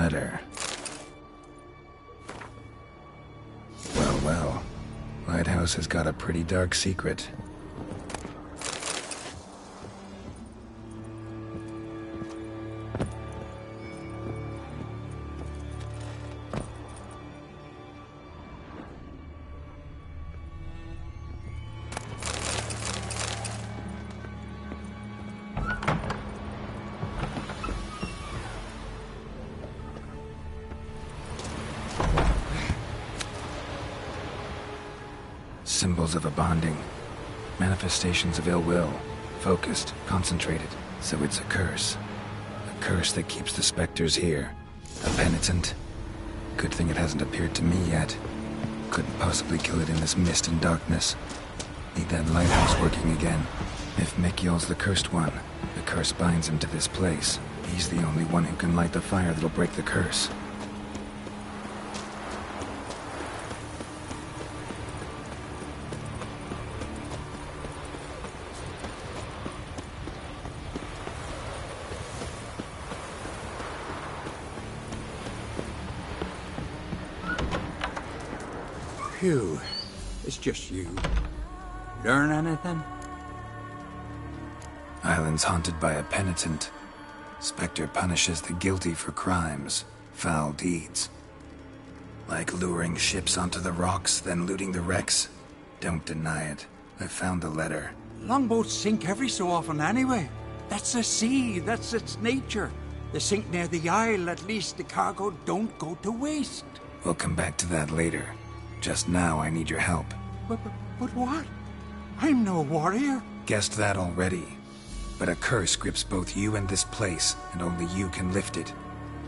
letter. Well, well. Lighthouse has got a pretty dark secret. Symbols of a bonding. Manifestations of ill will. Focused, concentrated. So it's a curse. A curse that keeps the specters here. A penitent. Good thing it hasn't appeared to me yet. Couldn't possibly kill it in this mist and darkness. Need that lighthouse working again. If Mikyol's the cursed one, the curse binds him to this place. He's the only one who can light the fire that'll break the curse. Phew, it's just you. Learn anything? Island's haunted by a penitent. Spectre punishes the guilty for crimes, foul deeds. Like luring ships onto the rocks, then looting the wrecks. Don't deny it. I found the letter. Longboats sink every so often anyway. That's the sea, that's its nature. They sink near the isle, at least the cargo don't go to waste. We'll come back to that later. Just now, I need your help. But what? I'm no warrior. Guessed that already. But a curse grips both you and this place, and only you can lift it.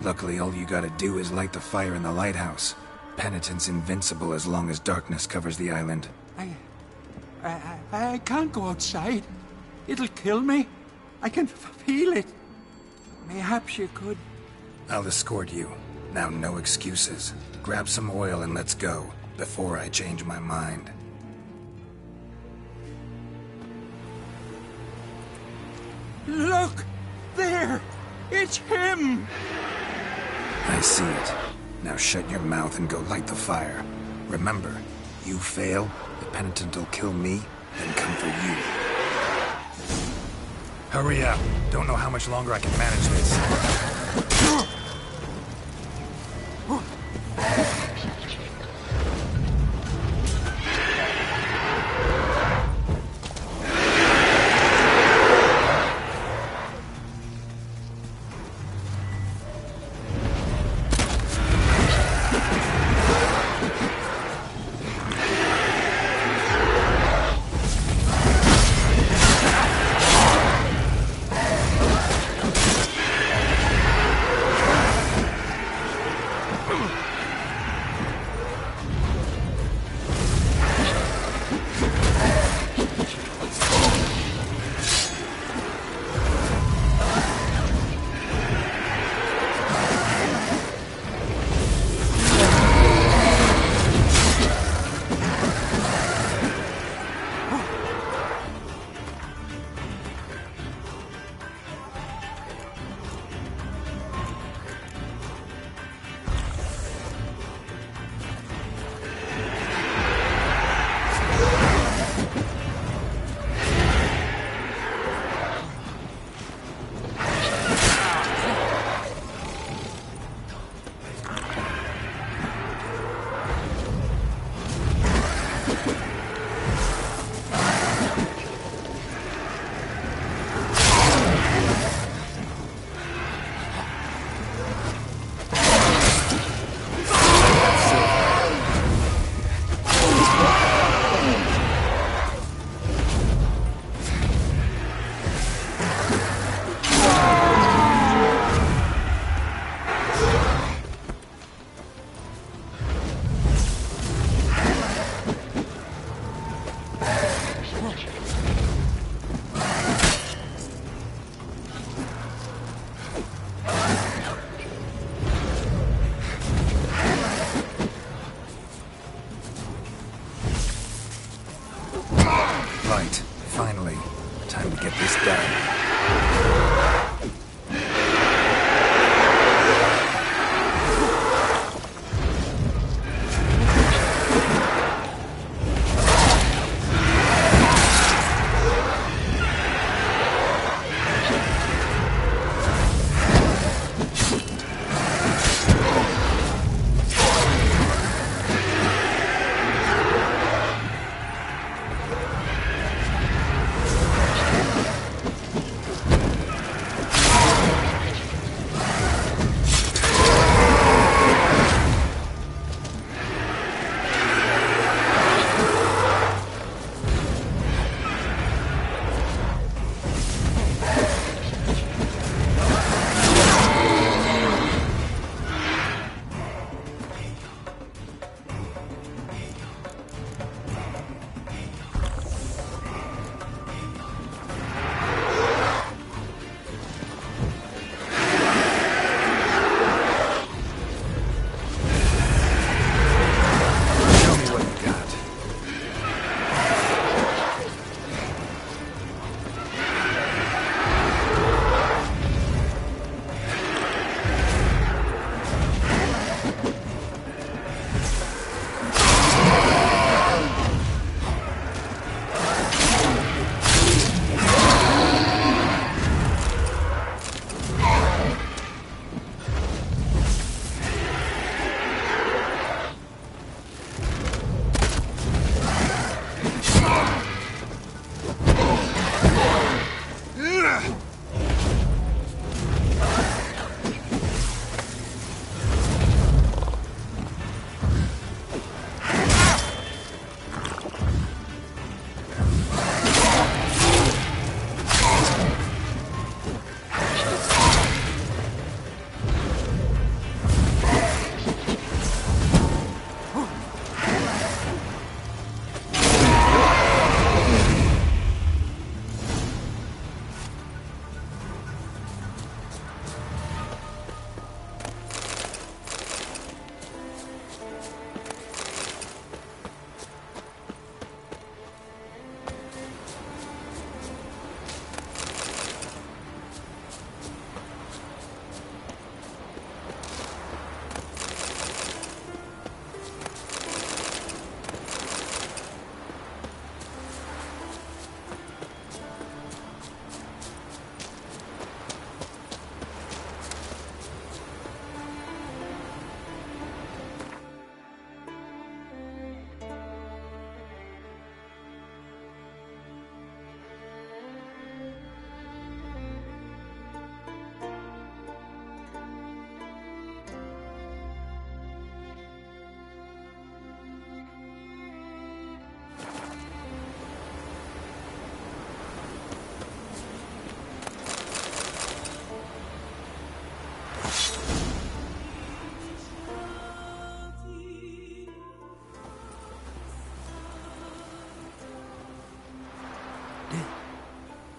Luckily, all you gotta do is light the fire in the lighthouse. Penitent's invincible as long as darkness covers the island. I can't go outside. It'll kill me. I can feel it. Mayhaps you could. I'll escort you. Now, no excuses. Grab some oil and let's go, before I change my mind. Look! There! It's him! I see it. Now shut your mouth and go light the fire. Remember, you fail, the penitent will kill me, then come for you. Hurry up. Don't know how much longer I can manage this.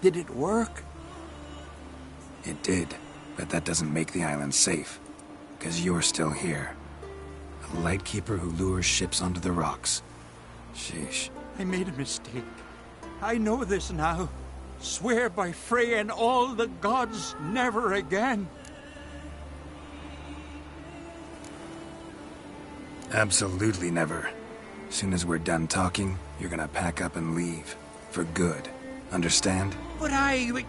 Did it work? It did, but that doesn't make the island safe. Because you're still here. A lightkeeper who lures ships onto the rocks. Sheesh. I made a mistake. I know this now. Swear by Freya and all the gods, never again. Absolutely never. Soon as we're done talking, you're gonna pack up and leave. For good. Understand? But I understand.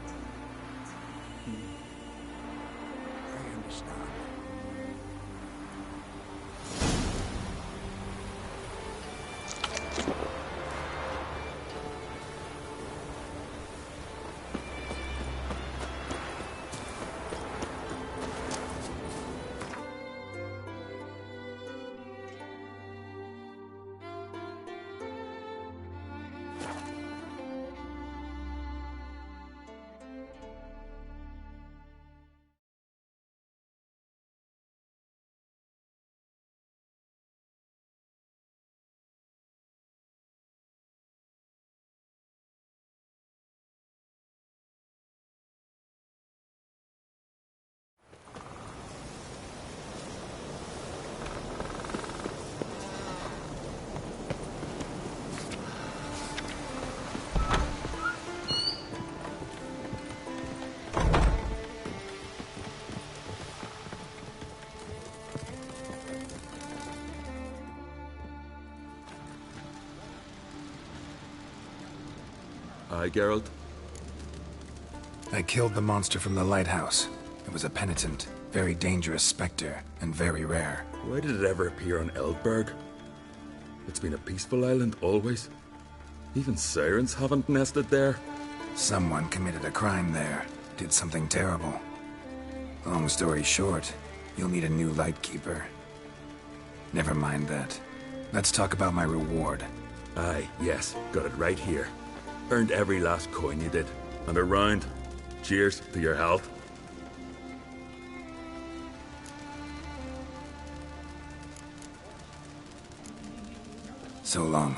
Aye, Geralt? I killed the monster from the lighthouse. It was a penitent, very dangerous specter, and very rare. Why did it ever appear on Eldberg? It's been a peaceful island, always. Even sirens haven't nested there. Someone committed a crime there. Did something terrible. Long story short, you'll need a new lightkeeper. Never mind that. Let's talk about my reward. Aye, yes, got it right here. Earned every last coin you did. And a round. Cheers to your health. So long.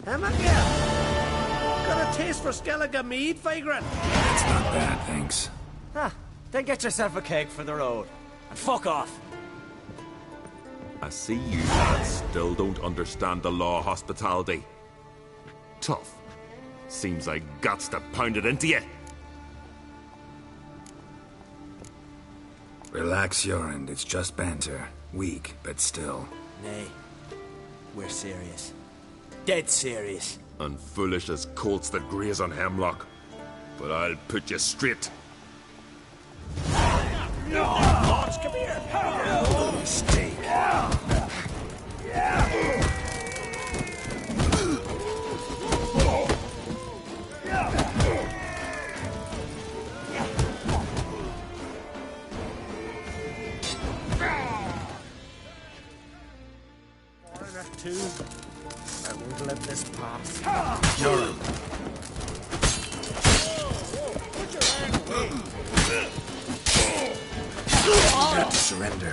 Got a taste for Skellige mead, Vagrant? It's not bad, thanks. Then get yourself a cake for the road. And fuck off. I see you lads still don't understand the law of hospitality. Tough. Seems like guts to pound it into you. Relax, Jorund. It's just banter. Weak, but still. Nay. We're serious. Dead serious. And foolish as colts that graze on hemlock. But I'll put you straight. Launch, come here! Mistake. Foreigner two. I won't let this pass. Jorund. Put your hand away. You got to surrender.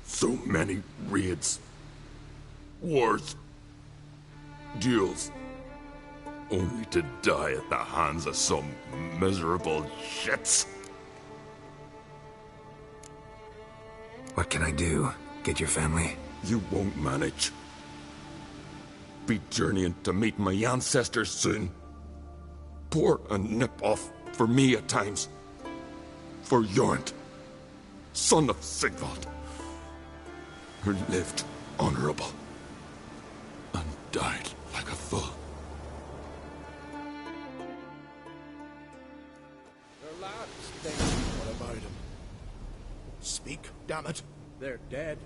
So many raids. Wars. Duels. Only to die at the hands of some miserable shits. What can I do? Get your family? You won't manage. Be journeying to meet my ancestors soon. Pour a nip off for me at times. For Jorund, son of Sigvald, who lived honorable and died like a fool. Their lads, then. What about him? Speak, damn it. They're dead.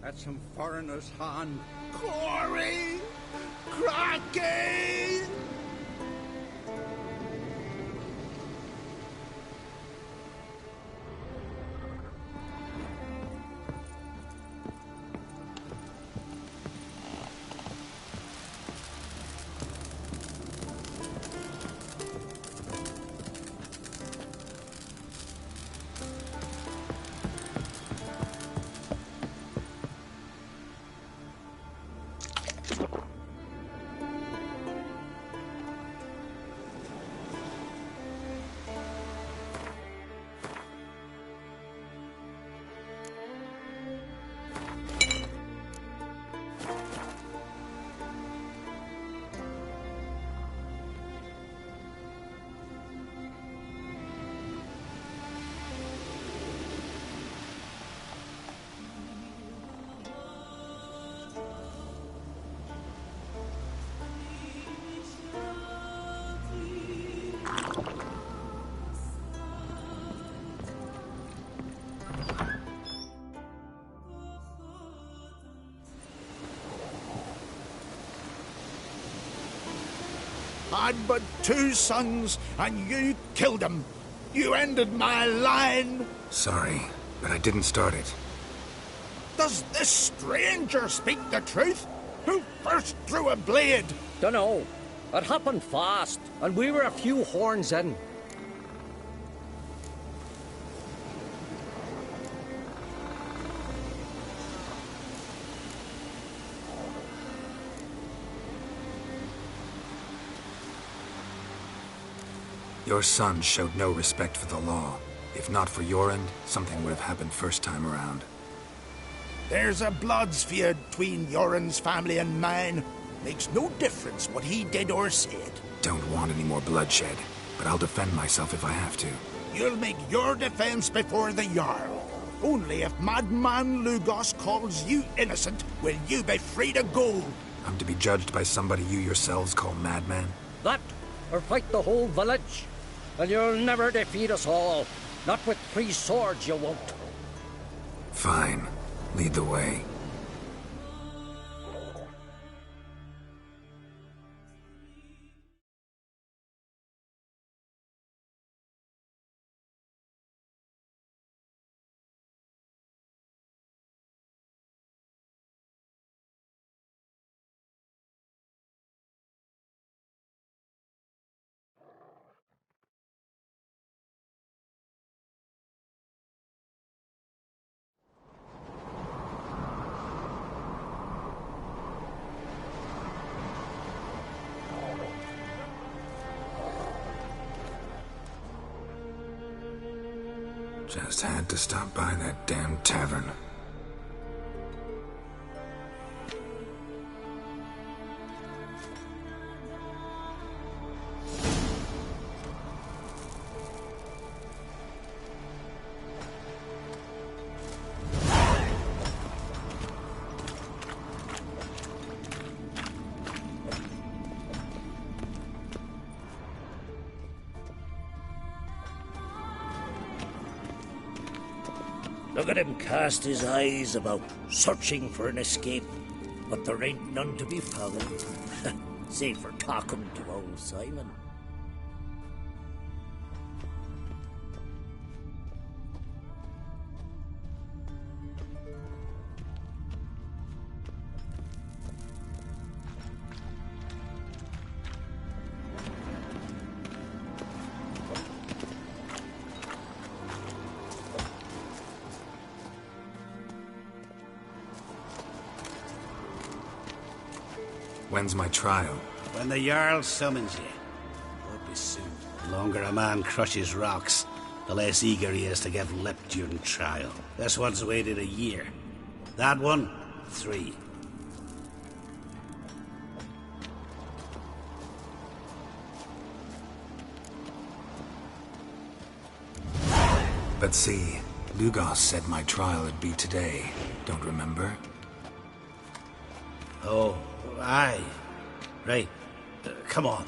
At some foreigner's hand. Corey! Kraken! I'd but 2 sons, and you killed them. You ended my line. Sorry, but I didn't start it. Does this stranger speak the truth? Who first drew a blade? Dunno. It happened fast, and we were a few horns in. Your son showed no respect for the law. If not for Jorund, something would have happened first time around. There's a blood's feud between Jorund's family and mine. Makes no difference what he did or said. Don't want any more bloodshed, but I'll defend myself if I have to. You'll make your defense before the Jarl. Only if Madman Lugos calls you innocent will you be free to go. I'm to be judged by somebody you yourselves call madman? That, or fight the whole village. And you'll never defeat us all. Not with 3 swords, you won't. Fine. Lead the way. Just had to stop by that damn tavern. Look at him cast his eyes about, searching for an escape. But there ain't none to be found. Save for talking to old Simon. When's my trial? When the Jarl summons you. Hope is soon. The longer a man crushes rocks, the less eager he is to give lip during trial. This one's waited a year. That one, 3. But see, Lugos said my trial would be today. Don't remember? Oh, aye. Right. Come on.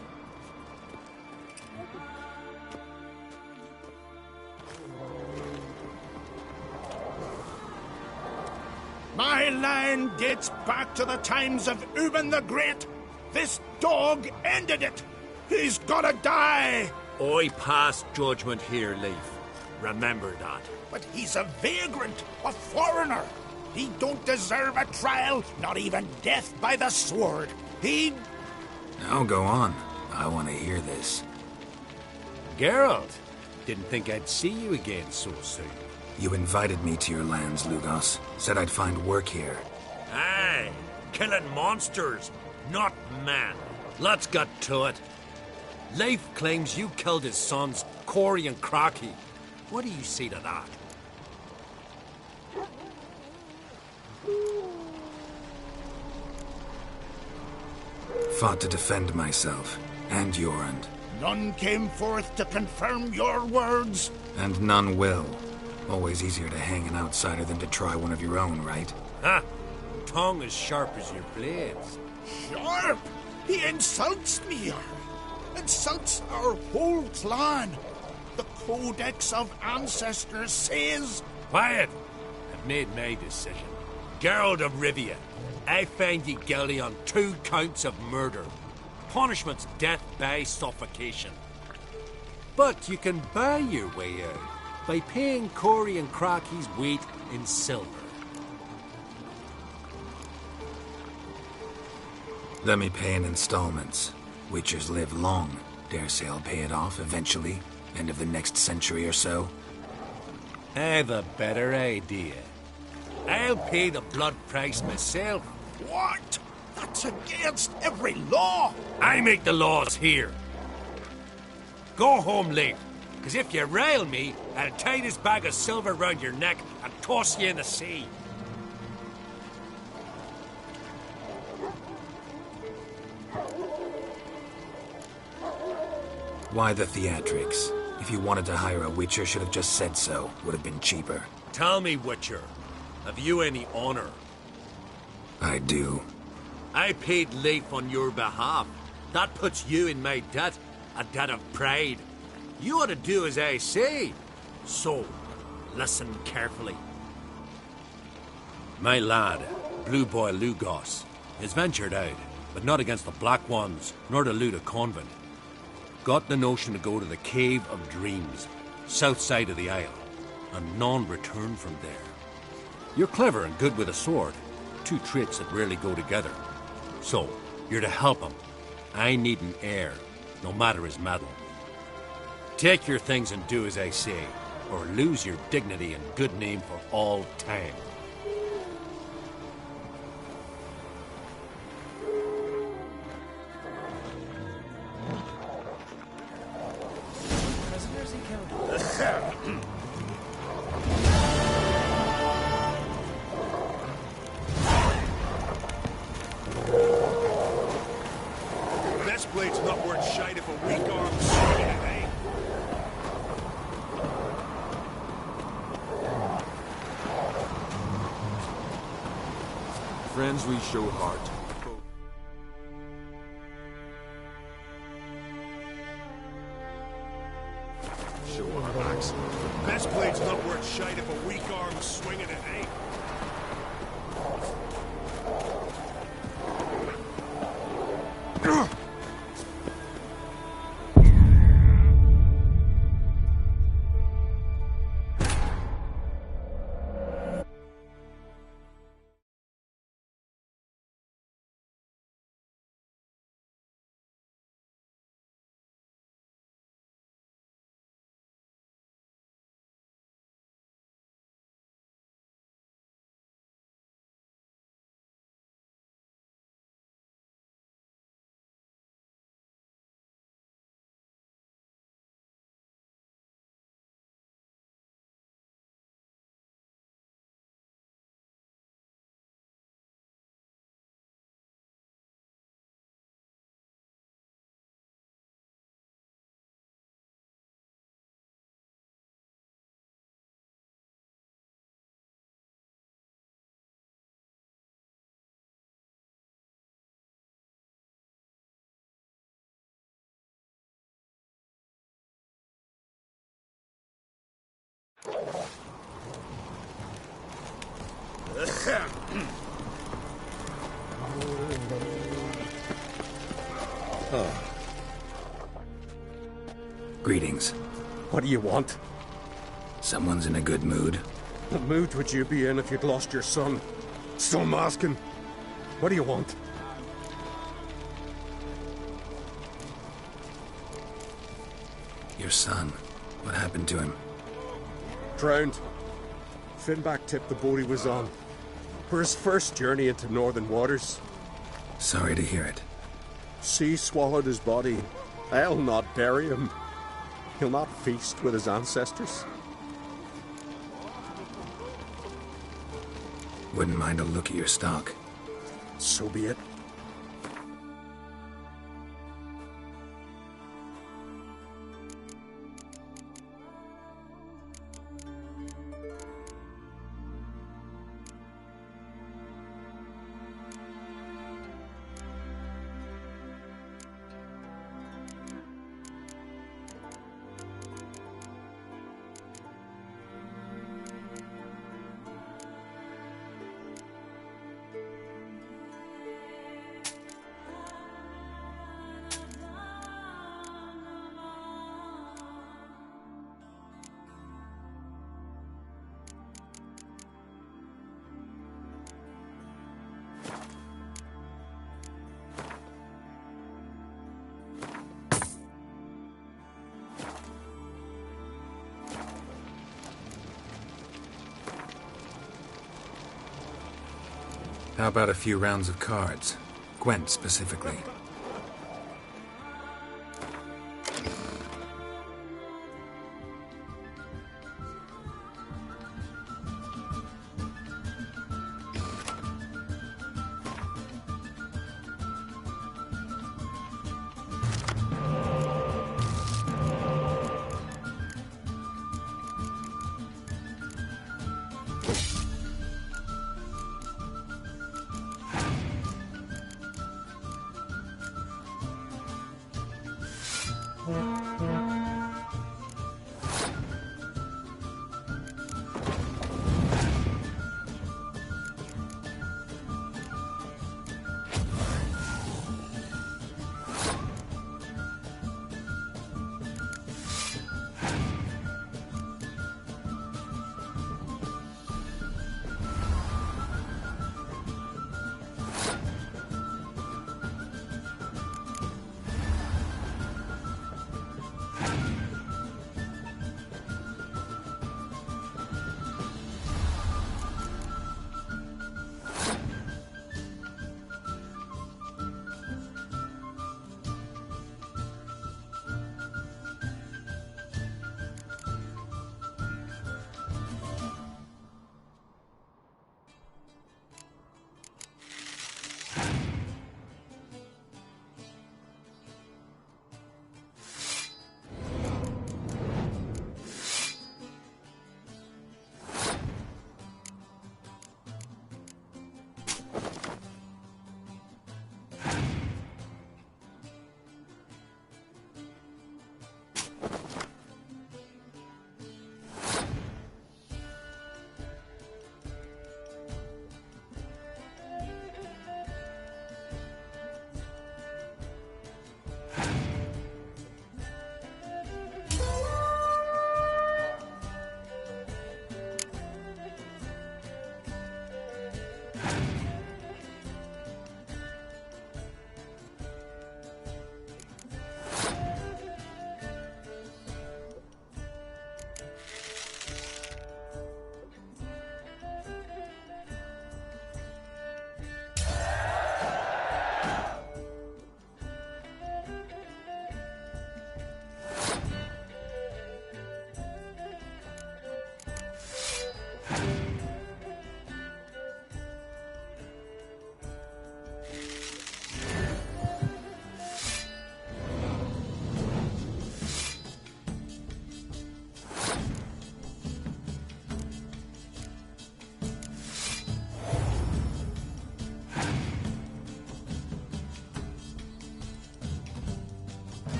My line dates back to the times of Ubin the Great. This dog ended it. He's gotta die. I pass judgment here, Leif. Remember that. But he's a vagrant, a foreigner. He don't deserve a trial, not even death by the sword. He... Now go on. I want to hear this. Geralt, didn't think I'd see you again so soon. You invited me to your lands, Lugos. Said I'd find work here. Aye, killing monsters, not man. Let's get to it. Leif claims you killed his sons, Corey and Crocky. What do you say to that? Fought to defend myself, and Jorund. None came forth to confirm your words. And none will. Always easier to hang an outsider than to try one of your own, right? Ha! Tongue as sharp as your blades. Sharp? He insults me. Insults our whole clan. The Codex of Ancestors says... Quiet! I've made my decision. Geralt of Rivia, I find you guilty on 2 counts of murder. Punishment's death by suffocation. But you can buy your way out by paying Corey and Crocky's weight in silver. Let me pay in installments. Witchers live long. Dare say I'll pay it off eventually. End of the next century or so. I've a better idea. I'll pay the blood price myself. What? That's against every law! I make the laws here. Go home late, because if you rile me, I'll tie this bag of silver round your neck and toss you in the sea. Why the theatrics? If you wanted to hire a Witcher, should have just said so. Would have been cheaper. Tell me, Witcher, have you any honor? I do. I paid Leif on your behalf. That puts you in my debt, a debt of pride. You ought to do as I say. So, listen carefully. My lad, Blue Boy Lugos, has ventured out, but not against the Black Ones, nor to loot a convent. Got the notion to go to the Cave of Dreams, south side of the Isle, and none return from there. You're clever and good with a sword, two traits that rarely go together. So, you're to help him. I need an heir, no matter his mettle. Take your things and do as I say, or lose your dignity and good name for all time. Best blade's not worth shite if a weak arm swing it, eh? Friends we show heart. Show our backs. Best blade's not worth shite if a weak arm's swinging it, eh? Greetings. What do you want? Someone's in a good mood. What mood would you be in if you'd lost your son? Still masking. What do you want? Your son. What happened to him? Drowned. Finback tipped the boat he was on. For his first journey into northern waters. Sorry to hear it. Sea swallowed his body. I'll not bury him. He'll not feast with his ancestors. Wouldn't mind a look at your stock. So be it. How about a few rounds of cards? Gwent specifically.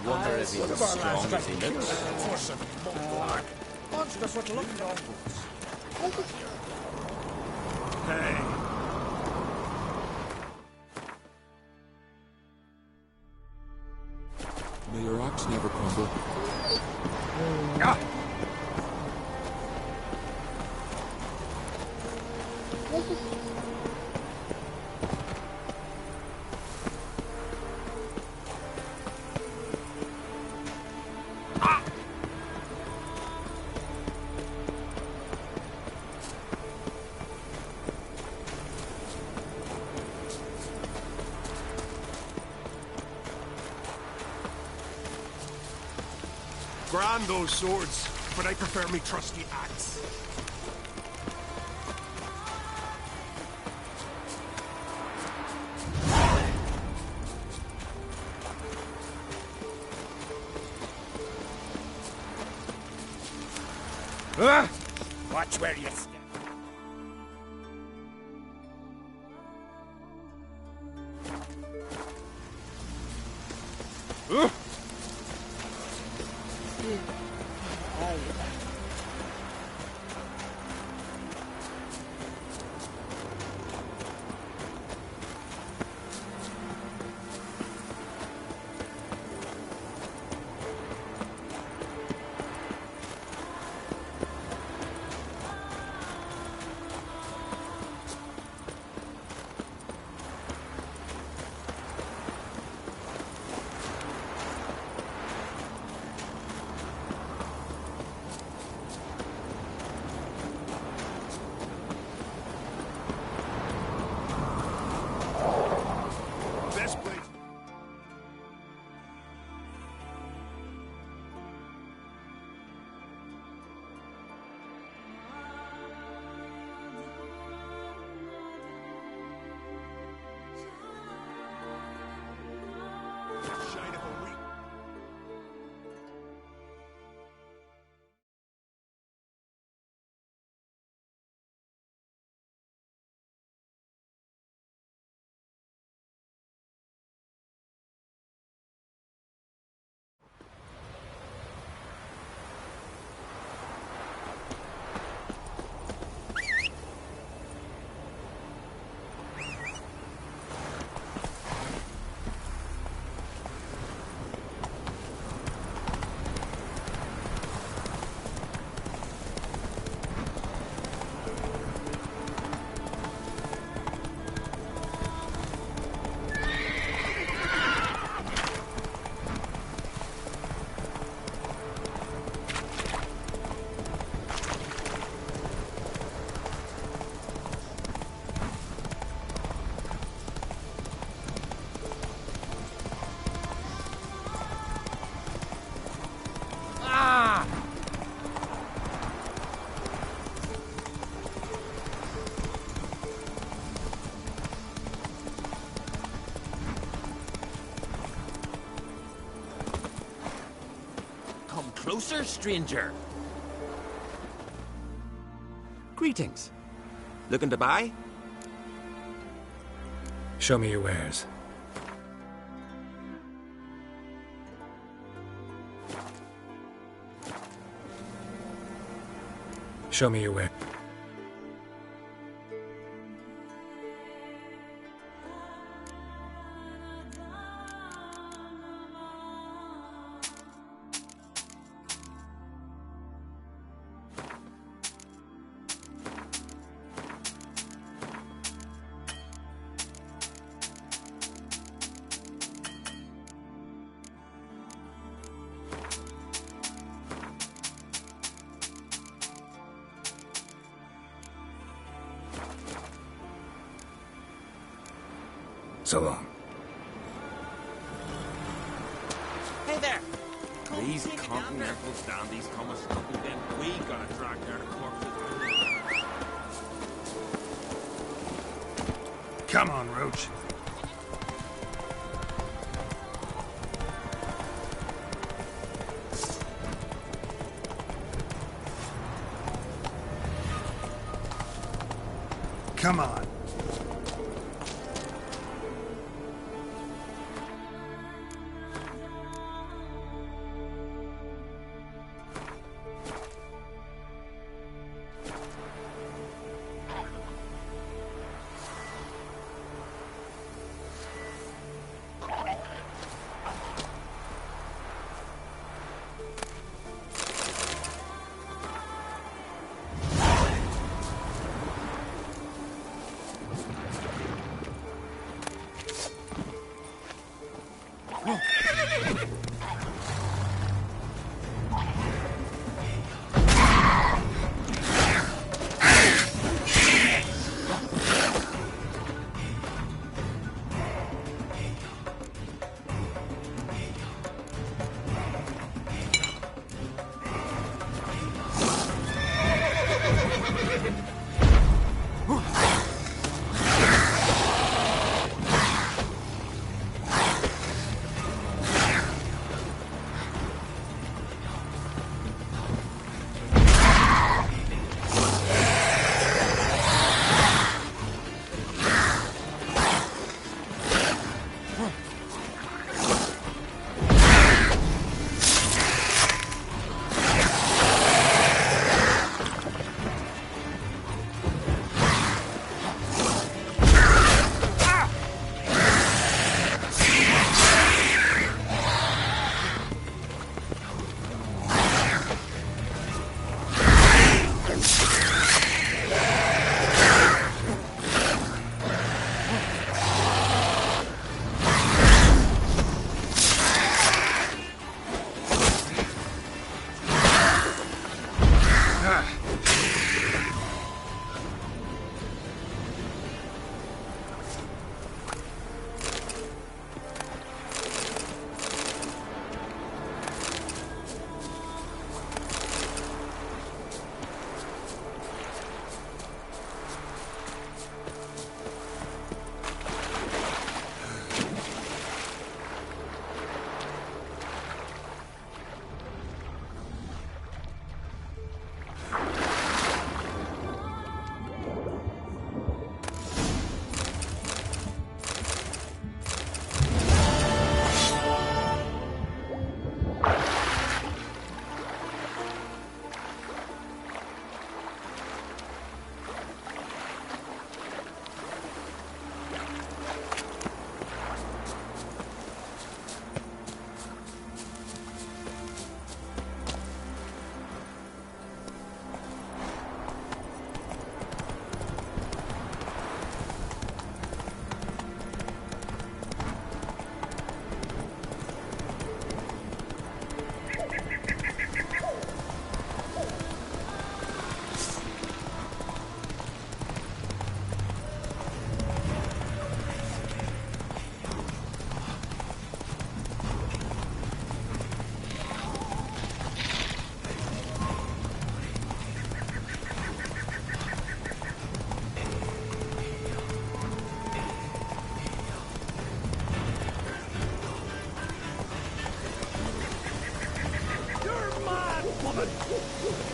Wonder if he's as strong as he looks. Hey. May your ox never crumble. Ah! Grand those swords, but I prefer me trusty axe. Watch where you step. Closer, stranger. Greetings. Looking to buy? Show me your wares. Show me your wares. So long. Hey there! These continental dandies come a scuffle, then we gotta drag their corpses. Come on, Roach. Come on.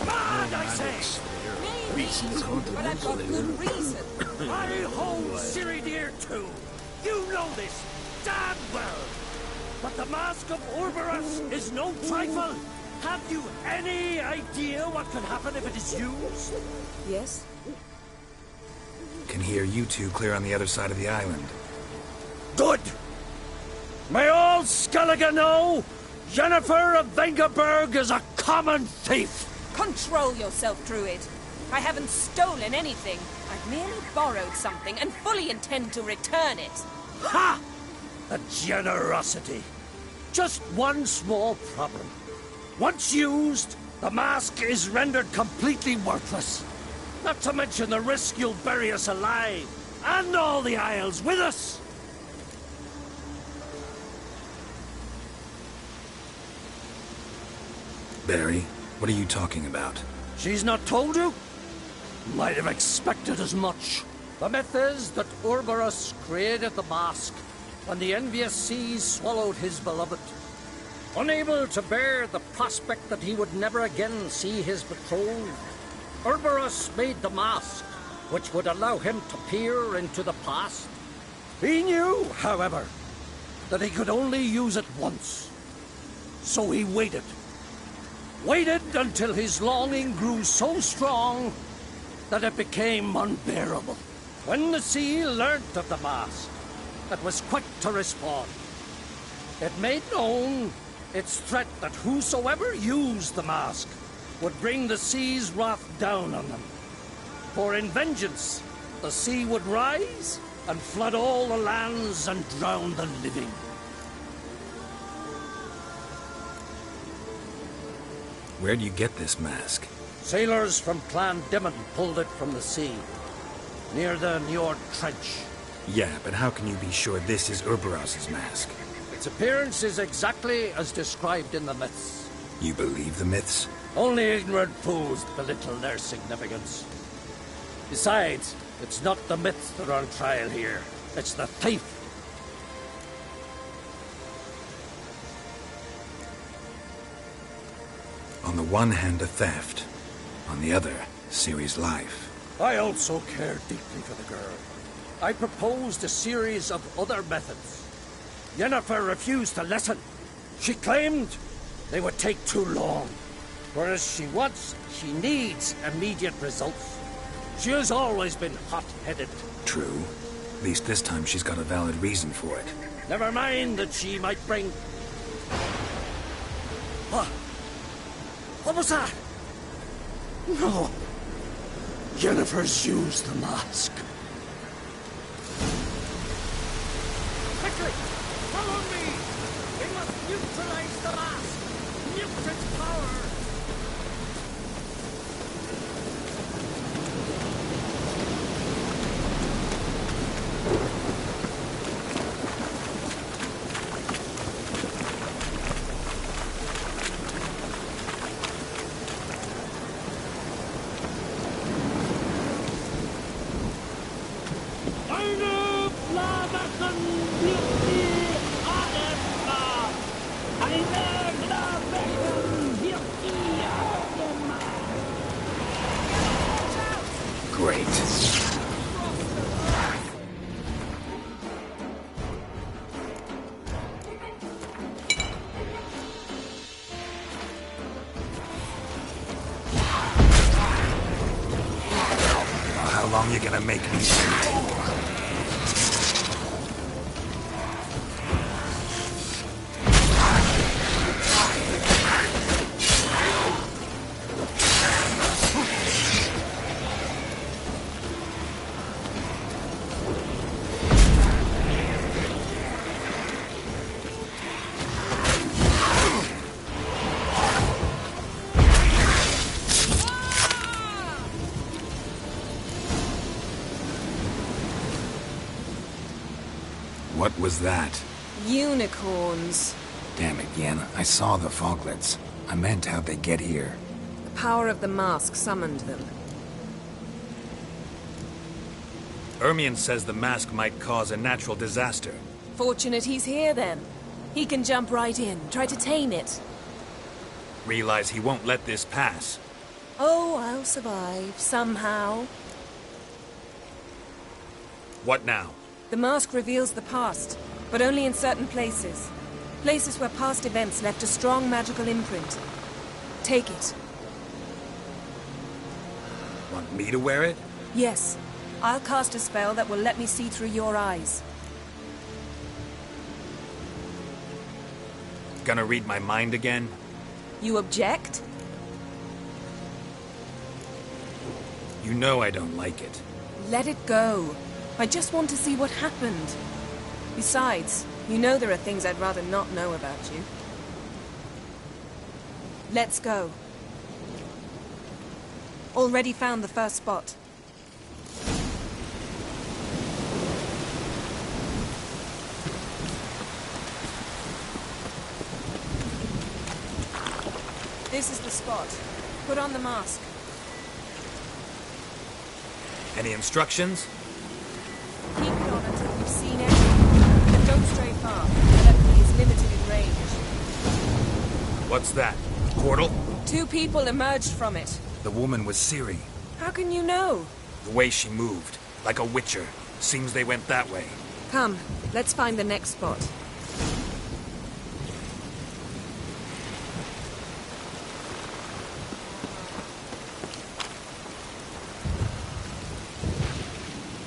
mad! Mad, I say! Maybe, but I've got good reason. I hold Ciri too. You know this damn well. But the Mask of Orboros is no trifle. Have you any idea what could happen if it is used? Yes? Can hear you two clear on the other side of the island. Good! May all Skellige know Yennefer of Vengerberg is a common thief! Control yourself, Druid. I haven't stolen anything. I've merely borrowed something and fully intend to return it. Ha! A generosity. Just one small problem. Once used, the mask is rendered completely worthless. Not to mention the risk you'll bury us alive, and all the Isles with us. Barry, what are you talking about? She's not told you? Might have expected as much. The myth is that Orboros created the mask when the envious seas swallowed his beloved. Unable to bear the prospect that he would never again see his betrothed, Orboros made the mask, which would allow him to peer into the past. He knew, however, that he could only use it once. So he waited. Waited until his longing grew so strong that it became unbearable. When the sea learnt of the mask, it was quick to respond. It made known its threat that whosoever used the mask would bring the sea's wrath down on them. For in vengeance, the sea would rise and flood all the lands and drown the living. Where do you get this mask? Sailors from Clan Dimon pulled it from the sea, near the Njord Trench. Yeah, but how can you be sure this is Orboros' mask? Its appearance is exactly as described in the myths. You believe the myths? Only ignorant fools belittle their significance. Besides, it's not the myths that are on trial here. It's the thief. On the one hand, a theft. On the other, Ciri's life. I also care deeply for the girl. I proposed a series of other methods. Yennefer refused to listen. She claimed they would take too long. Whereas she needs immediate results. She has always been hot-headed. True. At least this time she's got a valid reason for it. Never mind that she might bring... What was that? No. Yennefer's used the mask. Quickly! Follow me! We must neutralize the mask! Nuke its power! Great. How long you gonna make me wait? What was that? Unicorns. Damn it, Yen. I saw the foglets. I meant how'd they get here? The power of the mask summoned them. Ermion says the mask might cause a natural disaster. Fortunate he's here, then. He can jump right in, try to tame it. Realize he won't let this pass. Oh, I'll survive, somehow. What now? The mask reveals the past, but only in certain places. Places where past events left a strong magical imprint. Take it. Want me to wear it? Yes. I'll cast a spell that will let me see through your eyes. Gonna read my mind again? You object? You know I don't like it. Let it go. I just want to see what happened. Besides, you know there are things I'd rather not know about you. Let's go. Already found the first spot. This is the spot. Put on the mask. Any instructions? Keep it on until you've seen everything. And don't stray far. Telepathy is limited in range. What's that? Portal? 2 people emerged from it. The woman was Ciri. How can you know? The way she moved. Like a witcher. Seems they went that way. Come, let's find the next spot.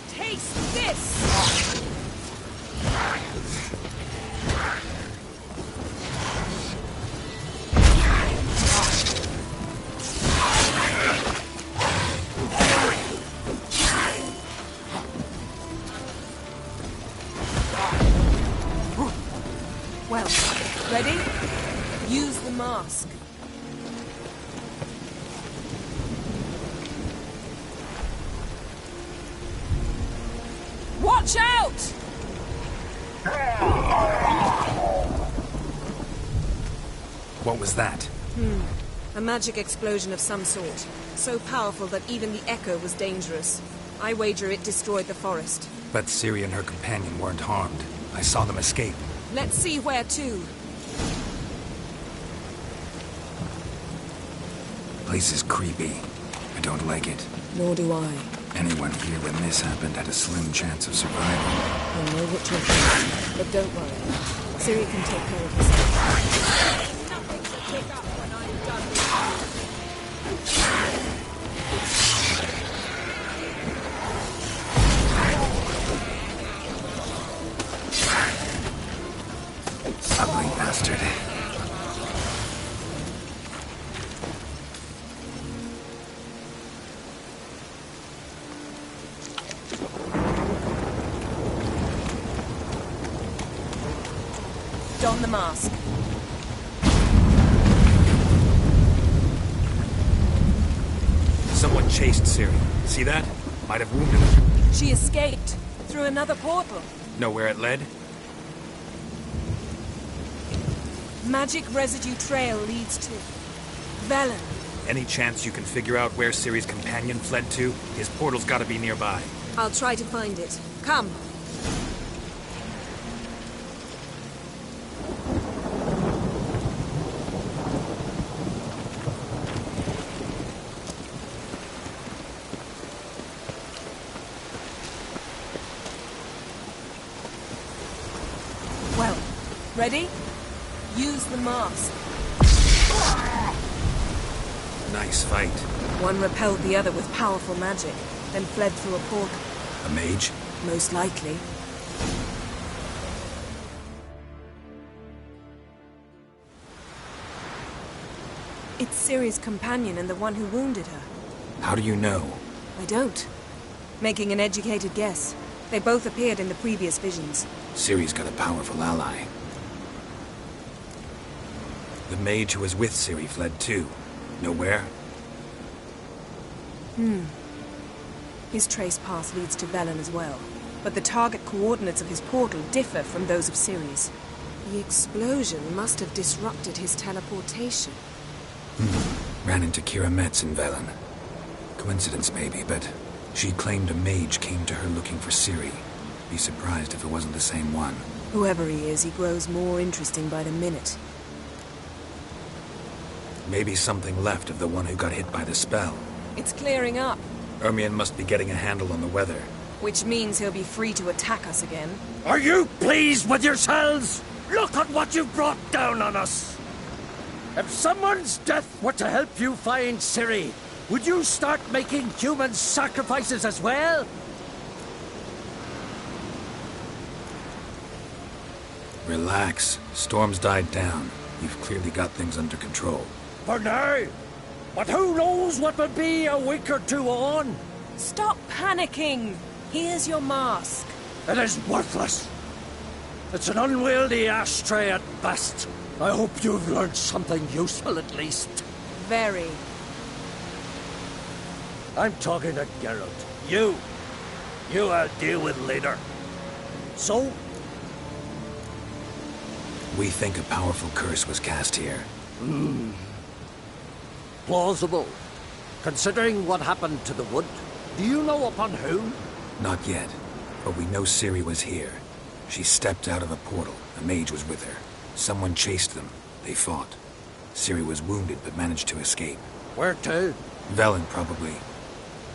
Taste this! Well, ready? Use the mask. Watch out! What was that? A magic explosion of some sort. So powerful that even the echo was dangerous. I wager it destroyed the forest. But Ciri and her companion weren't harmed. I saw them escape. Let's see where to. Place is creepy. I don't like it. Nor do I. Anyone here when this happened had a slim chance of survival. I know what you're thinking, but don't worry. Ciri can take care of herself. Nothing to pick up when I'm done with Ugly bastard. Don the mask. Someone chased Ciri. See that? Might have wounded her. She escaped through another portal. Know where it led? Magic residue trail leads to Velen. Any chance you can figure out where Ciri's companion fled to? His portal's gotta be nearby. I'll try to find it. Come. Well, ready? Use the mask. Nice fight. One repelled the other with powerful magic, then fled through a portal. A mage? Most likely. It's Ciri's companion and the one who wounded her. How do you know? I don't. Making an educated guess. They both appeared in the previous visions. Ciri's got a powerful ally. The mage who was with Ciri fled too. Know where? His trace path leads to Velen as well. But the target coordinates of his portal differ from those of Ciri's. The explosion must have disrupted his teleportation. Ran into Kira Metz in Velen. Coincidence maybe, but she claimed a mage came to her looking for Ciri. Be surprised if it wasn't the same one. Whoever he is, he grows more interesting by the minute. Maybe something left of the one who got hit by the spell. It's clearing up, Ermion must be getting a handle on the weather. which means he'll be free to attack us again. Are you pleased with yourselves? Look at what you've brought down on us. If someone's death were to help you find Ciri, would you start making human sacrifices as well? Relax. Storm's died down. You've clearly got things under control. For now. But who knows what will be a week or two on? Stop panicking! Here's your mask. It is worthless. It's an unwieldy ashtray at best. I hope you've learned something useful at least. Very. I'm talking to Geralt. You I'll deal with later. So? We think a powerful curse was cast here. Plausible. Considering what happened to the wood, do you know upon whom? Not yet, but we know Ciri was here. She stepped out of a portal. A mage was with her. Someone chased them. They fought. Ciri was wounded but managed to escape. Where to? Velen, probably.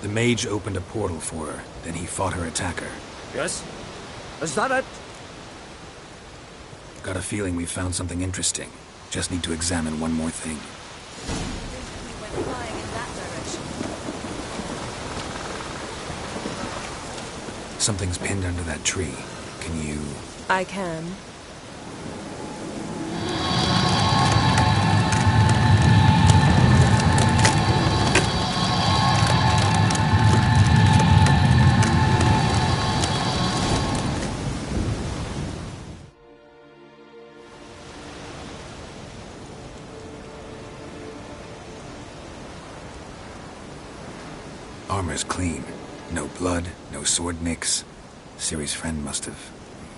The mage opened a portal for her, then he fought her attacker. Yes? Is that it? Got a feeling we found something interesting. Just need to examine one more thing. We went flying in that direction. Something's pinned under that tree. Can you... I can. Armor's clean. No blood, no sword nicks. Ciri's friend must have...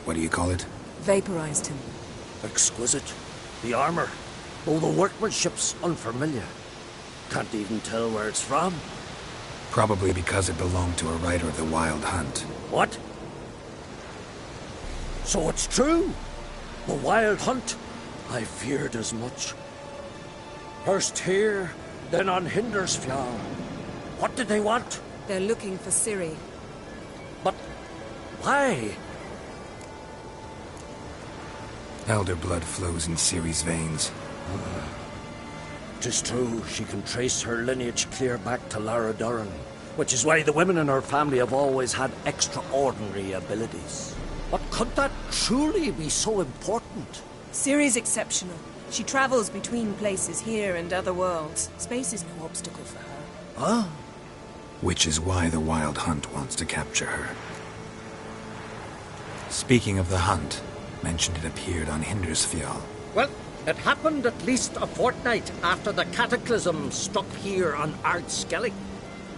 What do you call it? Vaporized him. Exquisite. The armor. Oh, the workmanship's unfamiliar. Can't even tell where it's from. Probably because it belonged to a rider of the Wild Hunt. What? So it's true? The Wild Hunt? I feared as much. First here, then on Hindersfjall. What did they want? They're looking for Ciri. But why? Elder blood flows in Ciri's veins. 'Tis true, she can trace her lineage clear back to Lara Doran, which is why the women in her family have always had extraordinary abilities. But could that truly be so important? Ciri's exceptional. She travels between places here and other worlds. Space is no obstacle for her. Huh? Which is why the Wild Hunt wants to capture her. Speaking of the hunt, mentioned it appeared on Hindersfjall. Well, it happened at least a fortnight after the cataclysm struck here on Ardskellig.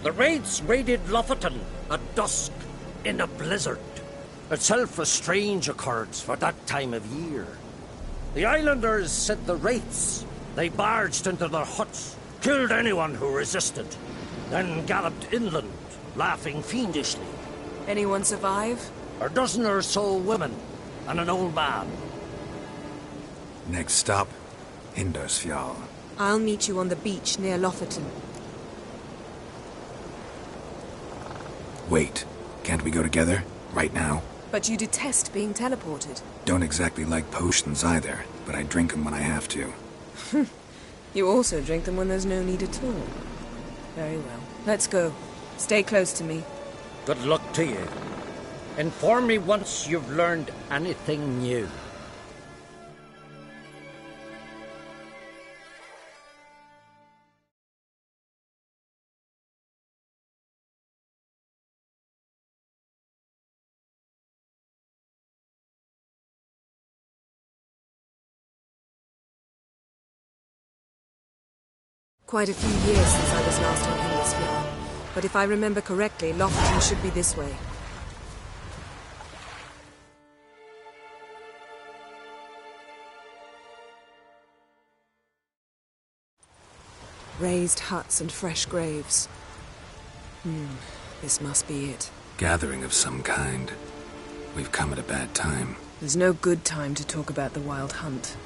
The raids raided Lofoten at dusk in a blizzard. Itself a strange occurrence for that time of year. The islanders said the wraiths. They barged into their huts, killed anyone who resisted, then galloped inland, laughing fiendishly. Anyone survive? A dozen or so women, and an old man. Next stop, Hindersfjall. I'll meet you on the beach near Lofoten. Wait, can't we go together? Right now? But you detest being teleported. Don't exactly like potions either, but I drink them when I have to. You also drink them when there's no need at all. Very well. Let's go. Stay close to me. Good luck to you. Inform me once you've learned anything new. Quite a few years since I was last on Hindersfjall, but if I remember correctly, Lofoten should be this way. Raised huts and fresh graves. This must be it. Gathering of some kind. We've come at a bad time. There's no good time to talk about the Wild Hunt.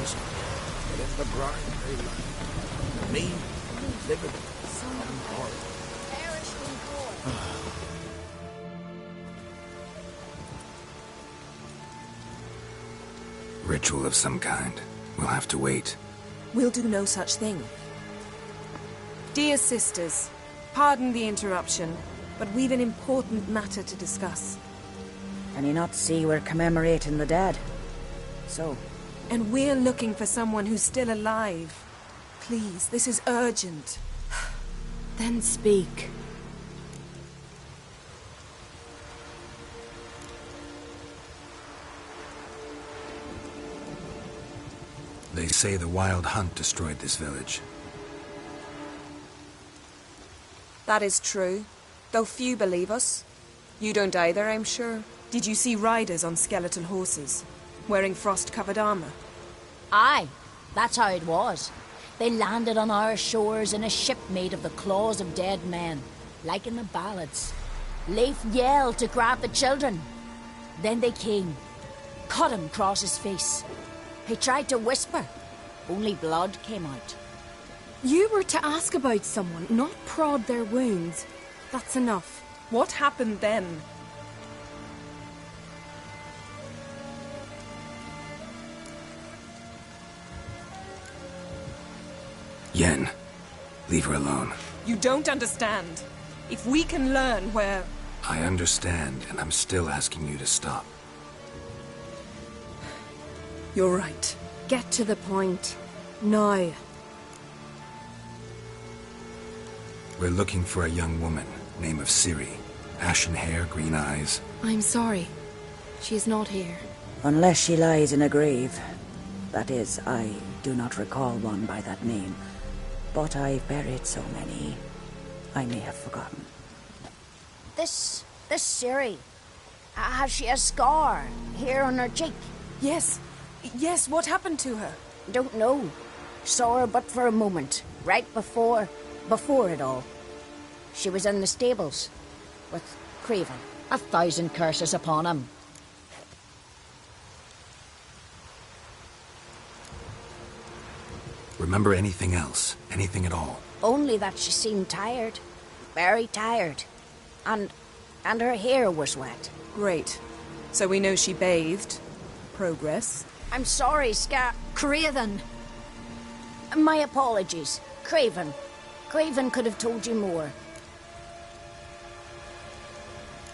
listen. But in the ground they lie. Me, living and horrible. Ritual of some kind. We'll have to wait. We'll do no such thing. Dear sisters, pardon the interruption, but we've an important matter to discuss. Can you not see we're commemorating the dead? So? And we're looking for someone who's still alive. Please, this is urgent. Then speak. They say the Wild Hunt destroyed this village. That is true, though few believe us. You don't either, I'm sure. Did you see riders on skeletal horses, wearing frost-covered armor? Aye, that's how it was. They landed on our shores in a ship made of the claws of dead men, like in the ballads. Leif yelled to grab the children. Then they came, cut him across his face. He tried to whisper, only blood came out. You were to ask about someone, not prod their wounds. That's enough. What happened then? Yen, leave her alone. You don't understand. If we can learn where... I understand, and I'm still asking you to stop. You're right. Get to the point. Now. We're looking for a young woman, name of Ciri. Ashen hair, green eyes. I'm sorry. She is not here. Unless she lies in a grave. That is, I do not recall one by that name. But I've buried so many, I may have forgotten. This Ciri, has she a scar here on her cheek? Yes, what happened to her? Don't know. Saw her but for a moment, right before it all. She was in the stables with Craven. 1,000 curses upon him. Remember anything else? Anything at all? Only that she seemed tired. Very tired. And her hair was wet. Great. So we know she bathed. Progress. I'm sorry, Craven. My apologies. Craven. Craven could have told you more.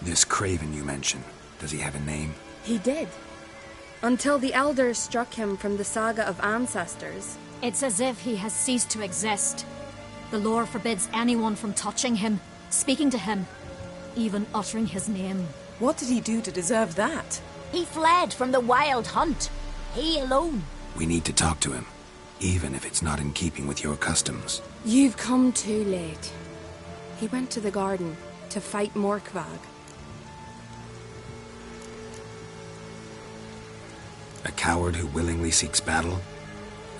This Craven you mentioned, does he have a name? He did. Until the elders struck him from the saga of ancestors. It's as if he has ceased to exist. The lore forbids anyone from touching him, speaking to him, even uttering his name. What did he do to deserve that? He fled from the Wild Hunt. He alone. We need to talk to him, even if it's not in keeping with your customs. You've come too late. He went to the garden to fight Morkvag. A coward who willingly seeks battle?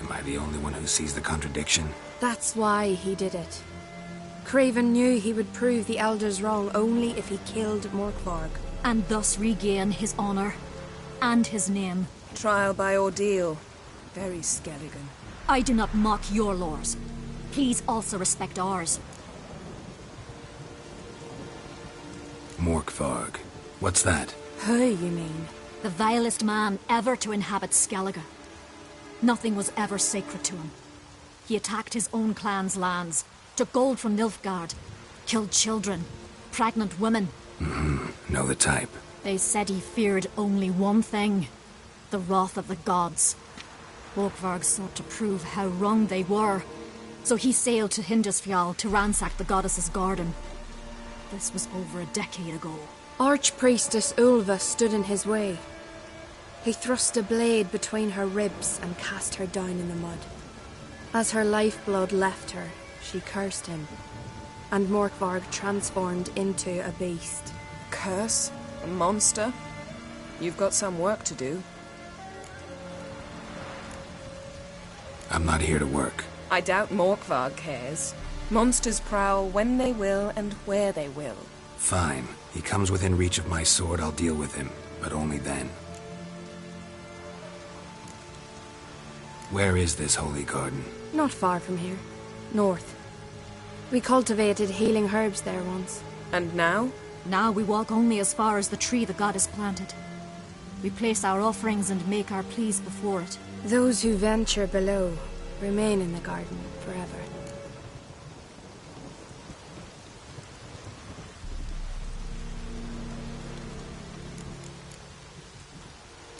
Am I the only one who sees the contradiction? That's why he did it. Craven knew he would prove the elders wrong only if he killed Morkvarg. And thus regain his honor and his name. Trial by ordeal. Very Skelligan. I do not mock your laws. Please also respect ours. Morkvarg. What's that? Who, you mean? The vilest man ever to inhabit Skellige. Nothing was ever sacred to him. He attacked his own clan's lands, took gold from Nilfgaard, killed children, pregnant women. Know the type. They said he feared only one thing, the wrath of the gods. Morkvarg sought to prove how wrong they were, so he sailed to Hindisfjall to ransack the goddess's garden. This was over a decade ago. Archpriestess Ulva stood in his way. He thrust a blade between her ribs and cast her down in the mud. As her lifeblood left her, she cursed him, and Morkvarg transformed into a beast. Curse? A monster? You've got some work to do. I'm not here to work. I doubt Morkvarg cares. Monsters prowl when they will and where they will. Fine. He comes within reach of my sword, I'll deal with him. But only then. Where is this holy garden? Not far from here. North. We cultivated healing herbs there once. And now? Now we walk only as far as the tree the goddess planted. We place our offerings and make our pleas before it. Those who venture below remain in the garden forever.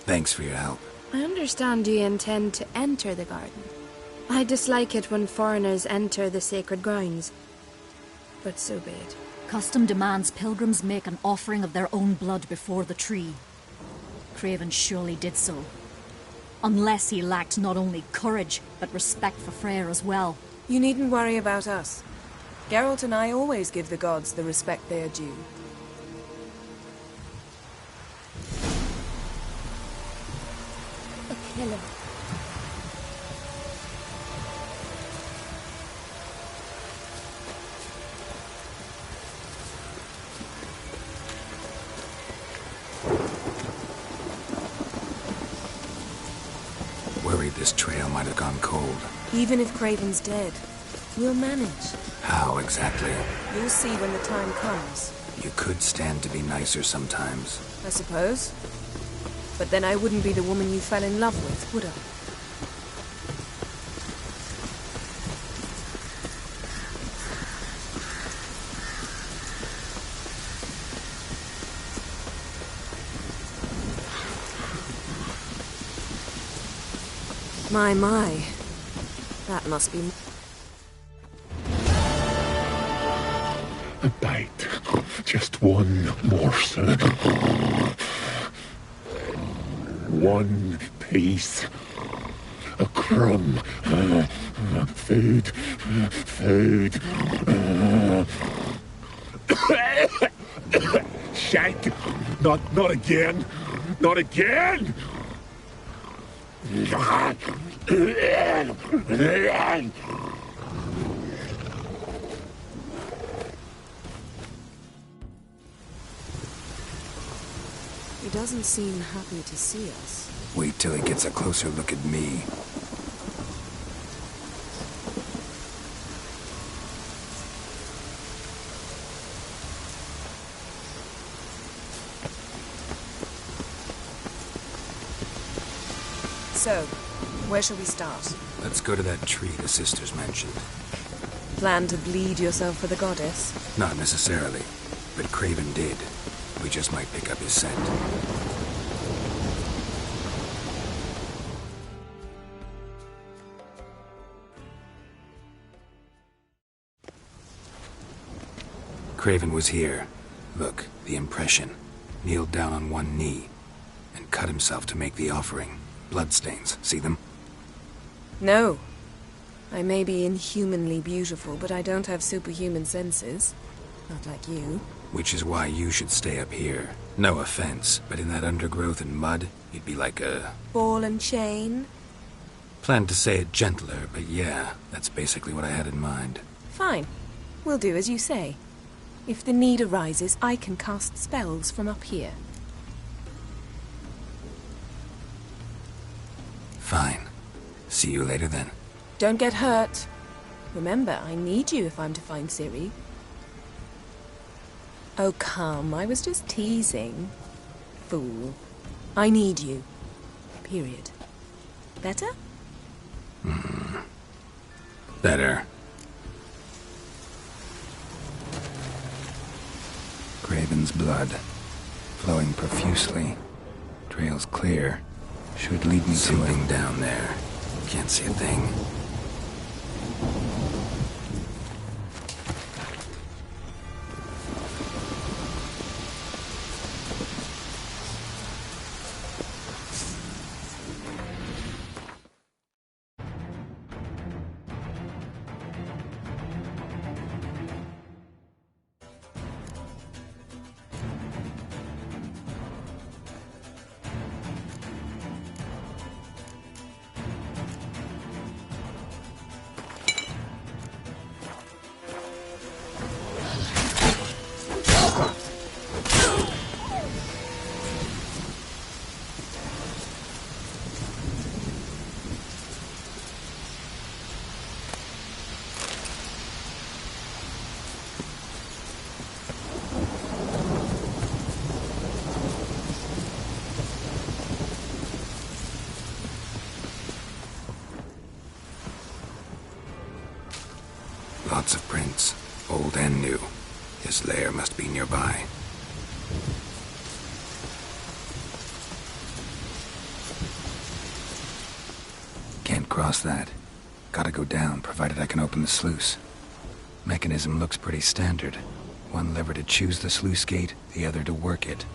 Thanks for your help. I understand you intend to enter the garden. I dislike it when foreigners enter the sacred grounds. But so be it. Custom demands pilgrims make an offering of their own blood before the tree. Craven surely did so. Unless he lacked not only courage, but respect for Freyr as well. You needn't worry about us. Geralt and I always give the gods the respect they are due. A killer. Worried this trail might have gone cold. Even if Craven's dead, we'll manage. How exactly? You'll see when the time comes. You could stand to be nicer sometimes. I suppose. But then I wouldn't be the woman you fell in love with, would I? My. That must be... A bite. Just one morsel. One piece. A crumb. Food. Food. Shank. Not again. Not again! He doesn't seem happy to see us. Wait till he gets a closer look at me. So, where shall we start? Let's go to that tree the sisters mentioned. Plan to bleed yourself for the goddess? Not necessarily, but Craven did. We just might pick up his scent. Craven was here. Look, the impression. Kneeled down on one knee and cut himself to make the offering. Bloodstains, see them? No. I may be inhumanly beautiful, but I don't have superhuman senses. Not like you. Which is why you should stay up here. No offense, but in that undergrowth and mud, you'd be like a... Ball and chain? Planned to say it gentler, but yeah, that's basically what I had in mind. Fine. We'll do as you say. If the need arises, I can cast spells from up here. Fine. See you later then. Don't get hurt. Remember, I need you if I'm to find Ciri. Oh, come. I was just teasing. Fool. I need you. Period. Better? Better. Craven's blood. Flowing profusely. Trail's clear. Should lead me to him down there. Can't see a thing. This lair must be nearby. Can't cross that. Gotta go down, provided I can open the sluice. Mechanism looks pretty standard. One lever to choose the sluice gate, the other to work it.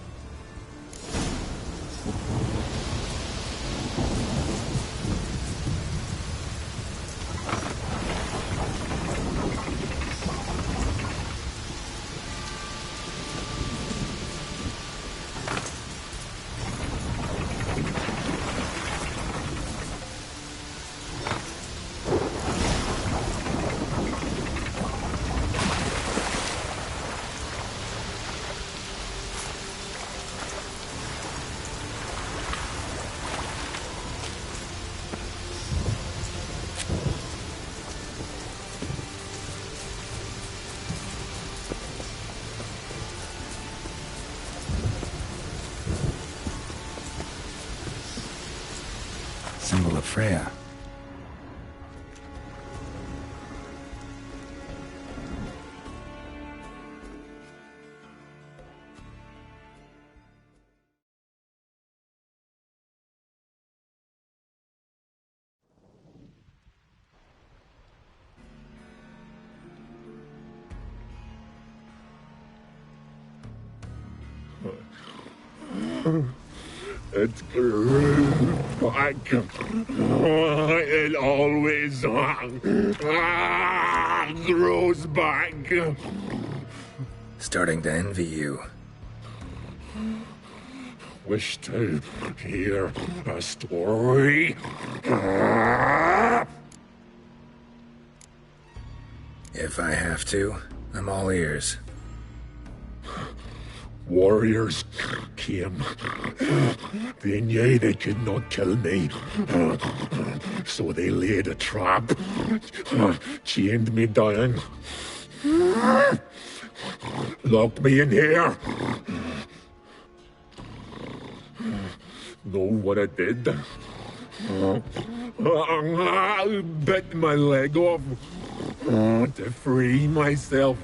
Symbol of Freya. It grew back. It always grows back. Starting to envy you. Wish to hear a story? If I have to, I'm all ears. Warriors came. They knew they could not kill me. So they laid a trap. Chained me down. Locked me in here. Know what I did? I bit my leg off to free myself.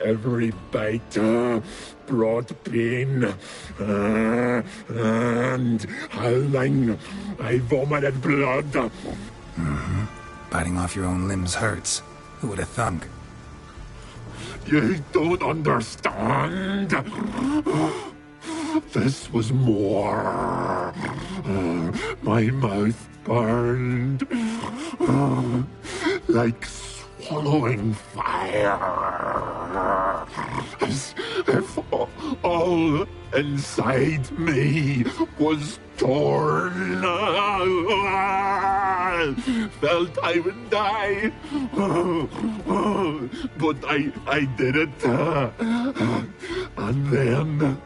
Every bite brought pain, and howling, I vomited blood. Mm-hmm. Biting off your own limbs hurts. Who would have thunk? You don't understand. This was more. My mouth burned like swallowing fire, as if all inside me was torn. Felt I would die, but I did it, and then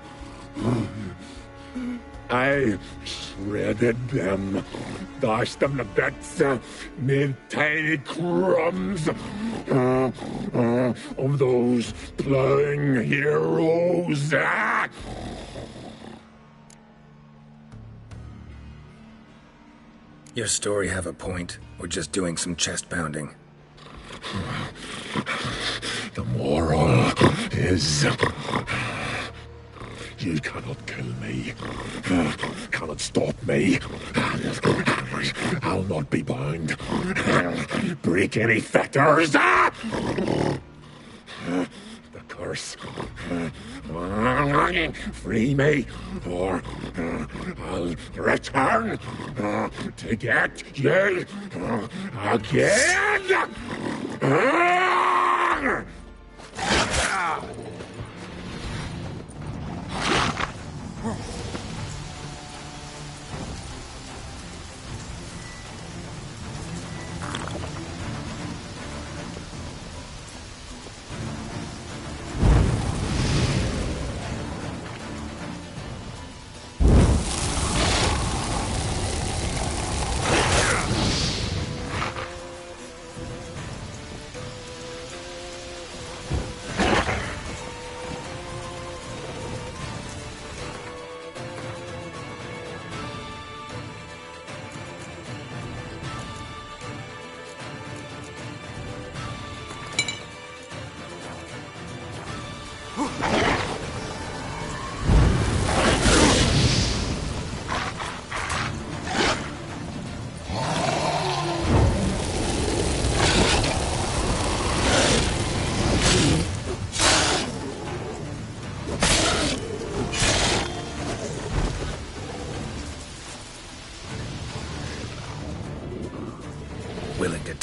I shredded them, dashed them to bits, made tiny crumbs of those plowing heroes. Your story have a point, or just doing some chest pounding? The moral is, you cannot kill me, cannot stop me. I'll not be bound. Break any fetters. The curse. Free me, or I'll return to get you again.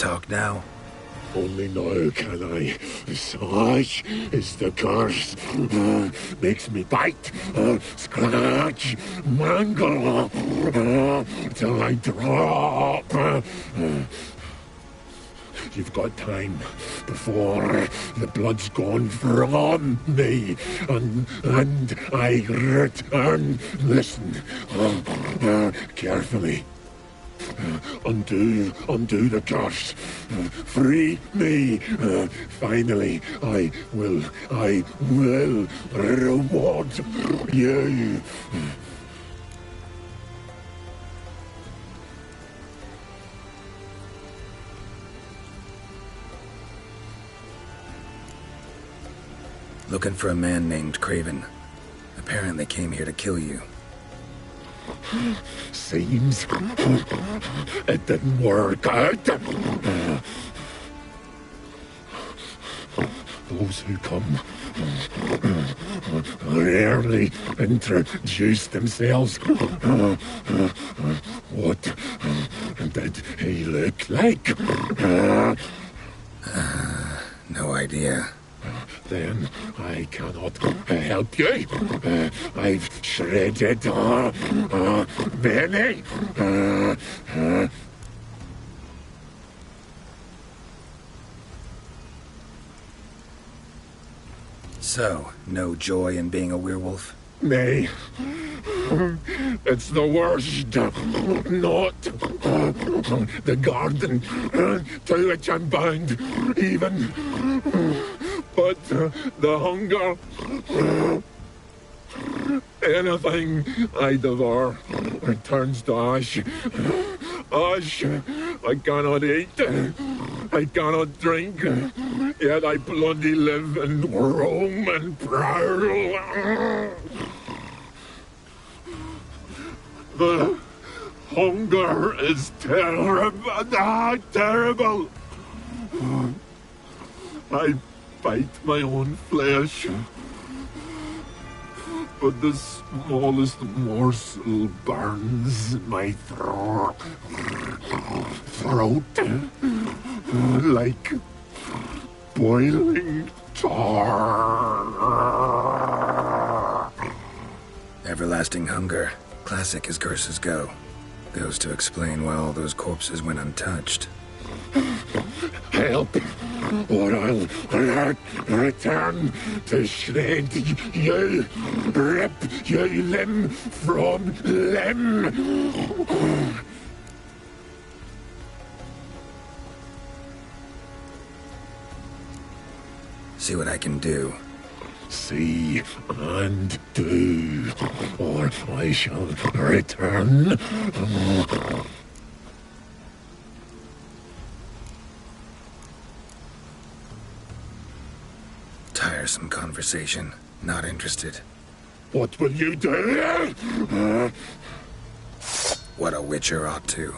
talk now? Only now can I. Such is the curse. Makes me bite, scratch, mangle, till I drop. You've got time before the blood's gone from me, and I return. Listen, carefully. Undo the curse. Free me. Finally, I will reward you. Looking for a man named Craven. Apparently came here to kill you. Seems it didn't work out. Those who come rarely introduce themselves. What did he look like? No idea. Then I cannot help you. I've shredded many. So, no joy in being a werewolf? Nay. It's the worst. Not the garden to which I'm bound, even. But the hunger. Anything I devour returns to ash. Ash. I cannot eat. I cannot drink. Yet I bloody live and roam and prowl. The hunger is terrible. Terrible. I bite my own flesh, but the smallest morsel burns my throat like boiling tar. Everlasting hunger. Classic as curses go. Goes to explain why all those corpses went untouched. Help, or I'll return to shred you, rip you limb from limb. See what I can do. See and do, or I shall return. Tiresome conversation. Not interested. What will you do? What a witcher ought to.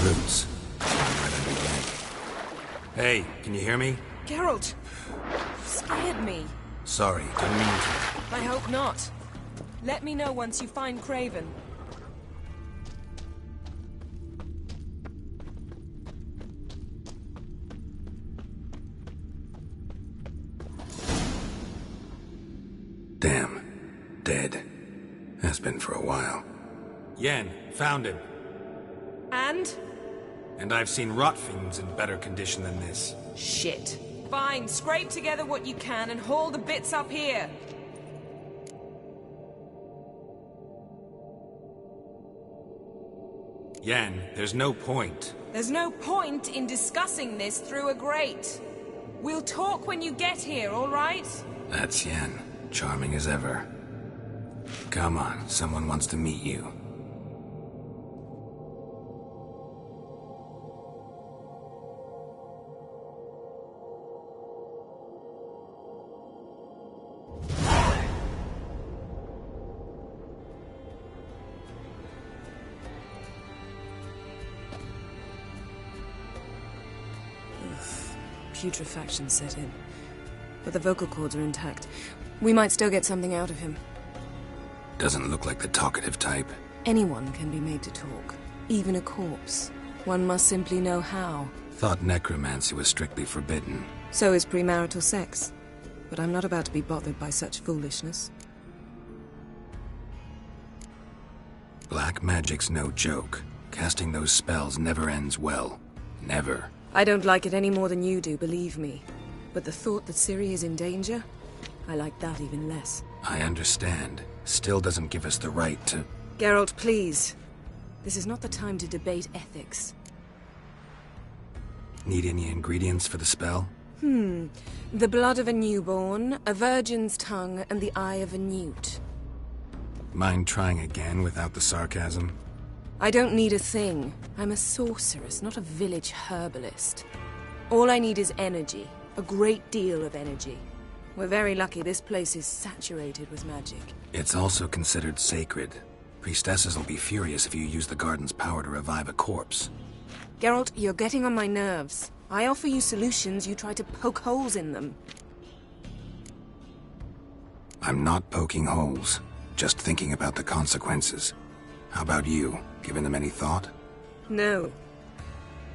Roots. Right under Yank. Hey, can you hear me? Geralt! You scared me. Sorry, didn't mean to. I hope not. Let me know once you find Craven. Damn. Dead. Has been for a while. Yen, found him. And? And I've seen rot fiends in better condition than this. Shit. Fine, scrape together what you can and haul the bits up here. Yen, there's no point. There's no point in discussing this through a grate. We'll talk when you get here, all right? That's Yen. Charming as ever. Come on, someone wants to meet you. Putrefaction set in. but the vocal cords are intact. We might still get something out of him. Doesn't look like the talkative type. Anyone can be made to talk, even a corpse. One must simply know how. Thought necromancy was strictly forbidden. So is premarital sex. But I'm not about to be bothered by such foolishness. Black magic's no joke. Casting those spells never ends well. Never. I don't like it any more than you do, believe me. But the thought that Ciri is in danger? I like that even less. I understand. Still doesn't give us the right to... Geralt, please. This is not the time to debate ethics. Need any ingredients for the spell? The blood of a newborn, a virgin's tongue, and the eye of a newt. Mind trying again without the sarcasm? I don't need a thing. I'm a sorceress, not a village herbalist. All I need is energy. A great deal of energy. We're very lucky this place is saturated with magic. It's also considered sacred. Priestesses will be furious if you use the garden's power to revive a corpse. Geralt, you're getting on my nerves. I offer you solutions, you try to poke holes in them. I'm not poking holes. Just thinking about the consequences. How about you? Given them any thought? No.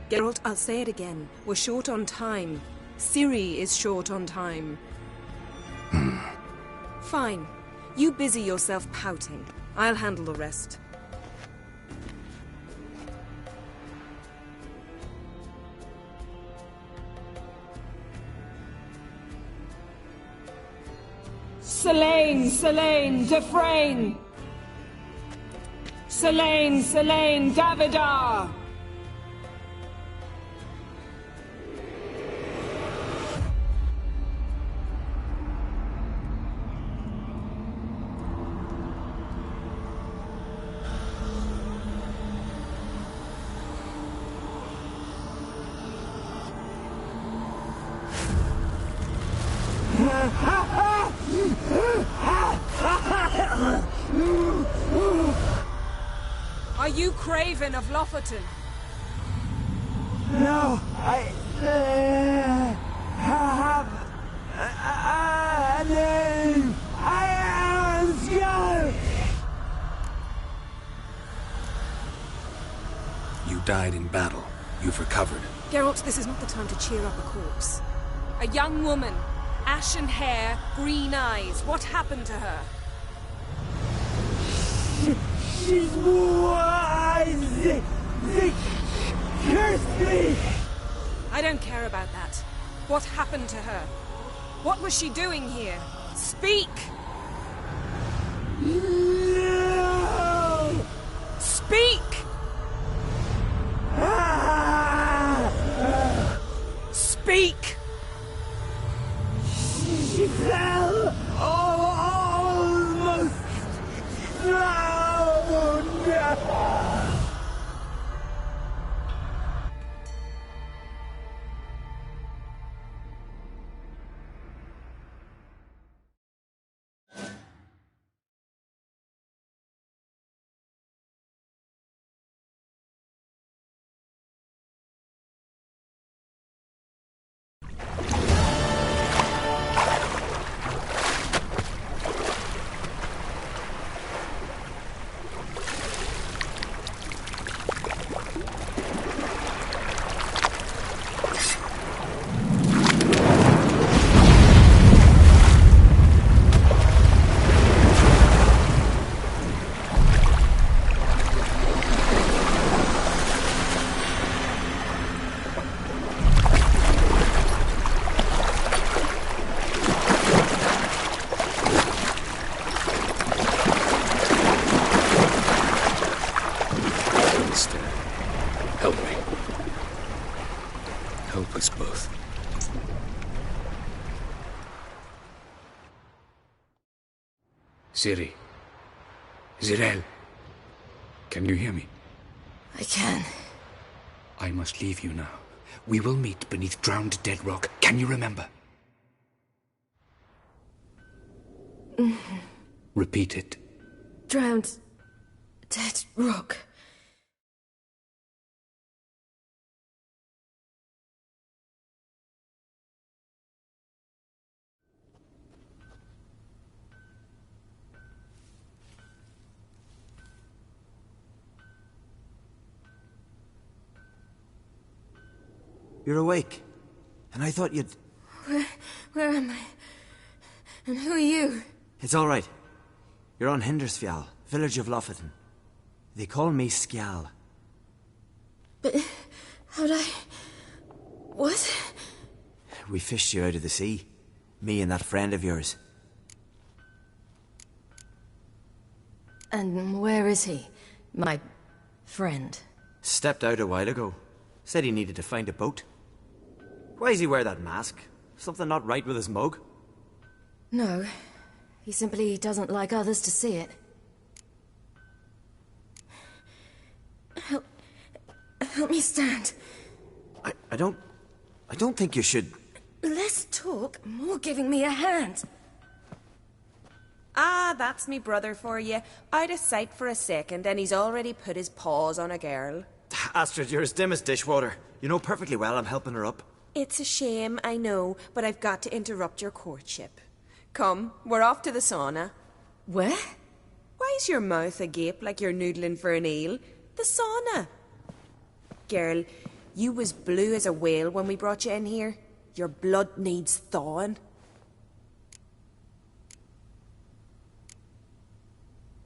Geralt, I'll say it again. We're short on time. Ciri is short on time. Fine. You busy yourself pouting. I'll handle the rest. Selene, Selene, Dufresne! Selene, Selene, Davidar! Are you Craven of Lofoten? No, I have a name. I am Skull. You died in battle. You've recovered. Geralt, this is not the time to cheer up a corpse. A young woman. Ashen hair, green eyes. What happened to her? She's wise. They cursed me. I don't care about that. What happened to her? What was she doing here? Speak! No! Speak! Speak! She fell almost drowned. Ciri. Zirael. Can you hear me? I can. I must leave you now. We will meet beneath drowned dead rock. Can you remember? Repeat it. Drowned. Dead rock. You're awake. And I thought you'd... Where am I? And who are you? It's all right. You're on Hindersfjall, village of Lofoten. They call me Skjal. But how'd I... What? We fished you out of the sea. Me and that friend of yours. And where is he? My friend. Stepped out a while ago. Said he needed to find a boat. Why does he wear that mask? Something not right with his mug? No. He simply doesn't like others to see it. Help me stand. I don't think you should... Less talk, more giving me a hand. Ah, that's me brother for you. Out of sight for a second, and he's already put his paws on a girl. Astrid, you're as dim as dishwater. You know perfectly well I'm helping her up. It's a shame, I know, but I've got to interrupt your courtship. Come, we're off to the sauna. Where? Why's your mouth agape like you're noodling for an eel? The sauna. Girl, you was blue as a whale when we brought you in here. Your blood needs thawing.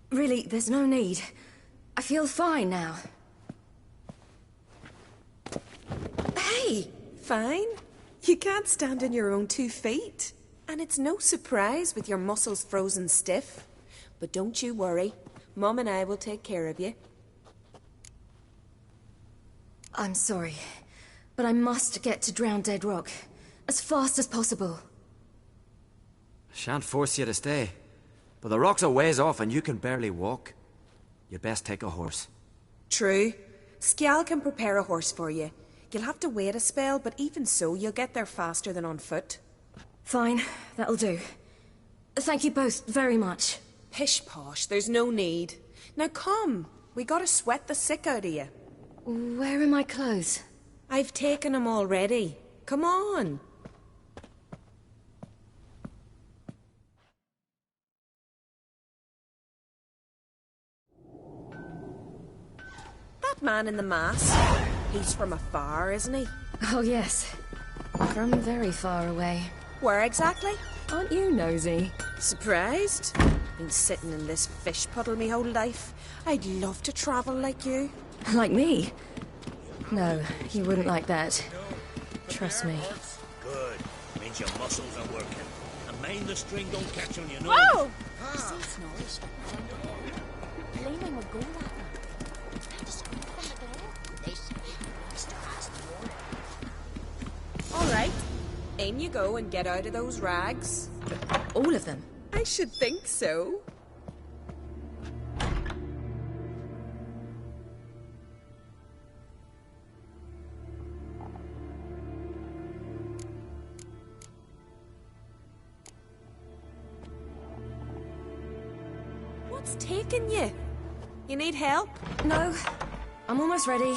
Really, there's no need. I feel fine now. Hey, fine? You can't stand on your own 2 feet. And it's no surprise with your muscles frozen stiff. But don't you worry. Mum and I will take care of you. I'm sorry, but I must get to Drowned Dead Rock. As fast as possible. Shan't force you to stay. But the rock's a ways off and you can barely walk. You'd best take a horse. True. Skjal can prepare a horse for you. You'll have to wait a spell, but even so, you'll get there faster than on foot. Fine, that'll do. Thank you both very much. Pish-posh, there's no need. Now come, we gotta sweat the sick out of you. Where are my clothes? I've taken them already. Come on. That man in the mask, he's from afar, isn't he? Oh, yes. From very far away. Where exactly? Aren't you nosy? Surprised? Been sitting in this fish puddle me whole life. I'd love to travel like you. Like me? No, you wouldn't like that. Trust me. Good. Means your muscles are working. And mind the string don't catch on your nose. Whoa! You see Snorri Gleaming would go that way. Tried to scream from the door. They say Mr. has the All right. In you go and get out of those rags. All of them? I should think so. What's taking you? You need help? No, I'm almost ready.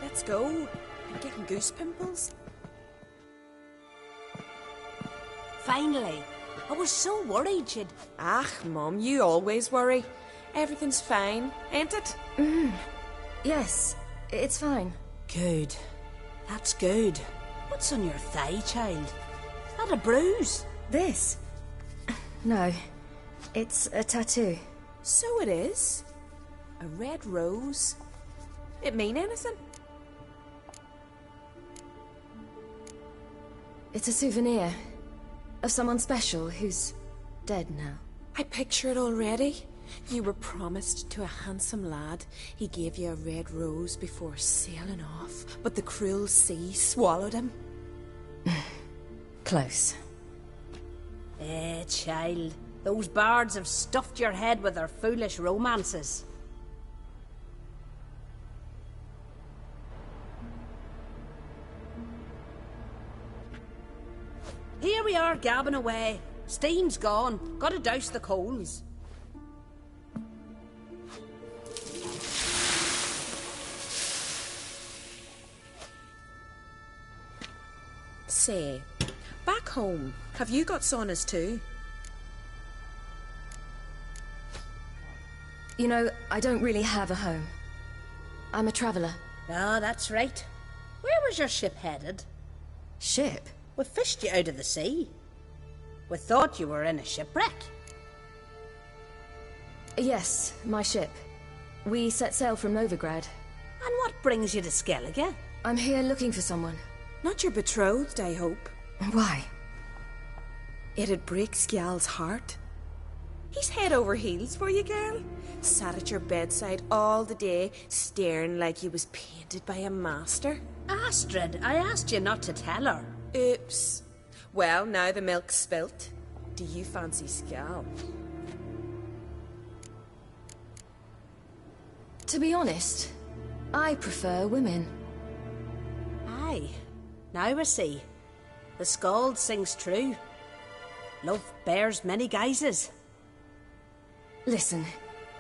Let's go. I'm getting goose pimples. Finally. I was so worried you'd... Ah, Mum, you always worry. Everything's fine, ain't it? Yes, it's fine. Good. That's good. What's on your thigh, child? Is that a bruise? This? No, it's a tattoo. So it is. A red rose. It mean anything? It's a souvenir of someone special who's dead now. I picture it already. You were promised to a handsome lad. He gave you a red rose before sailing off, but the cruel sea swallowed him. Close. Child. Those bards have stuffed your head with their foolish romances. Here we are gabbing away. Steam's gone. Gotta douse the coals. Say, Back home, have you got saunas too? You know, I don't really have a home. I'm a traveller. Ah, that's right. Where was your ship headed? Ship? We fished you out of the sea. We thought you were in a shipwreck. Yes, my ship. We set sail from Novigrad. And what brings you to Skellige? I'm here looking for someone. Not your betrothed, I hope. Why? It'd break Skjal's heart. He's head over heels for you, girl. Sat at your bedside all the day, staring like he was painted by a master. Astrid, I asked you not to tell her. Oops. Well, now the milk's spilt. Do you fancy Skjal? To be honest, I prefer women. Aye. Now I see. The Skald sings true. Love bears many guises. Listen,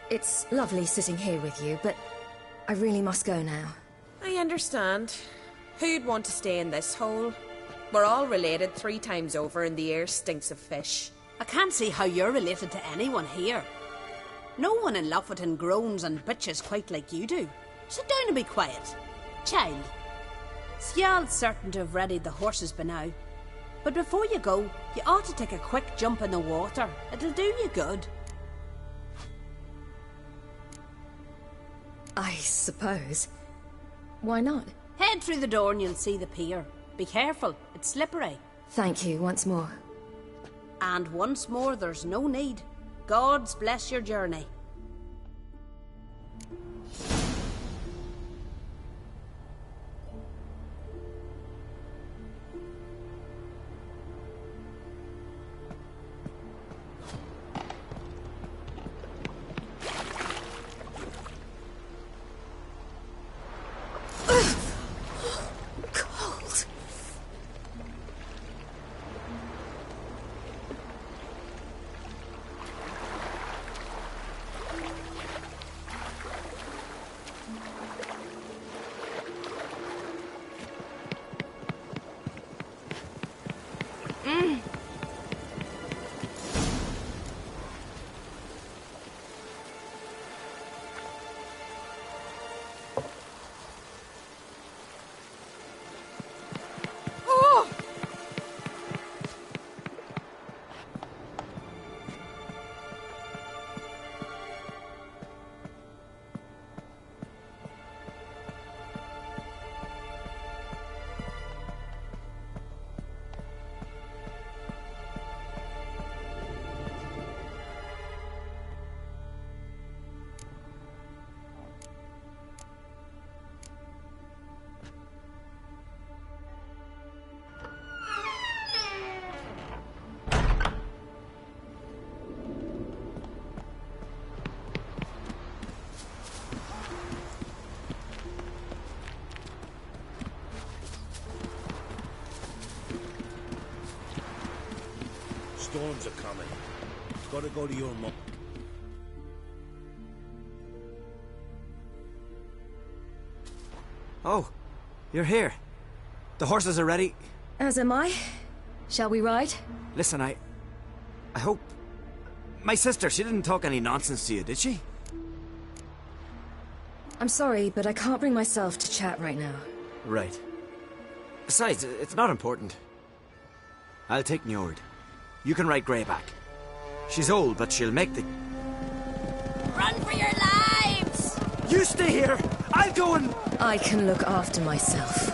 it's lovely sitting here with you, but I really must go now. I understand. Who'd want to stay in this hole? We're all related 3 times over and the air stinks of fish. I can't see how you're related to anyone here. No one in Lofoten groans and bitches quite like you do. Sit down and be quiet. Child, Skjal's certain to have readied the horses by now. But before you go, you ought to take a quick jump in the water. It'll do you good. I suppose. Why not? Head through the door and you'll see the pier. Be careful, it's slippery. Thank you once more. And once more, there's no need. Gods bless your journey. Storms are coming. Gotta go to your mum. Oh, you're here. The horses are ready. As am I. Shall we ride? Listen, I hope... My sister, she didn't talk any nonsense to you, did she? I'm sorry, but I can't bring myself to chat right now. Right. Besides, it's not important. I'll take Njord. You can ride Greyback. She's old, but she'll make the... Run for your lives! You stay here! I'll go and... I can look after myself.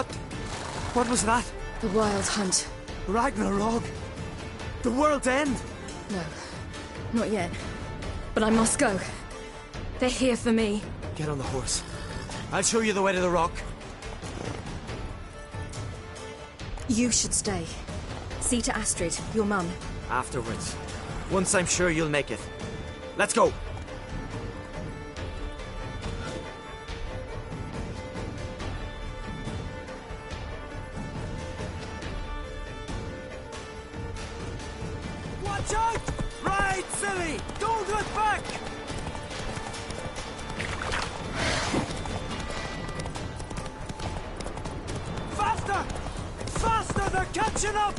What was that? The Wild Hunt. Ragnarok? The world's end? No, not yet. But I must go. They're here for me. Get on the horse. I'll show you the way to the rock. You should stay. See to Astrid, your mum. Afterwards. Once I'm sure you'll make it. Let's go! Watch out! Right, silly! Don't look back! Faster! Faster! They're catching up!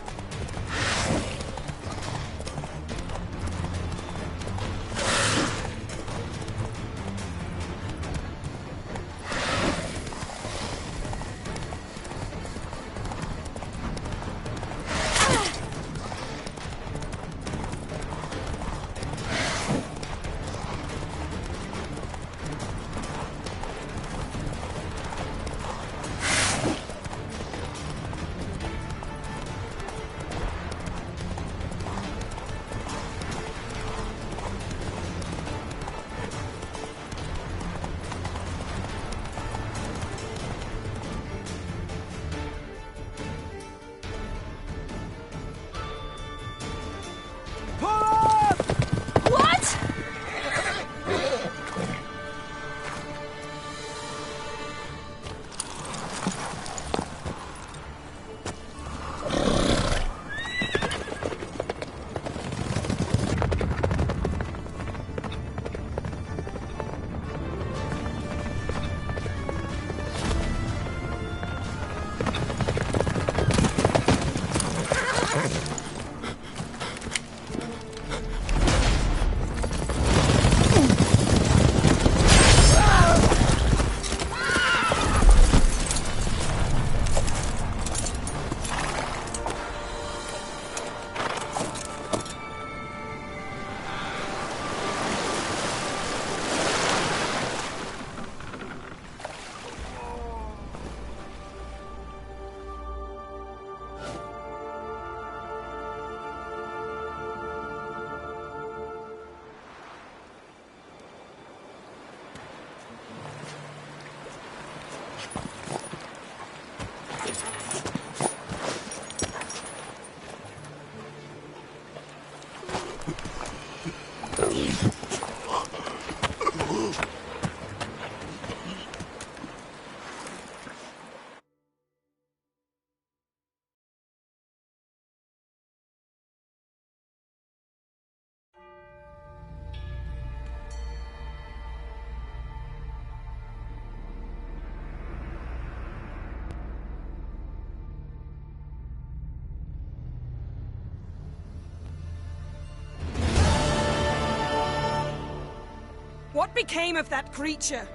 What became of that creature?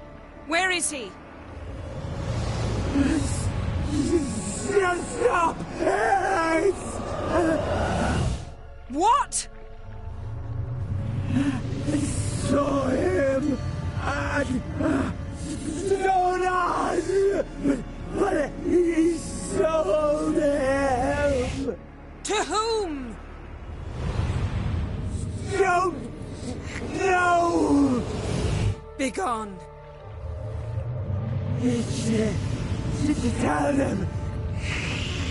Where is he? Stop! What? Saw him at Stonas, but he sold him. To whom? Don't know. Begone. Tell them.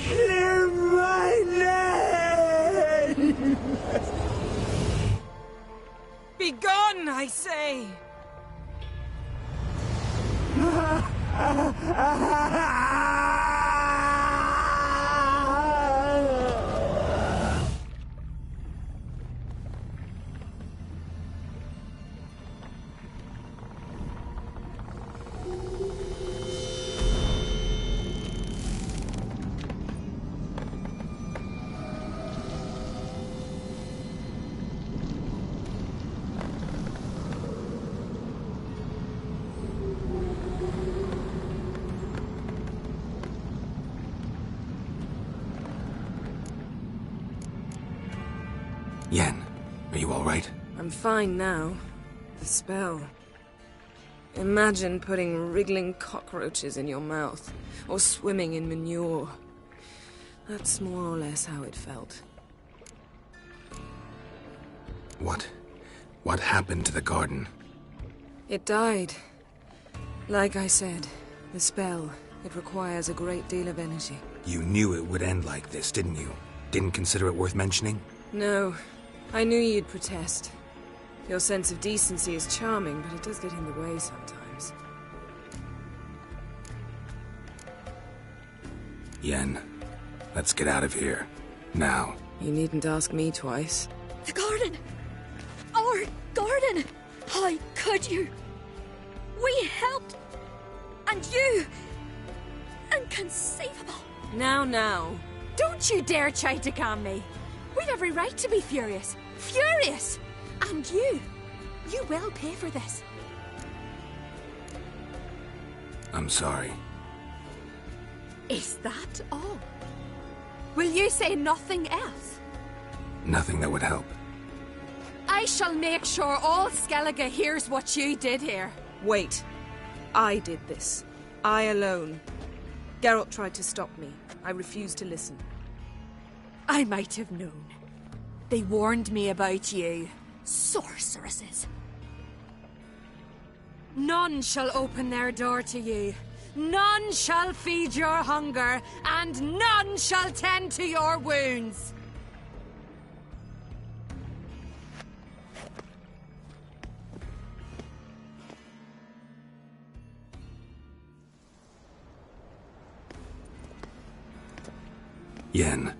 Clear my name. Begone, I say. Yen, are you all right? I'm fine now. The spell. Imagine putting wriggling cockroaches in your mouth, or swimming in manure. That's more or less how it felt. What happened to the garden? It died. Like I said, the spell, it requires a great deal of energy. You knew it would end like this, didn't you? Didn't consider it worth mentioning? No, I knew you'd protest. Your sense of decency is charming, but it does get in the way sometimes. Yen, let's get out of here. Now. You needn't ask me twice. The garden! Our garden! How could you? We helped! And you! Inconceivable! Now. Don't you dare try to calm me. We've every right to be furious. Furious! And you will pay for this. I'm sorry. Is that all? Will you say nothing else? Nothing that would help. I shall make sure all Skellige hears what you did here. Wait. I did this. I alone. Geralt tried to stop me. I refused to listen. I might have known. They warned me about you. Sorceresses. None shall open their door to you. None shall feed your hunger, and none shall tend to your wounds. Yen,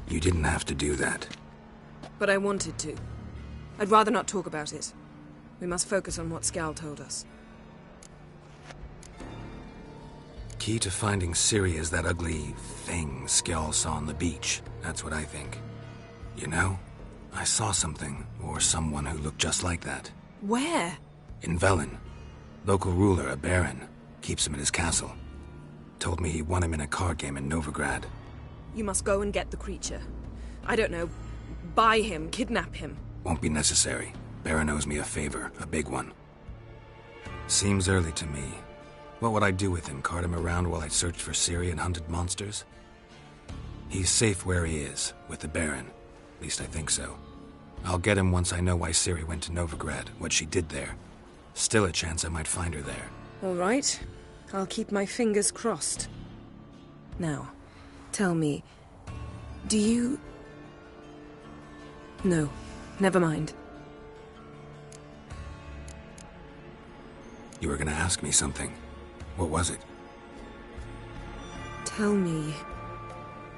you didn't have to do that. But I wanted to. I'd rather not talk about it. We must focus on what Skal told us. Key to finding Ciri is that ugly thing Skjall saw on the beach. That's what I think. You know, I saw something, or someone who looked just like that. Where? In Velen. Local ruler, a baron, keeps him at his castle. Told me he won him in a card game in Novigrad. You must go and get the creature. I don't know, buy him, kidnap him. Won't be necessary. Baron owes me a favor, a big one. Seems early to me. What would I do with him? Cart him around while I searched for Ciri and hunted monsters? He's safe where he is, with the Baron. At least I think so. I'll get him once I know why Ciri went to Novigrad, what she did there. Still a chance I might find her there. All right. I'll keep my fingers crossed. Now, tell me, do you... No, never mind. You were gonna ask me something. What was it? Tell me,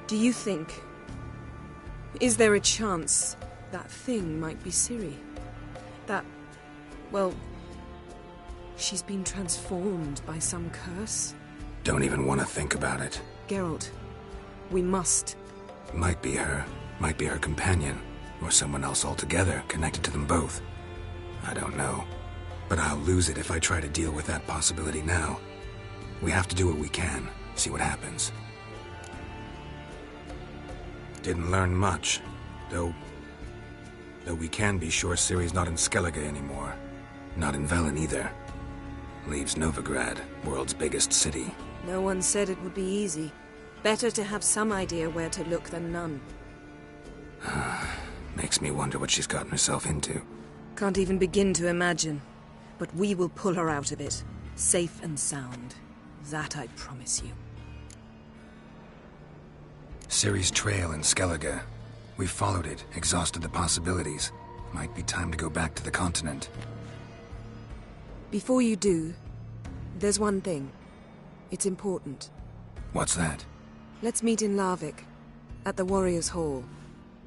do you think... Is there a chance that thing might be Ciri? That... well... she's been transformed by some curse? Don't even want to think about it. Geralt, we must. Might be her companion, or someone else altogether connected to them both. I don't know. But I'll lose it if I try to deal with that possibility now. We have to do what we can, see what happens. Didn't learn much, though we can be sure Ciri's not in Skellige anymore. Not in Velen either. Leaves Novigrad, world's biggest city. No one said it would be easy. Better to have some idea where to look than none. Makes me wonder what she's gotten herself into. Can't even begin to imagine. But we will pull her out of it, safe and sound. That I promise you. Ciri's trail in Skellige. We've followed it, exhausted the possibilities. Might be time to go back to the continent. Before you do, there's one thing. It's important. What's that? Let's meet in Larvik, at the Warriors' Hall.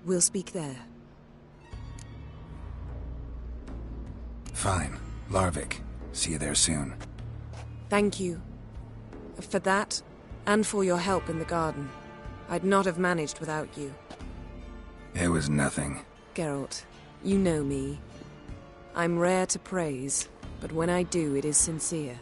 We'll speak there. Fine. Larvik. See you there soon. Thank you. For that, and for your help in the garden. I'd not have managed without you. It was nothing. Geralt, you know me. I'm rare to praise, but when I do, it is sincere.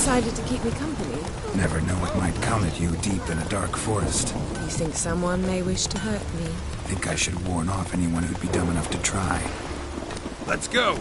decided to keep me company? Never know what might come at you deep in a dark forest. You think someone may wish to hurt me? Think I should warn off anyone who'd be dumb enough to try. Let's go!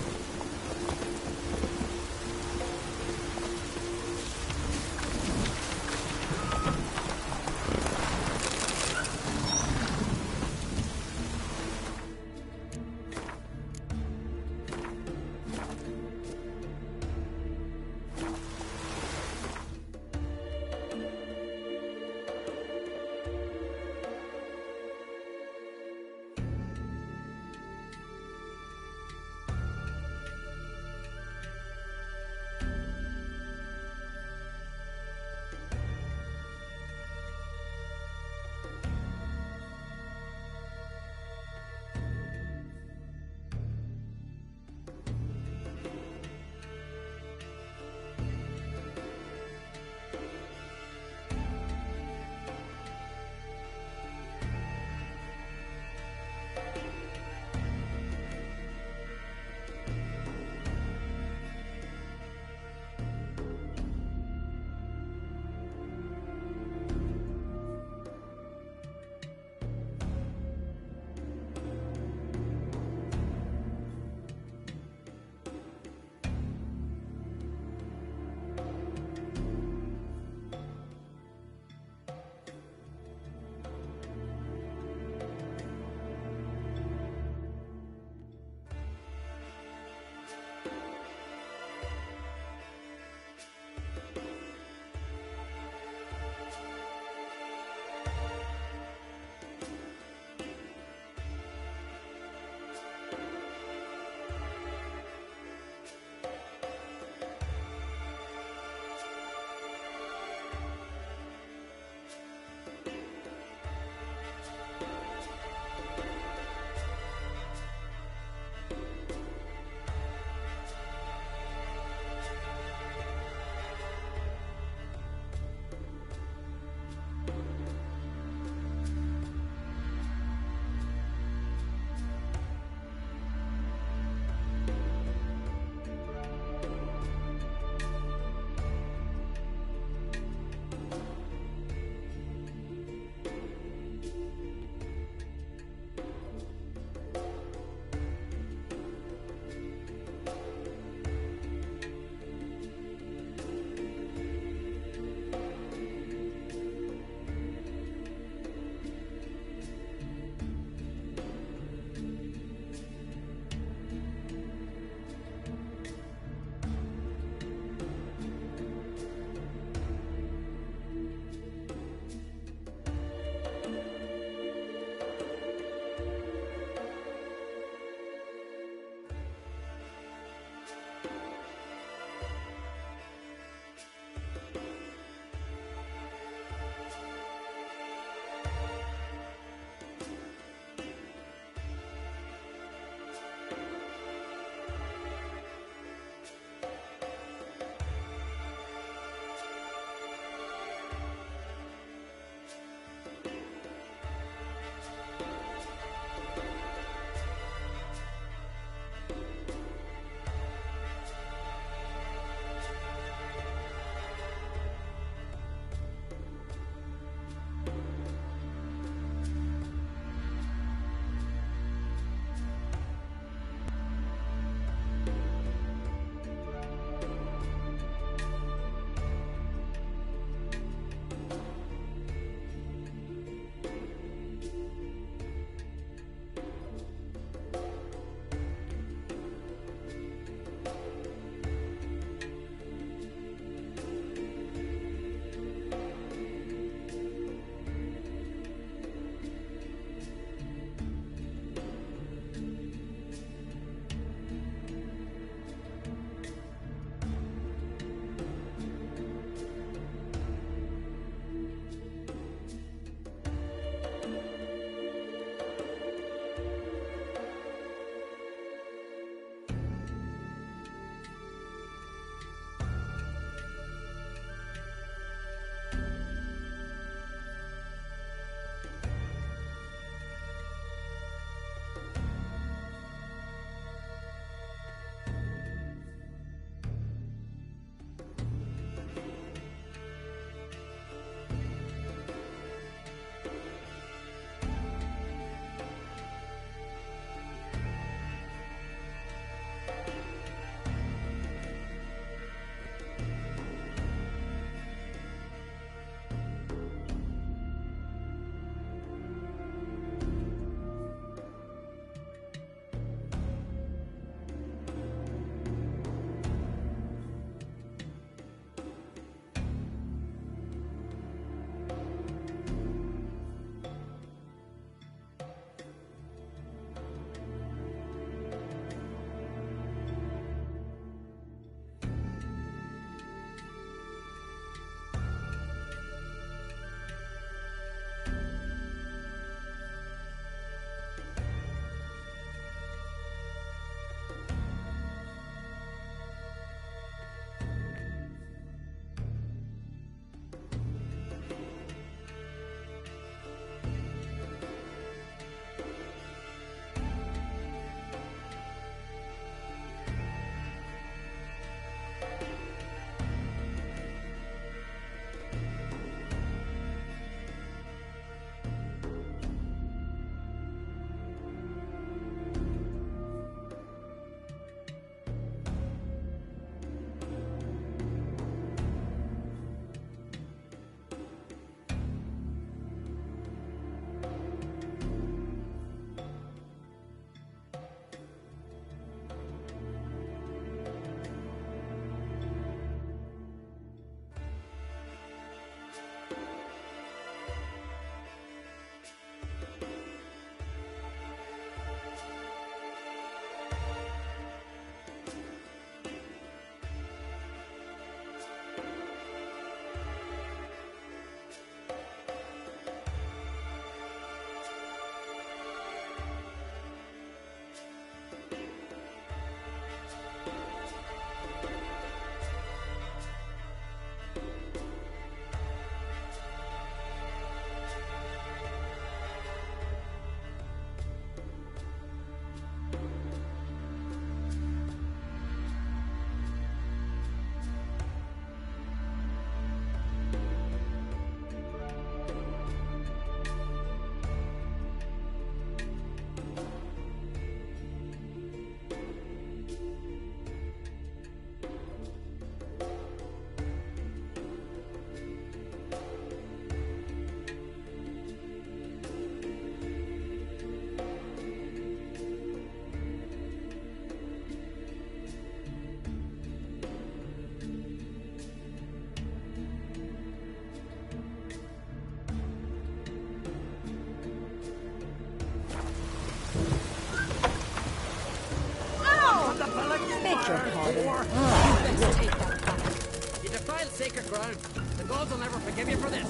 defile sacred ground. The gods will never forgive you for this.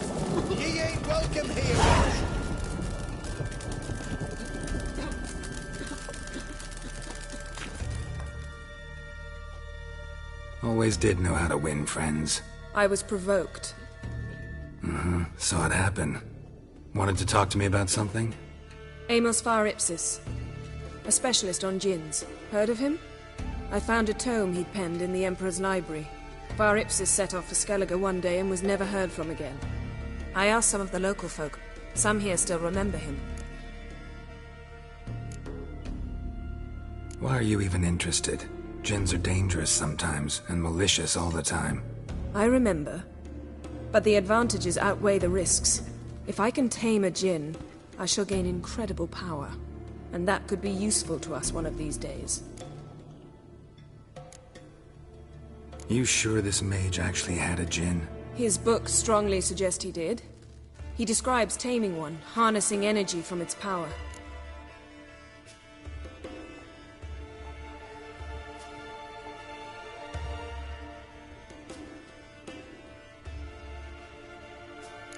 Ye ain't welcome here. Always did know how to win friends. I was provoked. Saw it happen. Wanted to talk to me about something? Amos Far Ipsis. A specialist on djinns. Heard of him? I found a tome he'd penned in the Emperor's library. Far Ipsis set off for Skellige one day and was never heard from again. I asked some of the local folk. Some here still remember him. Why are you even interested? Djinns are dangerous sometimes, and malicious all the time. I remember. But the advantages outweigh the risks. If I can tame a djinn, I shall gain incredible power. And that could be useful to us one of these days. You sure this mage actually had a djinn? His books strongly suggest he did. He describes taming one, harnessing energy from its power.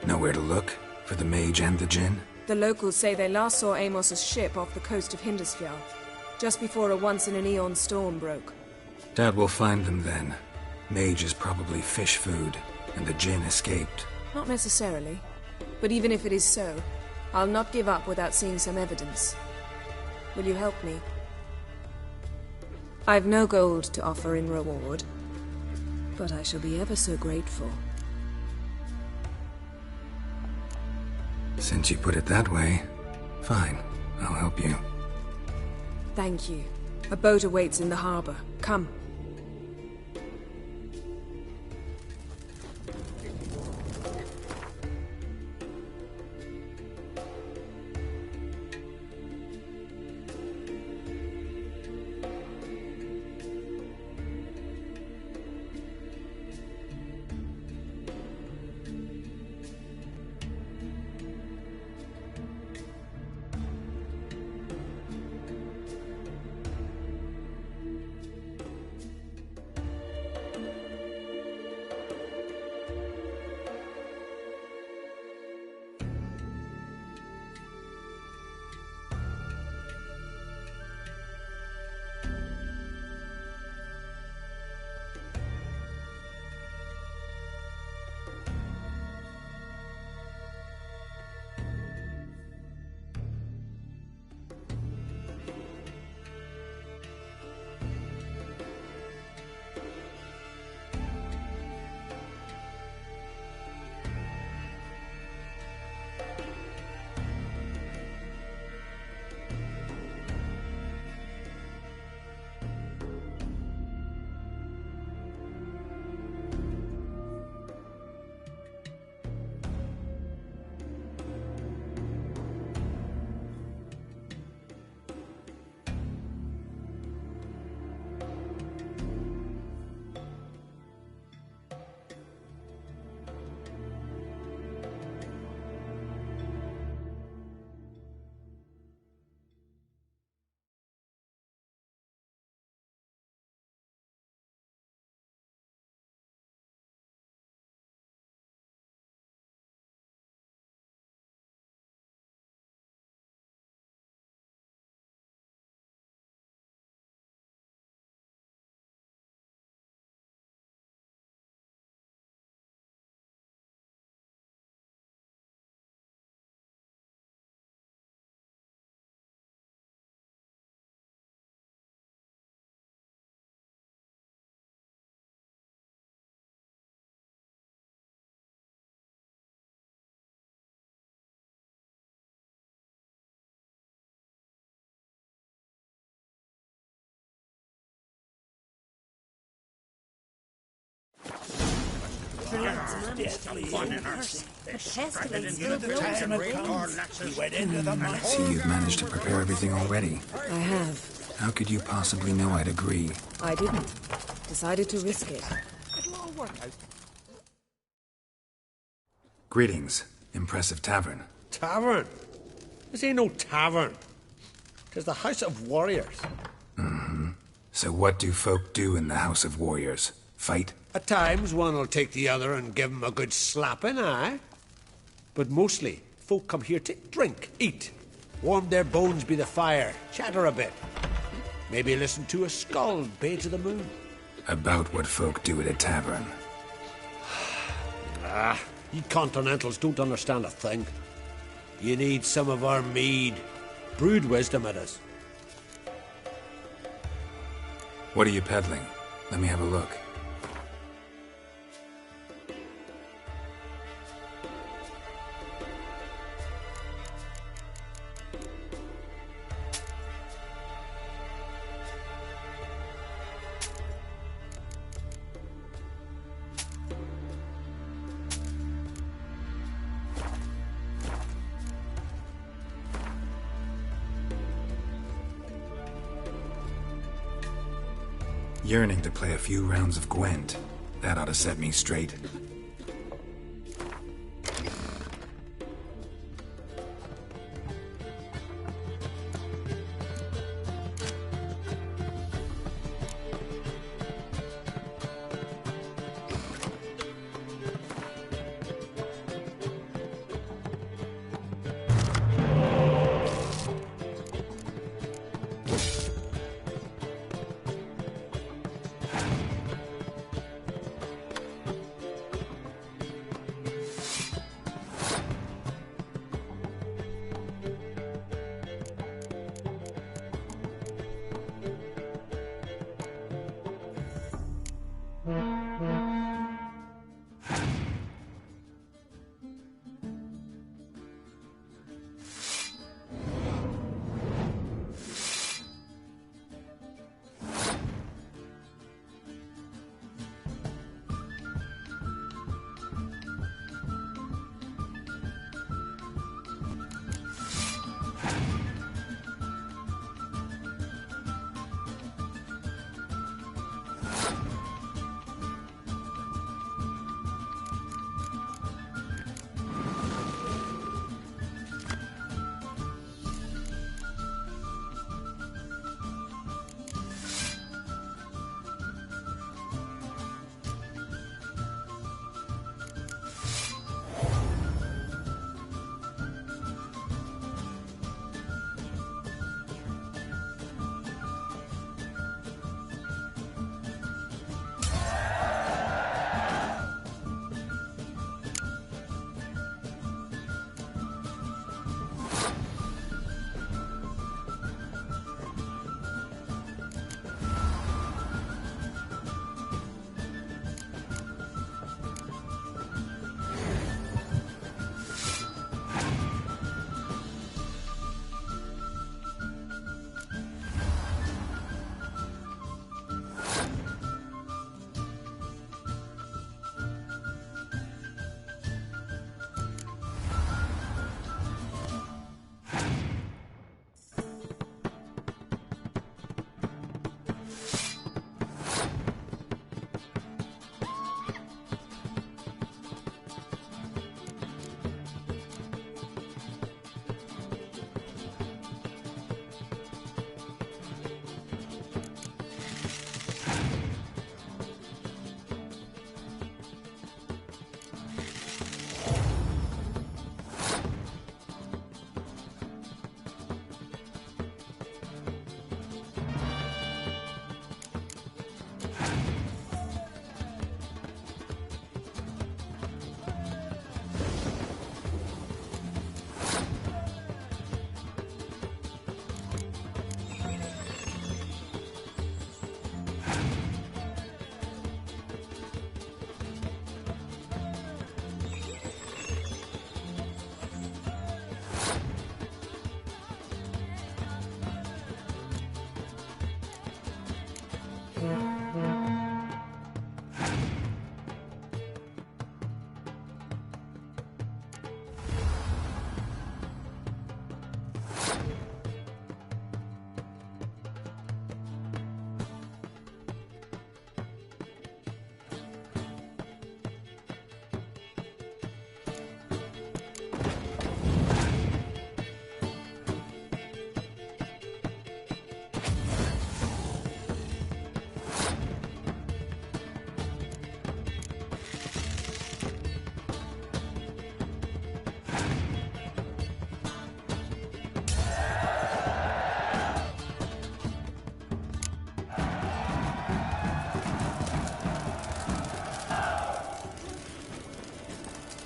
Nowhere to look? For the mage and the djinn? The locals say they last saw Amos's ship off the coast of Hindisfjall, just before a once-in-an-eon storm broke. Doubt we'll find them then. Mage is probably fish food, and the djinn escaped. Not necessarily. But even if it is so, I'll not give up without seeing some evidence. Will you help me? I've no gold to offer in reward, but I shall be ever so grateful. Since you put it that way, fine. I'll help you. Thank you. A boat awaits in the harbor. Come. I see you've managed to prepare everything already. I have. How could you possibly know I'd agree? I didn't. Decided to risk it. Greetings. Impressive tavern. Tavern? This ain't no tavern. 'Tis the House of Warriors. So what do folk do in the House of Warriors? Fight? At times, one will take the other and give 'em a good slapping, aye? But mostly, folk come here to drink, eat, warm their bones by the fire, chatter a bit. Maybe listen to a skald bay to the moon. About what folk do at a tavern. You continentals don't understand a thing. You need some of our mead. Brewed wisdom at us. What are you peddling? Let me have a look. Yearning to play a few rounds of Gwent. That ought to set me straight.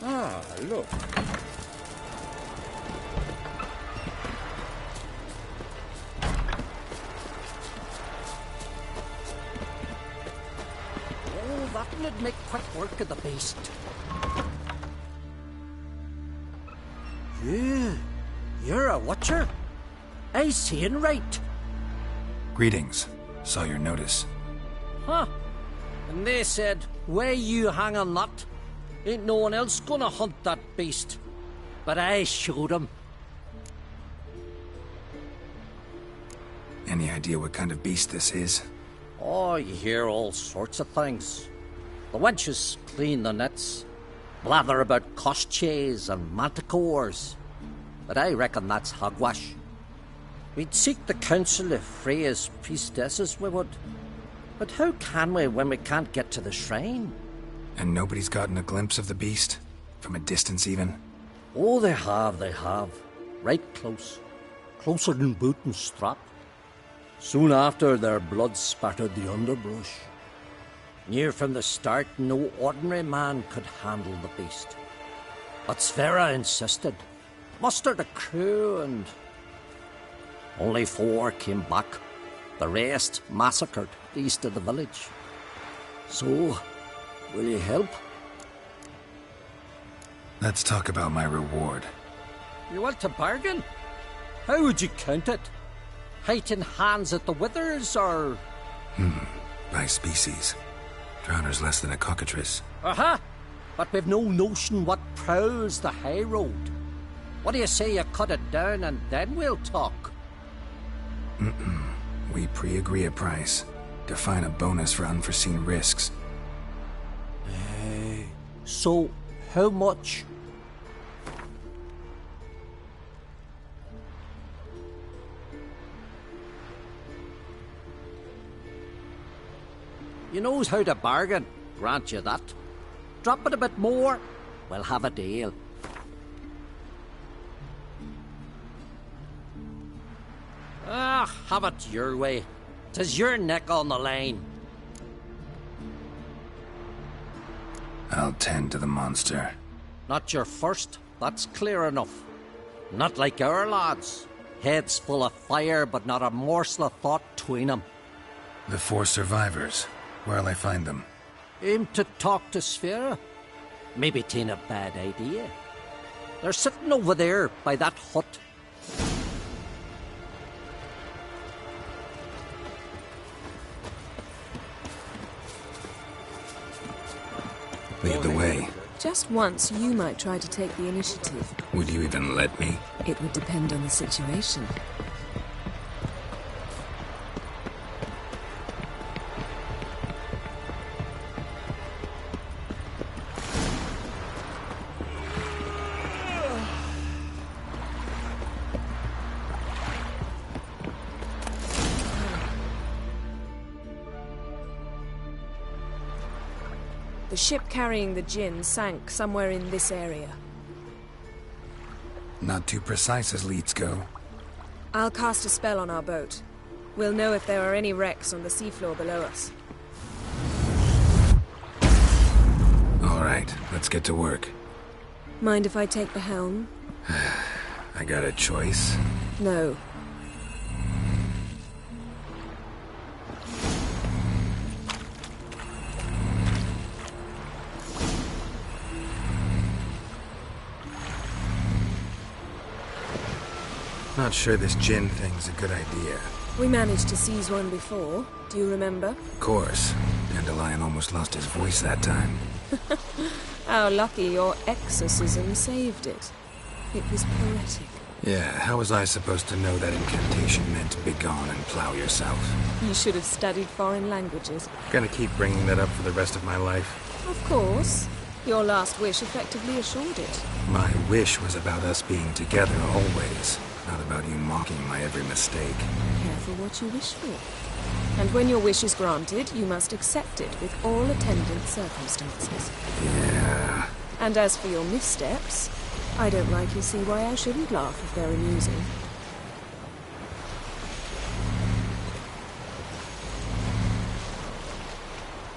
Ah, look. Oh, that'll make quick work of the beast. You're a watcher? I seeing right. Greetings. Saw your notice. Huh. And they said, where you hang on that? Ain't no one else gonna hunt that beast. But I showed him. Any idea what kind of beast this is? Oh, you hear all sorts of things. The wenches clean the nets, blather about koshchays and manticores. But I reckon that's hogwash. We'd seek the counsel of Freya's priestesses, we would. But how can we when we can't get to the shrine? And nobody's gotten a glimpse of the beast? From a distance, even? Oh, they have. Right close. Closer than boot and strap. Soon after, their blood spattered the underbrush. Near from the start, no ordinary man could handle the beast. But Sverre insisted. Mustered a crew and... Only 4 came back. The rest massacred east of the village. So, will you help? Let's talk about my reward. You want to bargain? How would you count it? Height in hands at the withers, or...? By species. Drowner's less than a cockatrice. Aha! But we've no notion what prowls the high road. What do you say you cut it down and then we'll talk? We pre-agree a price. Define a bonus for unforeseen risks. So, how much? You knows how to bargain, grant you that. Drop it a bit more, we'll have a deal. Have it your way. 'Tis your neck on the line. I'll tend to the monster. Not your first, that's clear enough. Not like our lads. Heads full of fire, but not a morsel of thought between them. The 4 survivors. Where'll I find them? Aim to talk to Sverre. Maybe 'tain't a bad idea. They're sitting over there by that hut. Lead the way. Just once, you might try to take the initiative. Would you even let me? It would depend on the situation. The ship carrying the gin sank somewhere in this area. Not too precise as leads go. I'll cast a spell on our boat. We'll know if there are any wrecks on the seafloor below us. All right, let's get to work. Mind if I take the helm? I got a choice? No. Not sure this gin thing's a good idea. We managed to seize one before. Do you remember? Of course. Dandelion almost lost his voice that time. How lucky your exorcism saved it. It was poetic. Yeah, how was I supposed to know that incantation meant begone and plow yourself? You should have studied foreign languages. Gonna keep bringing that up for the rest of my life. Of course. Your last wish effectively assured it. My wish was about us being together always, not about you mocking my every mistake. Careful what you wish for. And when your wish is granted, you must accept it with all attendant circumstances. Yeah. And as for your missteps, I don't rightly see why I shouldn't laugh if they're amusing.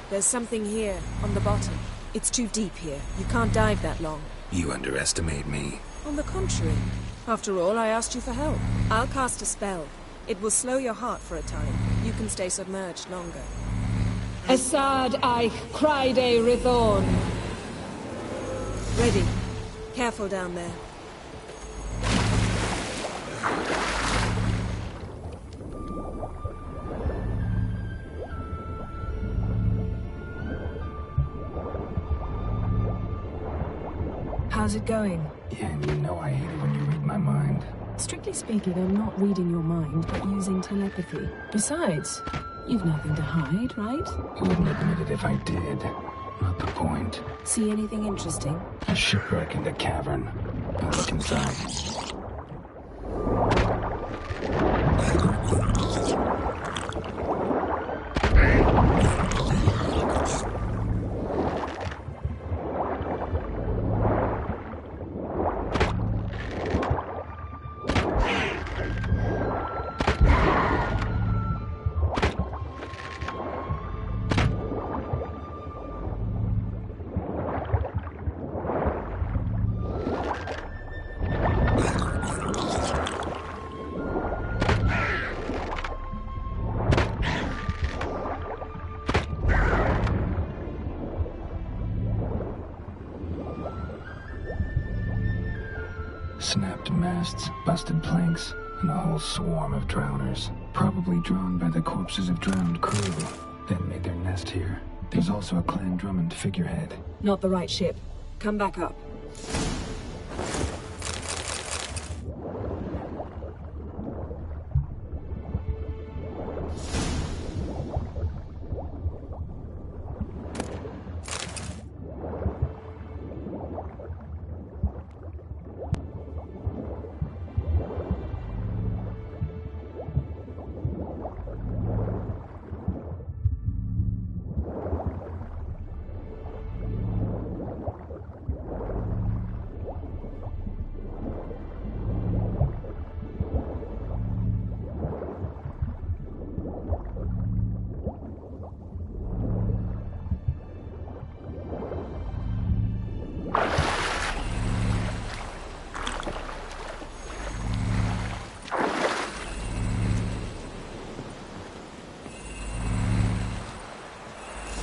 There's something here, on the bottom. It's too deep here. You can't dive that long. You underestimate me. On the contrary. After all, I asked you for help. I'll cast a spell. It will slow your heart for a time. You can stay submerged longer. Assad Eich Cryde Rithon. Ready. Careful down there. How's it going? Yeah, and you know I hate it when you read my mind. Strictly speaking, I'm not reading your mind, but using telepathy. Besides, you've nothing to hide, right? I wouldn't admit it if I did. Not the point. See anything interesting? A shipwreck in the cavern. I'll look inside. Snapped masts, busted planks, and a whole swarm of drowners. Probably drawn by the corpses of drowned crew, then made their nest here. There's also a Clan Drummond figurehead. Not the right ship. Come back up.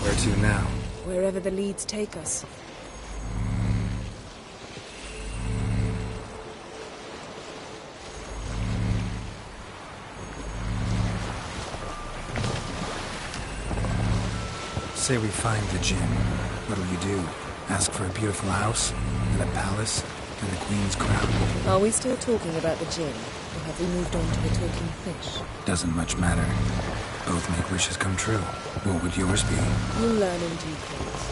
Where to now? Wherever the leads take us. Say we find the Jinn. What'll you do? Ask for a beautiful house? And a palace? And the Queen's crown? Are we still talking about the Jinn? Or have we moved on to the talking fish? Doesn't much matter. Both make wishes come true. What would yours be? You'll learn in due course.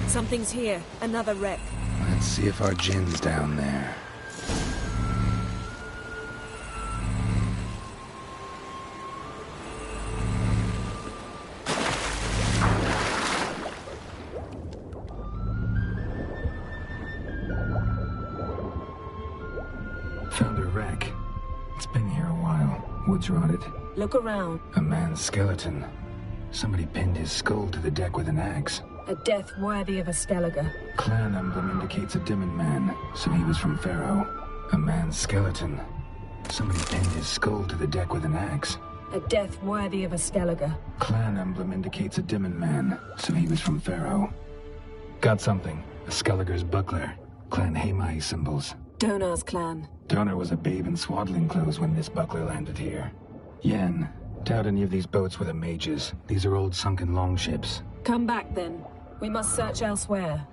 Something's here. Another wreck. Let's see if our Jinn's down there. Found a wreck. It's been here a while. Wood's rotted. Look around. A man's skeleton. Somebody pinned his skull to the deck with an axe. A death worthy of a Skellige. Clan emblem indicates a Dimmen man, so he was from Pharaoh. A man's skeleton. Somebody pinned his skull to the deck with an axe. A death worthy of a Skellige. Clan emblem indicates a Dimmen man, so he was from Pharaoh. Got something. A Skellige's buckler. Clan Hamai symbols. Donar's clan. Donar was a babe in swaddling clothes when this buckler landed here. Yen, doubt any of these boats were the mages. These are old sunken longships. Come back then. We must search elsewhere.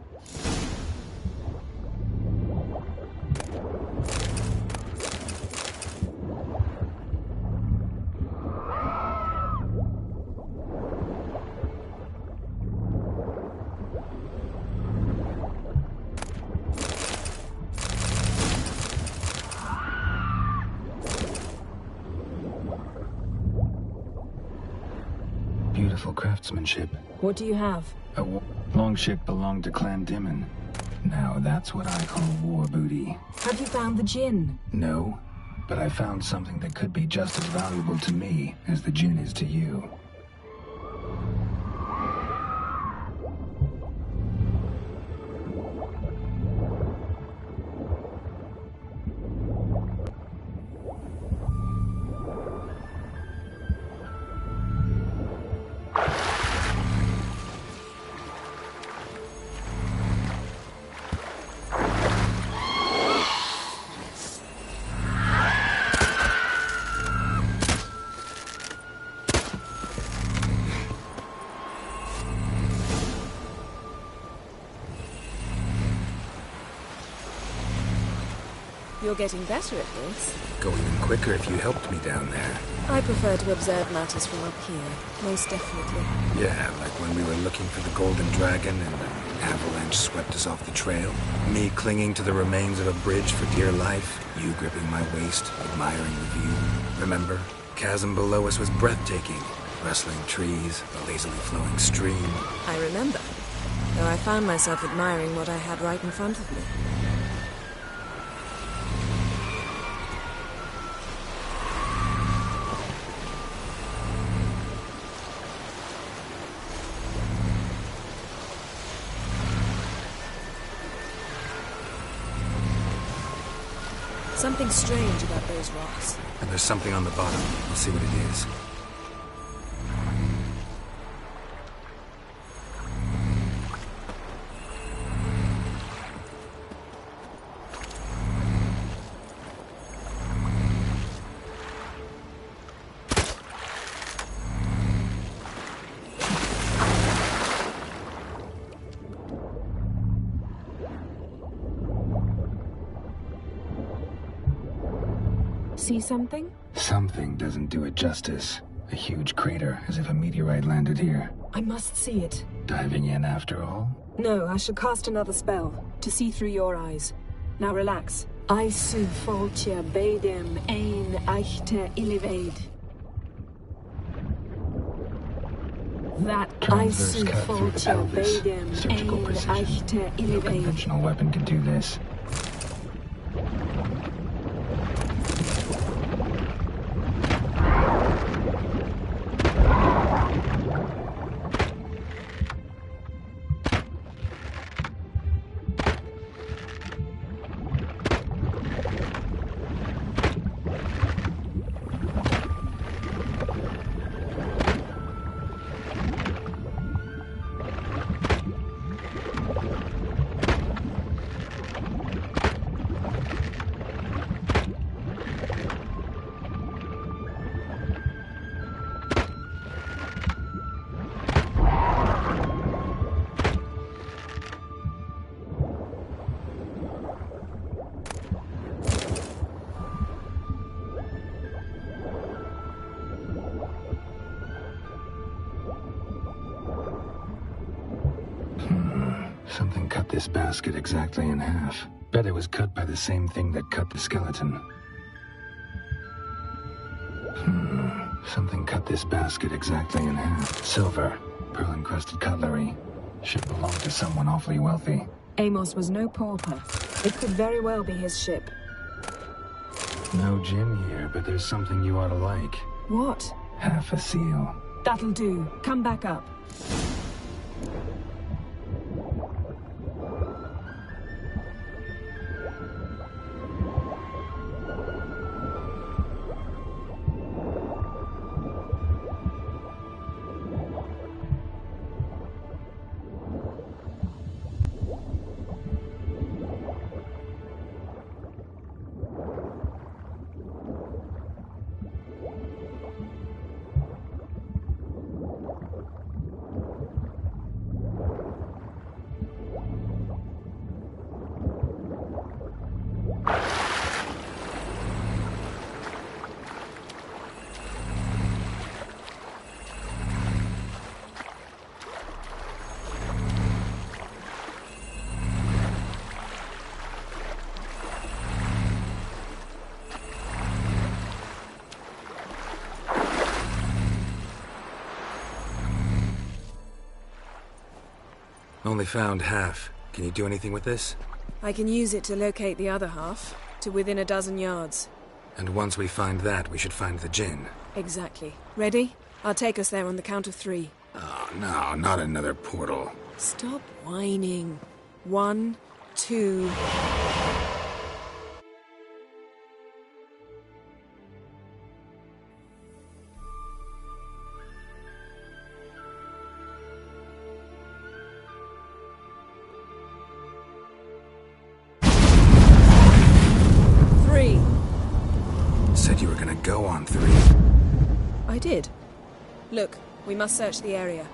Beautiful craftsmanship. What do you have? A longship belonged to Clan Dimon. Now that's what I call war booty. Have you found the Jinn? No, but I found something that could be just as valuable to me as the Jinn is to you. You're getting better at this. Go even quicker if you helped me down there. I prefer to observe matters from up here, most definitely. Yeah, like when we were looking for the Golden Dragon and an avalanche swept us off the trail. Me clinging to the remains of a bridge for dear life. You gripping my waist, admiring the view. Remember? Chasm below us was breathtaking. Rustling trees, a lazily flowing stream. I remember, though I found myself admiring what I had right in front of me. Something strange about those rocks. And there's something on the bottom. We'll see what it is. See something? Something doesn't do it justice. A huge crater, as if a meteorite landed here. I must see it. Diving in after all? No, I shall cast another spell, to see through your eyes. Now relax. Aisu foltia beidem ein eichte ilivaid. That Aisu foltia beidem ein eichte No ilivaid. conventional weapon could do this. Something cut this basket exactly in half. Bet it was cut by the same thing that cut the skeleton. Something cut this basket exactly in half. Silver, pearl-encrusted cutlery. Should belong to someone awfully wealthy. Amos was no pauper. It could very well be his ship. No Jinn here, but there's something you ought to like. What? Half a seal. That'll do. Come back up. Only found half. Can you do anything with this? I can use it to locate the other half, to within a dozen yards. And once we find that, we should find the Jinn. Exactly. Ready? I'll take us there on the count of 3. Oh, no, not another portal. Stop whining. 1, 2... Said you were gonna go on 3. I did. Look, we must search the area.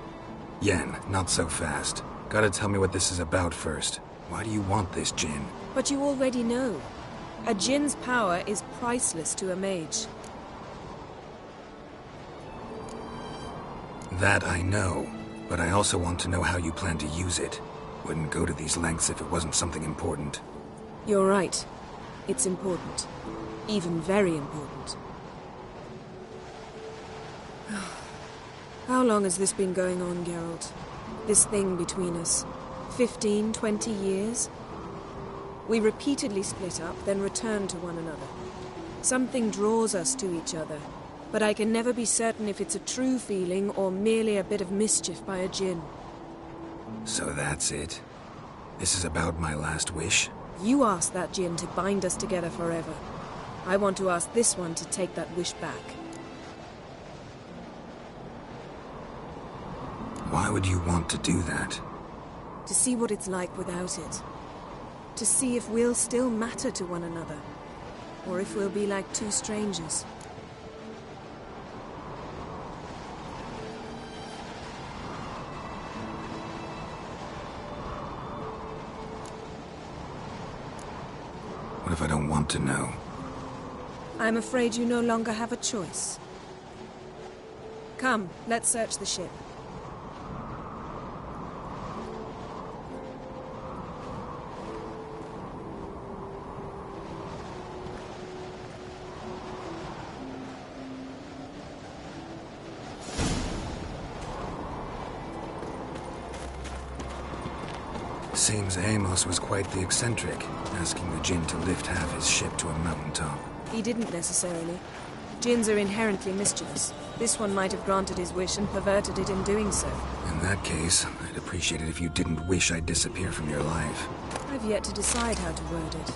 Yen, not so fast. Gotta tell me what this is about first. Why do you want this Jinn? But you already know. A Jinn's power is priceless to a mage. That I know, but I also want to know how you plan to use it. Wouldn't go to these lengths if it wasn't something important. You're right. It's important. Even very important. How long has this been going on, Geralt? This thing between us? 15, 20 years? We repeatedly split up, then return to one another. Something draws us to each other, but I can never be certain if it's a true feeling or merely a bit of mischief by a Jinn. So that's it? This is about my last wish? You asked that Jinn to bind us together forever. I want to ask this one to take that wish back. Why would you want to do that? To see what it's like without it. To see if we'll still matter to one another. Or if we'll be like two strangers. What if I don't want to know? I'm afraid you no longer have a choice. Come, let's search the ship. Seems Amos was quite the eccentric, asking the Jinn to lift half his ship to a mountaintop. He didn't necessarily. Jinns are inherently mischievous. This one might have granted his wish and perverted it in doing so. In that case, I'd appreciate it if you didn't wish I'd disappear from your life. I've yet to decide how to word it.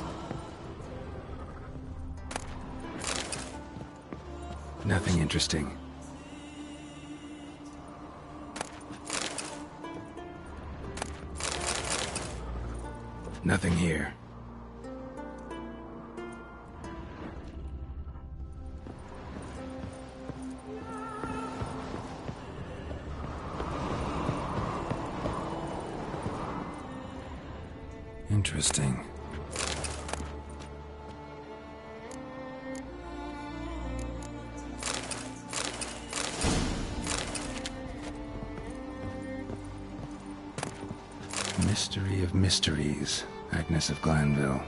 Nothing interesting. Nothing here. Interesting. Mystery of mysteries, Agnes of Glanville.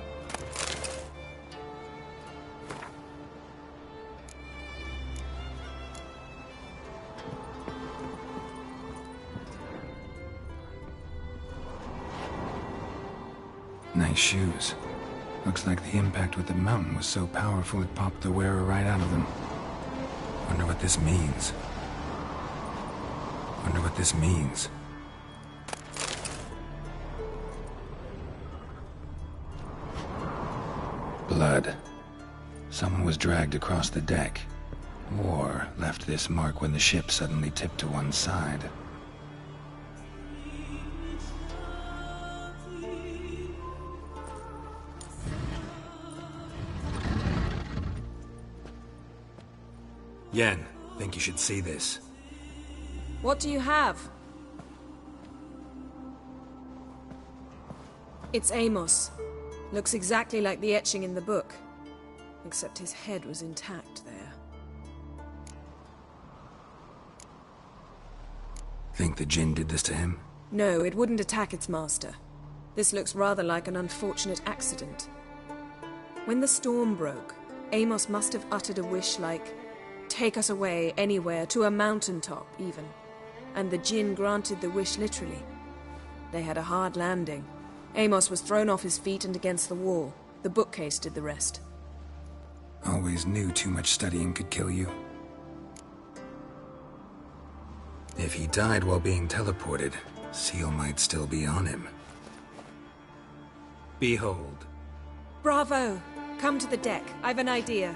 Nice shoes. Looks like the impact with the mountain was so powerful it popped the wearer right out of them. Wonder what this means. Wonder what this means. Blood. Someone was dragged across the deck, or left this mark when the ship suddenly tipped to one side. Yen, think you should see this. What do you have? It's Amos. Looks exactly like the etching in the book. Except his head was intact there. Think the Jinn did this to him? No, it wouldn't attack its master. This looks rather like an unfortunate accident. When the storm broke, Amos must have uttered a wish like, "Take us away, anywhere, to a mountaintop, even." And the Jinn granted the wish literally. They had a hard landing. Amos was thrown off his feet and against the wall. The bookcase did the rest. Always knew too much studying could kill you. If he died while being teleported, Seal might still be on him. Behold. Bravo! Come to the deck. I've an idea.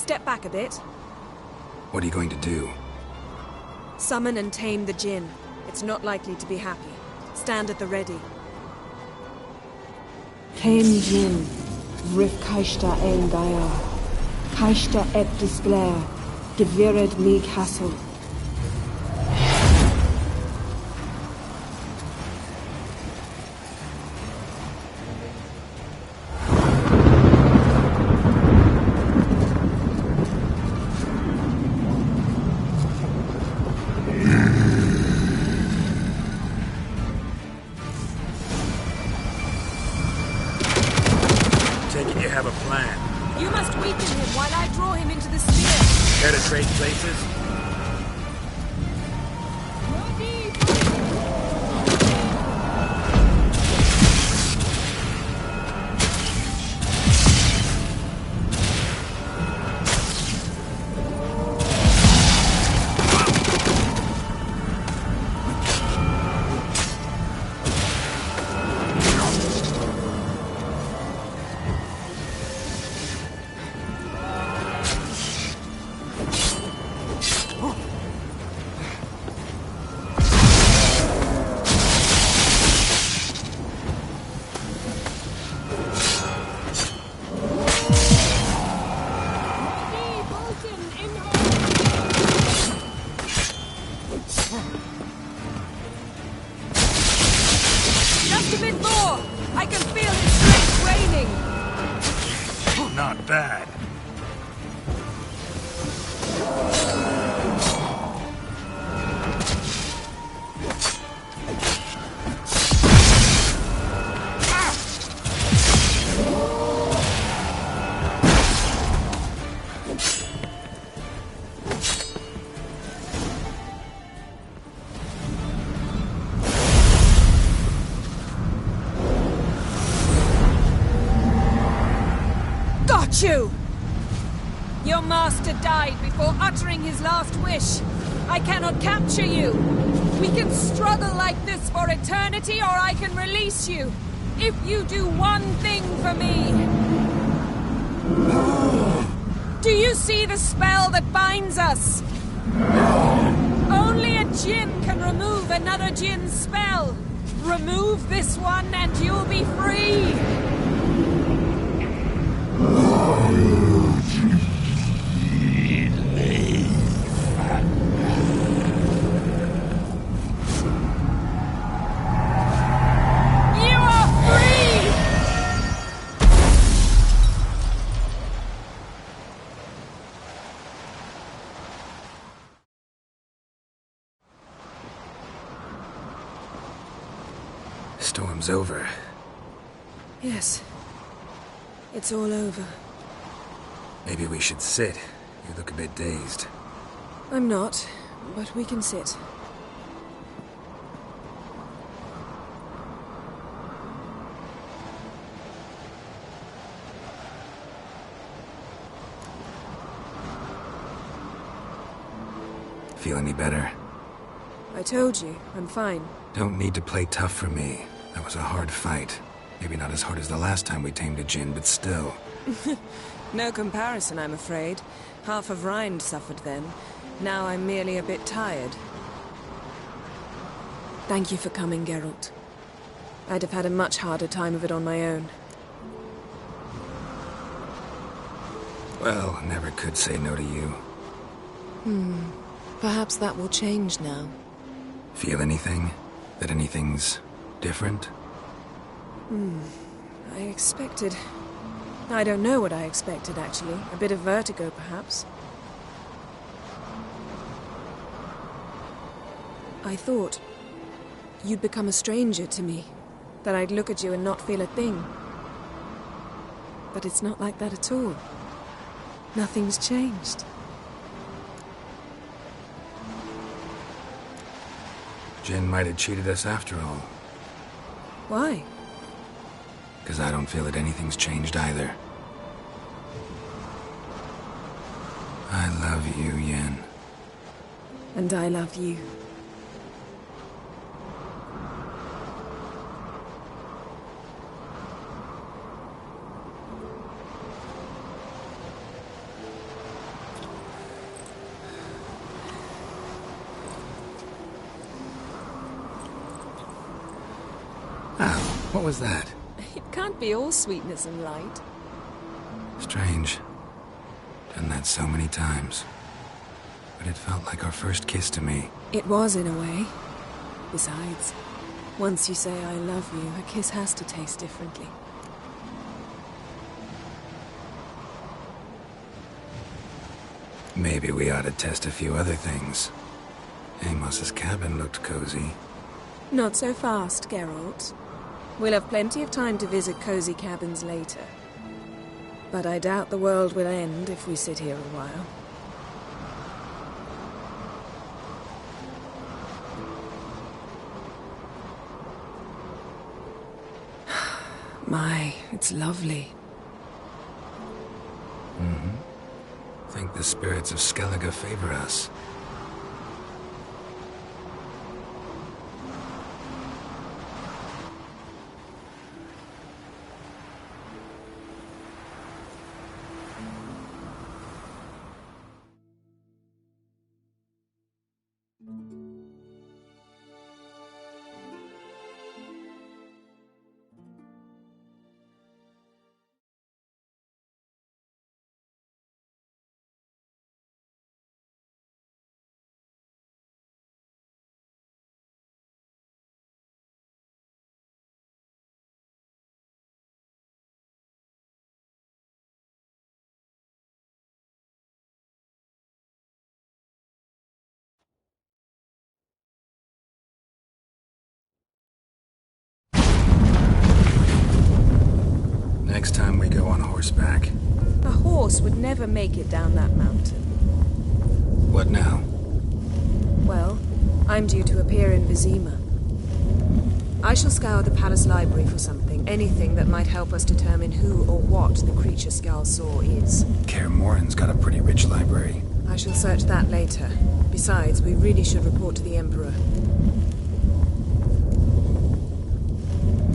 step back a bit. What are you going to do? Summon and tame the Jinn. It's not likely to be happy. Stand at the ready. Tame Jinn, Rif Kaishta ein Gaia, Kaishta et Displair, Gevired me Castle. You have a plan. You must weaken him while I draw him into the sphere. Care to trade places? Just a bit more! I can feel his strength waning! Not bad. You! Your master died before uttering his last wish. I cannot capture you. We can struggle like this for eternity, or I can release you. If you do one thing for me. Do you see the spell that binds us? Only a Jinn can remove another Jinn's spell. Remove this one and you'll be free. Storm's over. Yes. It's all over. Maybe we should sit. You look a bit dazed. I'm not, but we can sit. Feel any better? I told you, I'm fine. Don't need to play tough for me. That was a hard fight. Maybe not as hard as the last time we tamed a Jinn, but still. No comparison, I'm afraid. Half of Rind suffered then. Now I'm merely a bit tired. Thank you for coming, Geralt. I'd have had a much harder time of it on my own. Well, never could say no to you. Perhaps that will change now. Feel anything? That anything's different? I expected... I don't know what I expected, actually. A bit of vertigo, perhaps. I thought you'd become a stranger to me. That I'd look at you and not feel a thing. But it's not like that at all. Nothing's changed. Jinn might have cheated us after all. Why? Because I don't feel that anything's changed either. I love you, Yen. And I love you. What was that? It can't be all sweetness and light. Strange. Done that so many times. But it felt like our first kiss to me. It was, in a way. Besides, once you say I love you, a kiss has to taste differently. Maybe we ought to test a few other things. Amos's cabin looked cozy. Not so fast, Geralt. We'll have plenty of time to visit cozy cabins later. But I doubt the world will end if we sit here a while. My, it's lovely. Think the spirits of Skellige favor us. Next time we go on horseback. A horse would never make it down that mountain. What now? Well, I'm due to appear in Vizima. I shall scour the palace library for something, anything that might help us determine who or what the creature Skjal saw is. Kaer Morhen's got a pretty rich library. I shall search that later. Besides, we really should report to the Emperor.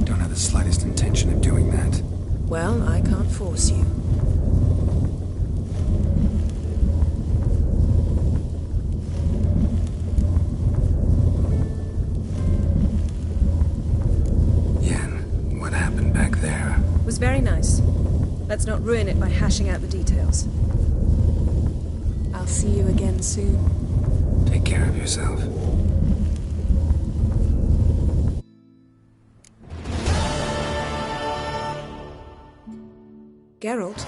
Don't have the slightest intention of doing that. Well, I can't force you. Yen, what happened back there? It was very nice. Let's not ruin it by hashing out the details. I'll see you again soon. Take care of yourself. Geralt?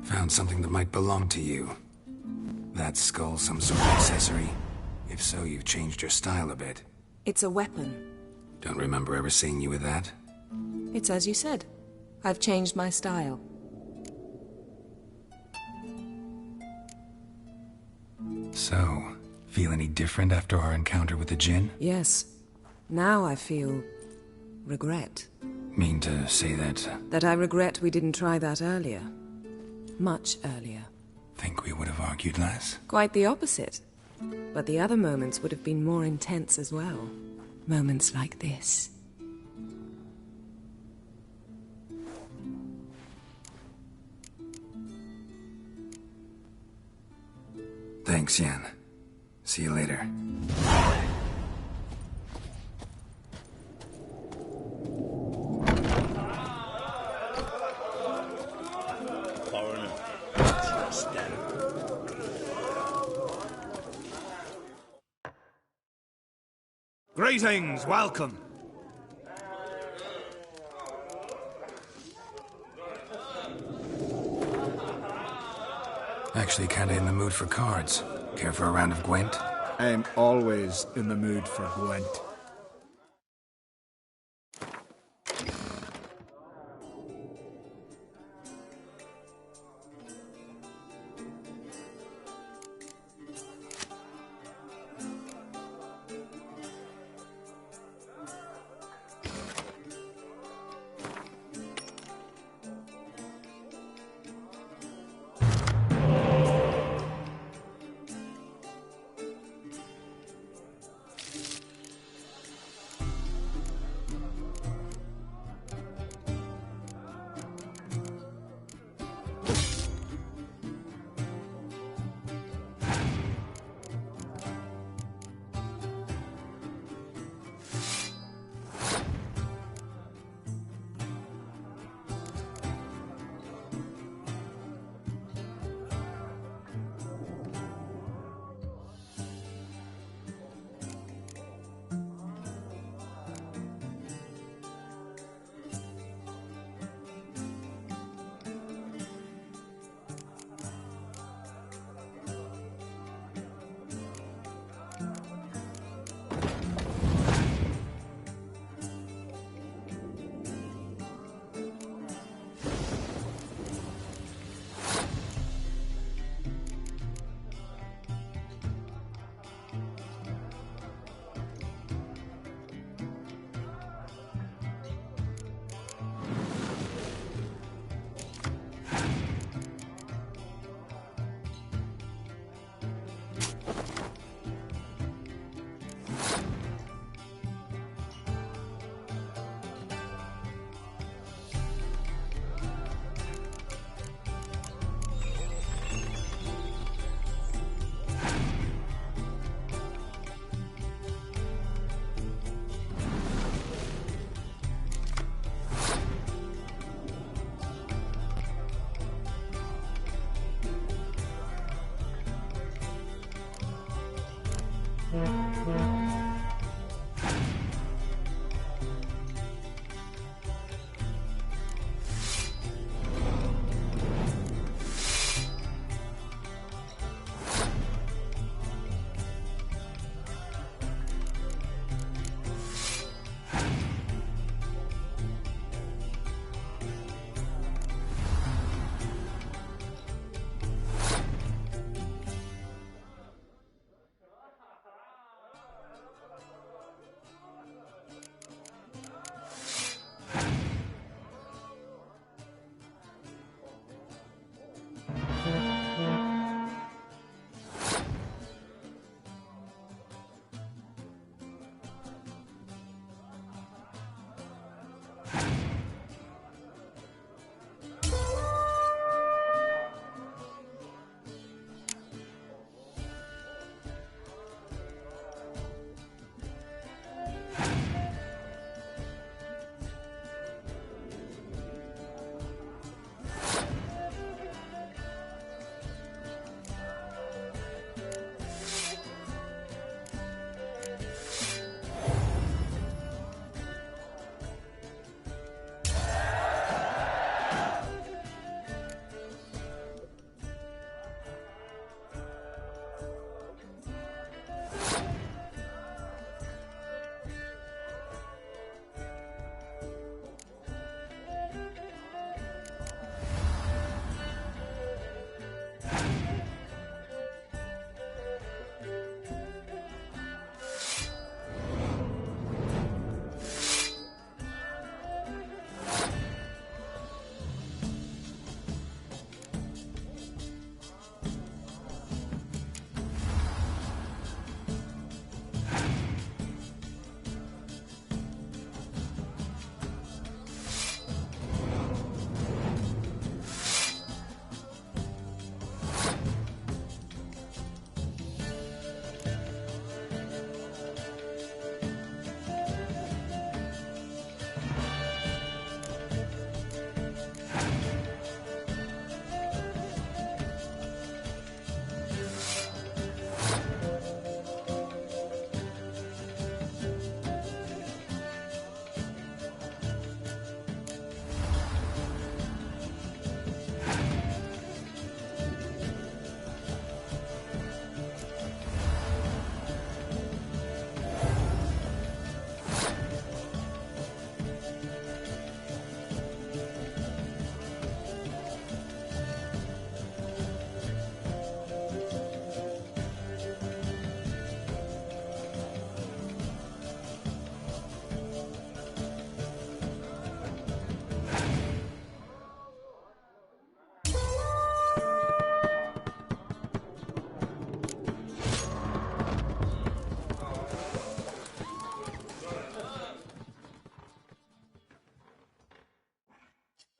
Found something that might belong to you. That skull some sort of accessory? If so, you've changed your style a bit. It's a weapon. Don't remember ever seeing you with that? It's as you said. I've changed my style. So, feel any different after our encounter with the Djinn? Yes. Now I feel... regret. Mean to say that... That I regret we didn't try that earlier. Much earlier. Think we would have argued less? Quite the opposite. But the other moments would have been more intense as well. Moments like this. Thanks, Yen. See you later. Greetings, welcome. Actually kinda in the mood for cards. Care for a round of Gwent? I'm always in the mood for Gwent.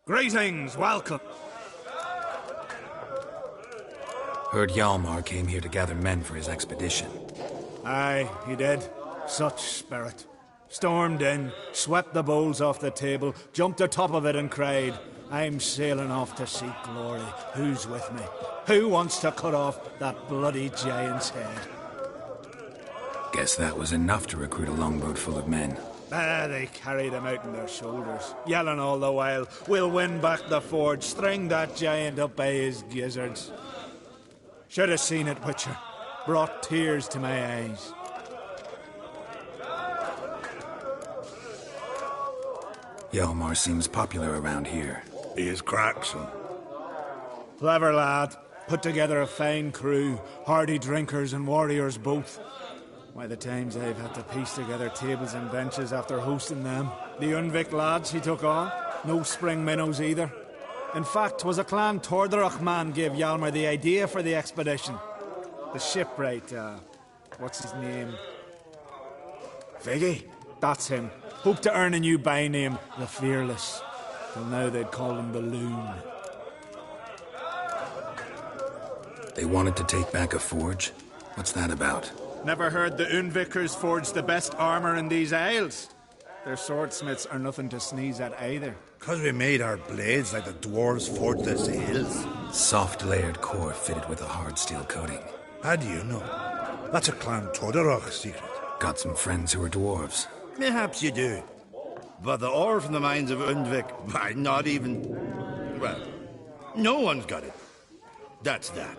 Greetings, welcome. Heard Hjalmar came here to gather men for his expedition. Aye, he did. Such spirit. Stormed in, swept the bowls off the table, jumped atop of it and cried, "I'm sailing off to seek glory. Who's with me? Who wants to cut off that bloody giant's head?" Guess that was enough to recruit a longboat full of men. They carried him out on their shoulders, yelling all the while, "We'll win back the forge, string that giant up by his gizzards." Should have seen it, Witcher. Brought tears to my eyes. Hjalmar seems popular around here. He is Craxon. Clever lad. Put together a fine crew, hardy drinkers and warriors both. Why, the times I've had to piece together tables and benches after hosting them. The Unvik lads he took on. No spring minnows either. In fact, 'twas a clan Tordarach man gave Hjalmar the idea for the expedition. The shipwright, what's his name? Viggy? That's him. Hoped to earn a new by-name, the Fearless. Till now they'd call him the Loon. They wanted to take back a forge? What's that about? Never heard the Unvikers forged the best armor in these isles. Their swordsmiths are nothing to sneeze at either. 'Cause we made our blades like the dwarves forged their sails. Soft layered core fitted with a hard steel coating. How do you know? That's a Clan Todorok secret. Got some friends who are dwarves. Perhaps you do. But the ore from the mines of Undvik, not even... Well, no one's got it. That's that.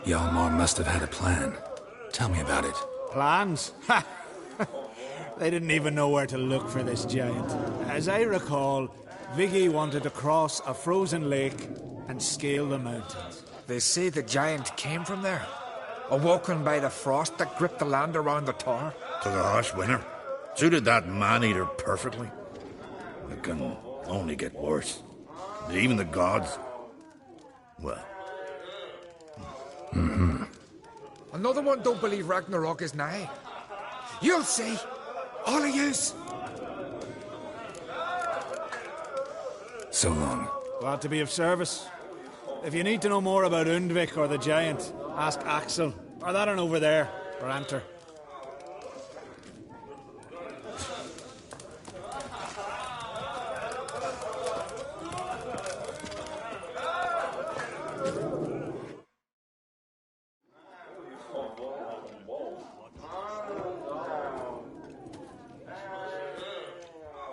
Hjalmar must have had a plan. Tell me about it. Plans? Ha! They didn't even know where to look for this giant. As I recall, Viggy wanted to cross a frozen lake and scale the mountains. They say the giant came from there, awoken by the frost that gripped the land around the tower. Took a harsh winter. Suited that man-eater perfectly. It can only get worse. Even the gods... well... Mm-hmm. Another one don't believe Ragnarok is nigh. You'll see. All of yous. So long. Glad to be of service. If you need to know more about Undvik or the giant, ask Axel, or that one over there, or Anter.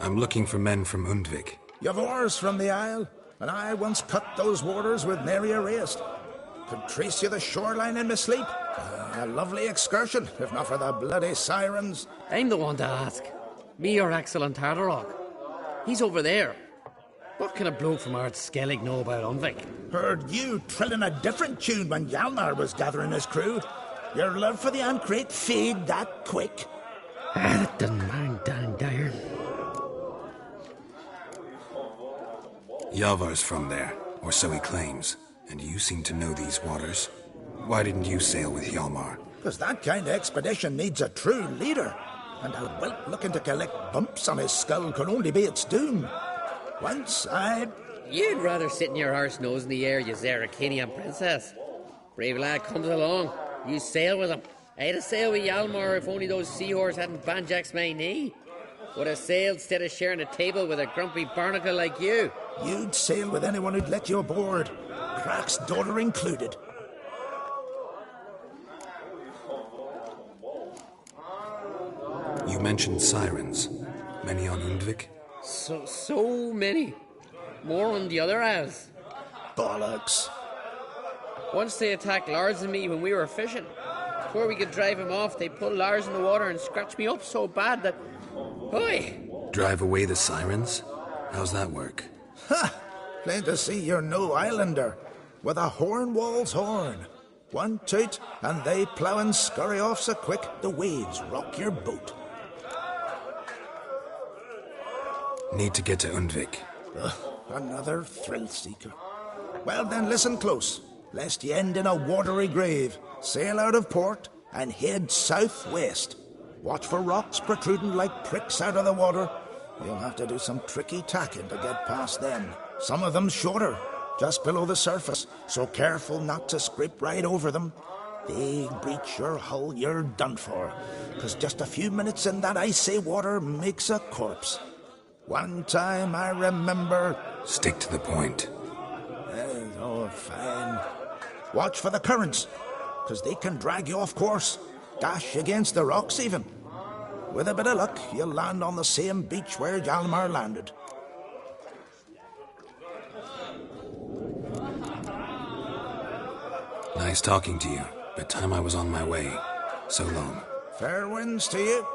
I'm looking for men from Undvik. You've oars from the Isle, and I once cut those waters with nary a raist. Could trace you the shoreline in my sleep. A lovely excursion, if not for the bloody sirens. I'm the one to ask. Me or Axel and Tardarok. He's over there. What can a bloke from Ard Skellig know about Undvik? Heard you trilling a different tune when Hjalmar was gathering his crew. Your love for the Ancrate fade that quick. That doesn't mind dang dire. Yavar's from there, or so he claims. And you seem to know these waters. Why didn't you sail with Hjalmar? Because that kind of expedition needs a true leader. And a whelp looking to collect bumps on his skull could only be its doom. Once You'd rather sit in your arse nose in the air, you Zarakanian princess. Brave lad comes along. You sail with him. I'd have sailed with Hjalmar if only those seahorse hadn't banjaxed my knee. Would have sailed instead of sharing a table with a grumpy barnacle like you. You'd sail with anyone who'd let you aboard. Crack's daughter included. You mentioned sirens. Many on Undvik? So many. More on the other halves. Bollocks. Once they attacked Lars and me when we were fishing. Before we could drive him off, they pulled Lars in the water and scratched me up so bad that... Oi! Drive away the sirens? How's that work? Ha! Plain to see you're no islander. With a Hornwall's horn. One toot, and they plough and scurry off so quick the waves rock your boat. Need to get to Undvik. Another thrill-seeker. Well then, listen close, lest ye end in a watery grave. Sail out of port and head southwest. Watch for rocks protruding like pricks out of the water. You'll have to do some tricky tacking to get past them. Some of them shorter, just below the surface, so careful not to scrape right over them. They breach your hull, you're done for, 'cause just a few minutes in that icy water makes a corpse. One time I remember... Stick to the point. Oh, fine. Watch for the currents, 'cause they can drag you off course. Dash against the rocks even. With a bit of luck, you'll land on the same beach where Hjalmar landed. Nice talking to you, but time I was on my way. So long. Fair winds to you.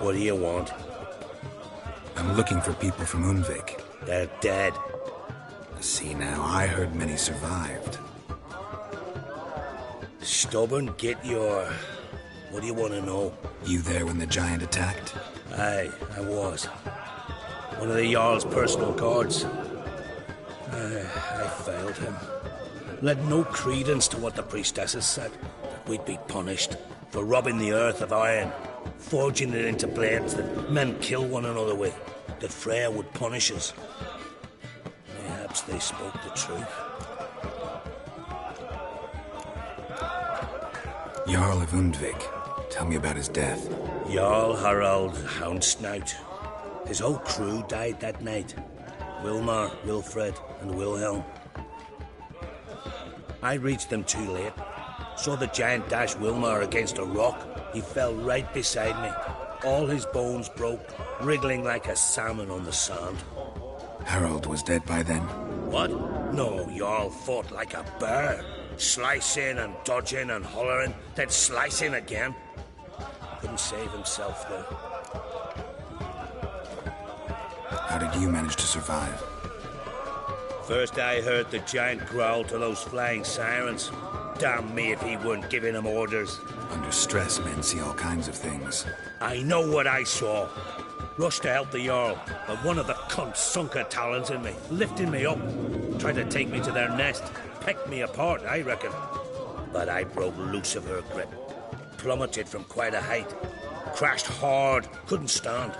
What do you want? I'm looking for people from Undvik. They're dead. See now, I heard many survived. Stubborn, get your... What do you want to know? You there when the giant attacked? Aye, I was. One of the Jarl's personal guards. I failed him. Led no credence to what the priestesses said. That we'd be punished for robbing the earth of iron, forging it into blades that men kill one another with, that Freya would punish us. Perhaps they spoke the truth. Jarl of Undvik. Tell me about his death. Jarl Harald Houndsnout. His whole crew died that night. Wilmar, Wilfred, and Wilhelm. I reached them too late. Saw the giant dash Wilmar against a rock. He fell right beside me. All his bones broke, wriggling like a salmon on the sand. Harold was dead by then? What? No, Jarl fought like a bear. Slicing and dodging and hollering, then slicing again. Couldn't save himself, though. How did you manage to survive? First I heard the giant growl to those flying sirens. Damn me if he weren't giving them orders. Under stress, men see all kinds of things. I know what I saw. Rushed to help the Jarl, but one of the cunts sunk her talons in me, lifting me up. Tried to take me to their nest. Pecked me apart, I reckon. But I broke loose of her grip. Plummeted from quite a height. Crashed hard, couldn't stand.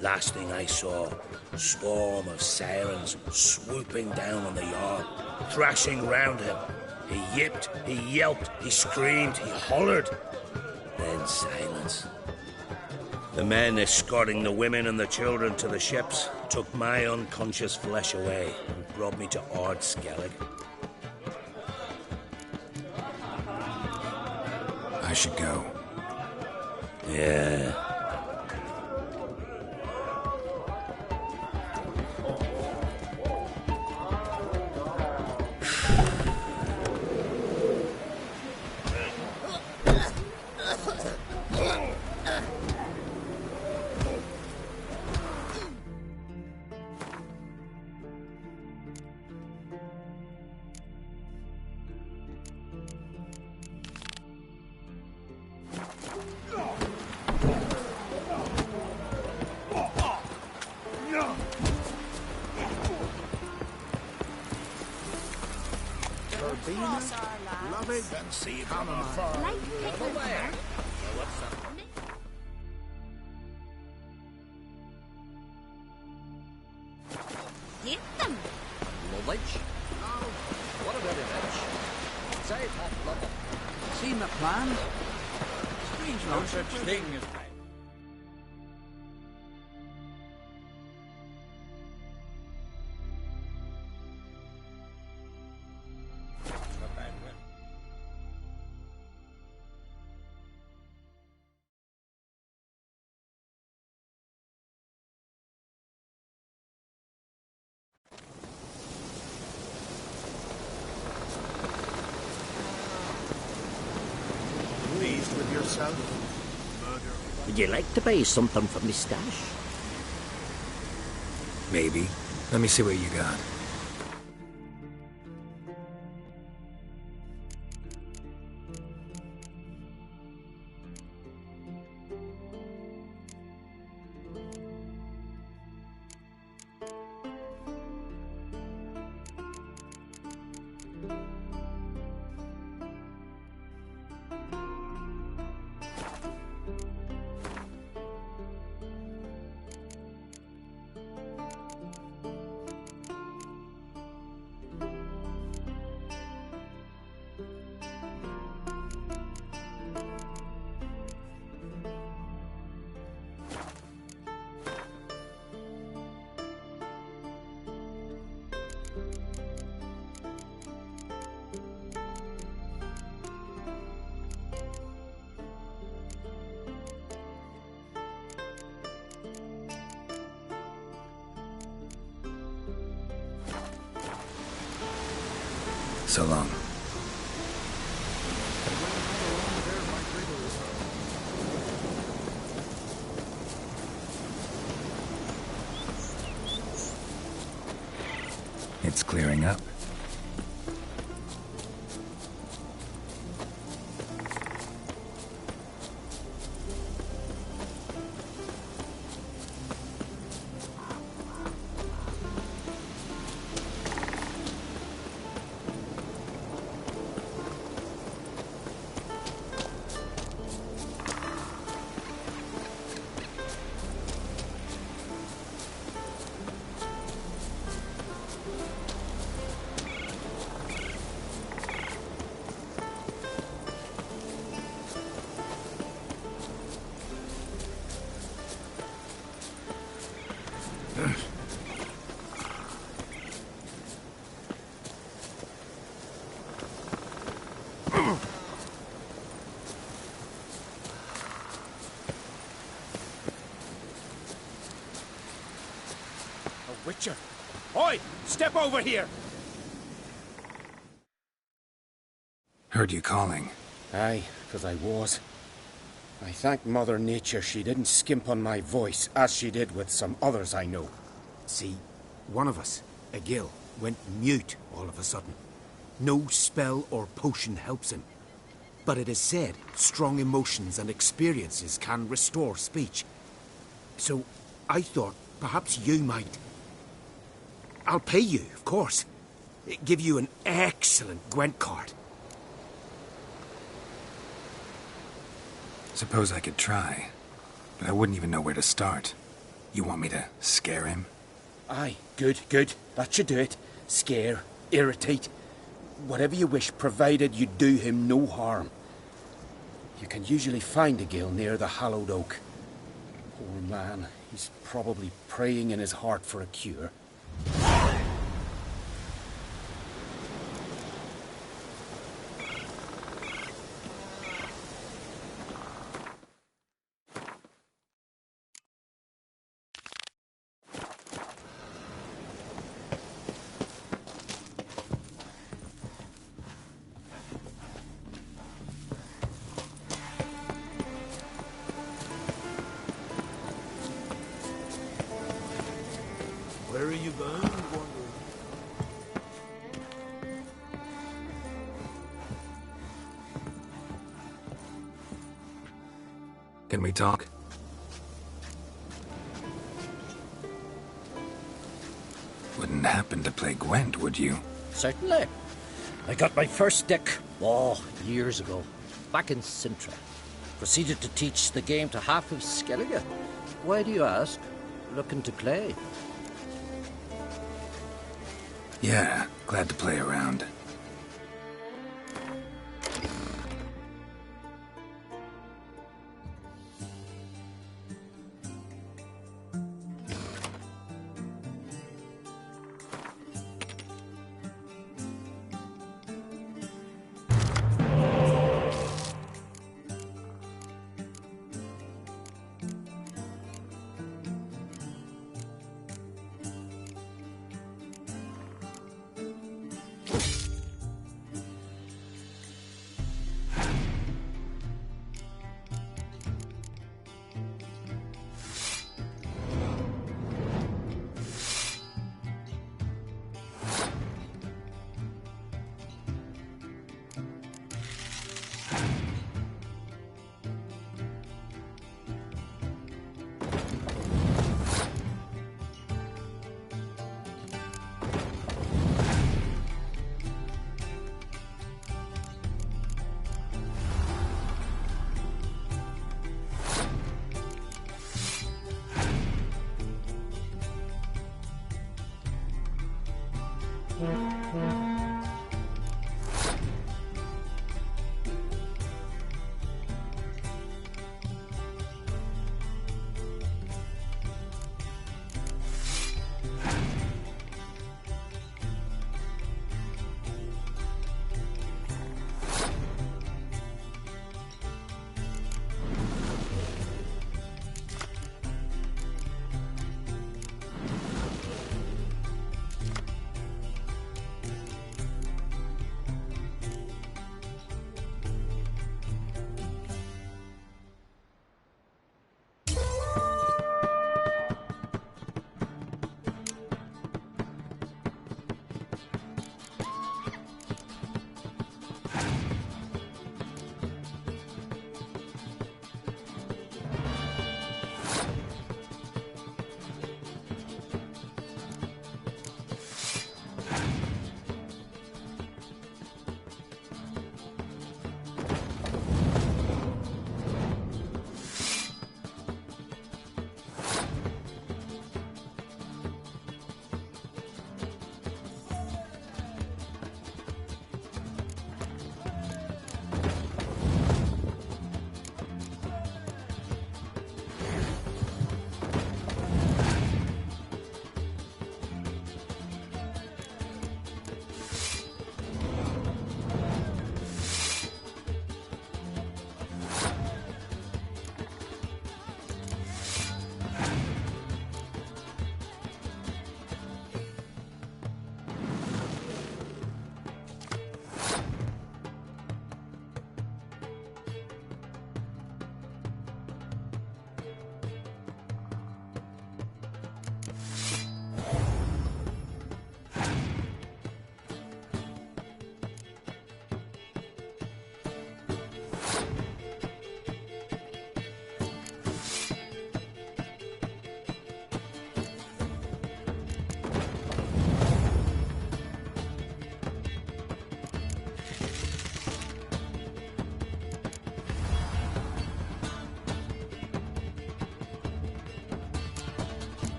Last thing I saw, a swarm of sirens swooping down on the Jarl, thrashing round him. He yipped, he yelped, he screamed, he hollered. Then silence. The men escorting the women and the children to the ships took my unconscious flesh away and brought me to Ard Skellig. I should go. Yeah. Get them! Lovage? Oh, what about it, Edge? Say it off, love. Seen the plan? Strange No no such thing as plan. Pleased with yourself? Would you like to buy something from me stash? Maybe. Let me see what you got. So long. It's clearing up. Oi! Step over here! Heard you calling. Aye, 'cause I was. I thank Mother Nature she didn't skimp on my voice, as she did with some others I know. See, one of us, a gill, went mute all of a sudden. No spell or potion helps him. But it is said strong emotions and experiences can restore speech. So, I thought perhaps you might. I'll pay you, of course. Give you an excellent Gwent card. Suppose I could try, but I wouldn't even know where to start. You want me to scare him? Aye, good, good. That should do it. Scare, irritate, whatever you wish, provided you do him no harm. You can usually find a gill near the hallowed oak. Poor man, he's probably praying in his heart for a cure. Where are you going, Wanderer? Can we talk? Wouldn't happen to play Gwent, would you? Certainly. I got my first deck, years ago, back in Sintra. Proceeded to teach the game to half of Skellige. Why do you ask? Looking to play? Yeah, glad to play around.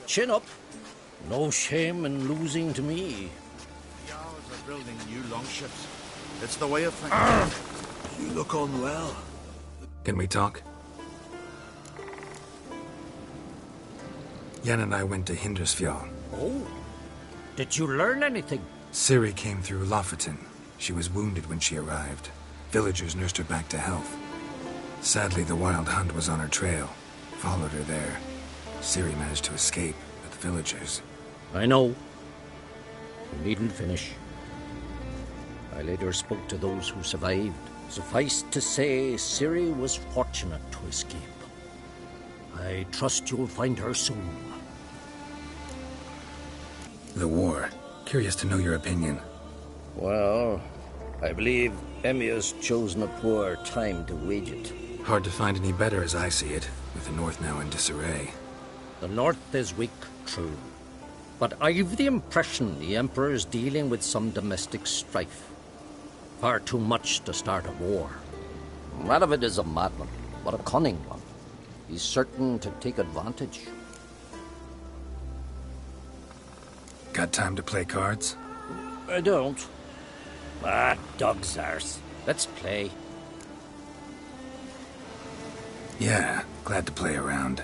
Chin up. No shame in losing to me. The Owls are building new longships. It's the way of things. You look unwell. Can we talk? Yen and I went to Hindersfjall. Oh? Did you learn anything? Ciri came through Lofoten. She was wounded when she arrived. Villagers nursed her back to health. Sadly, the Wild Hunt was on her trail. Followed her there. Ciri managed to escape, but the villagers... I know. You needn't finish. I later spoke to those who survived. Suffice to say, Ciri was fortunate to escape. I trust you'll find her soon. The war. Curious to know your opinion. Well, I believe Emmir's chosen a poor time to wage it. Hard to find any better as I see it, with the North now in disarray. The North is weak, true. But I've the impression the Emperor's dealing with some domestic strife. Far too much to start a war. Radovid is a madman, but a cunning one. He's certain to take advantage. Got time to play cards? I don't. Ah, dog's arse. Let's play. Yeah, glad to play around.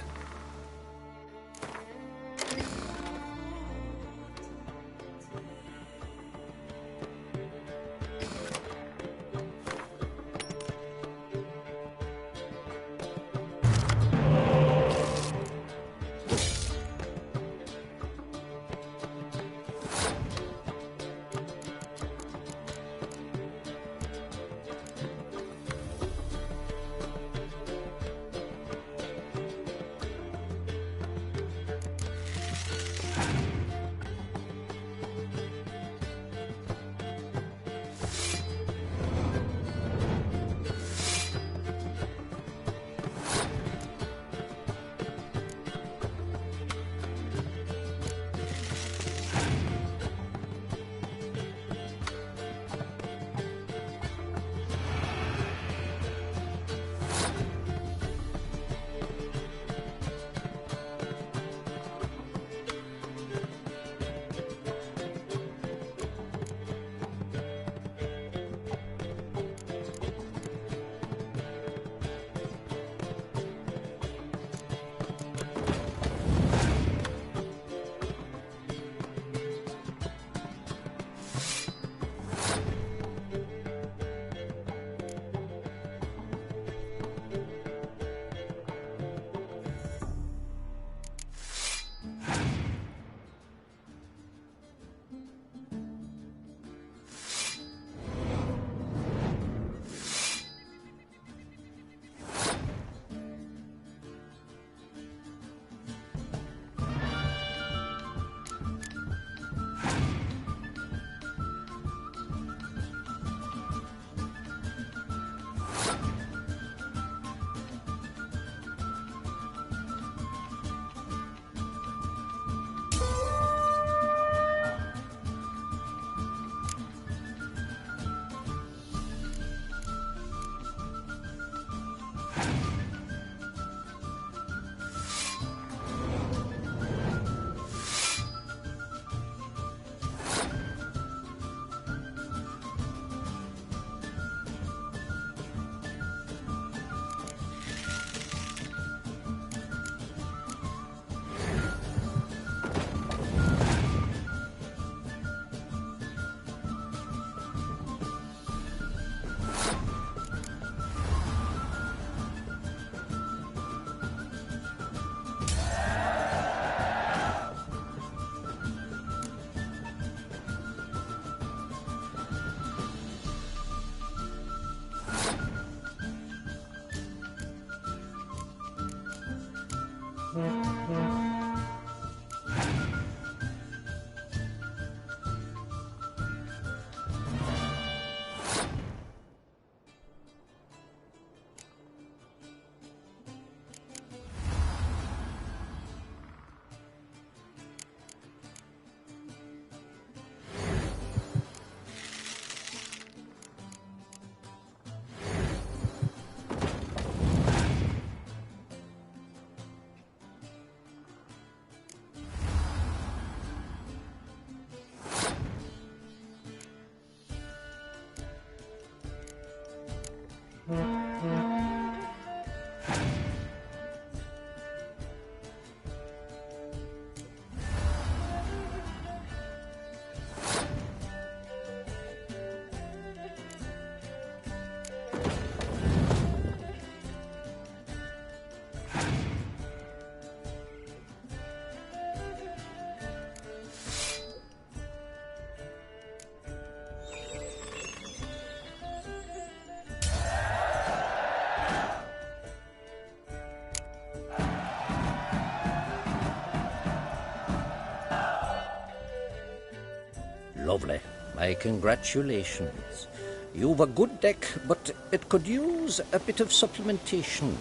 Lovely. My congratulations. You've a good deck, but it could use a bit of supplementation.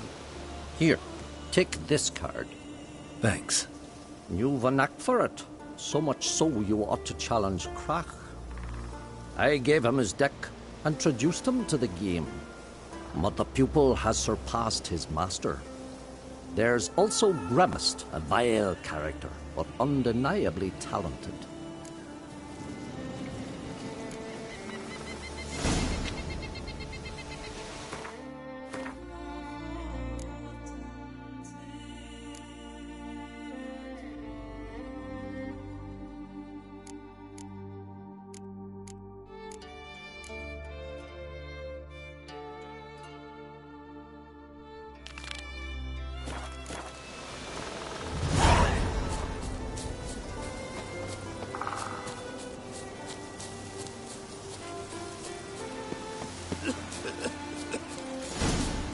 Here, take this card. Thanks. You've a knack for it. So much so you ought to challenge Krach. I gave him his deck, introduced him to the game. But the pupil has surpassed his master. There's also Gramist, a vile character, but undeniably talented.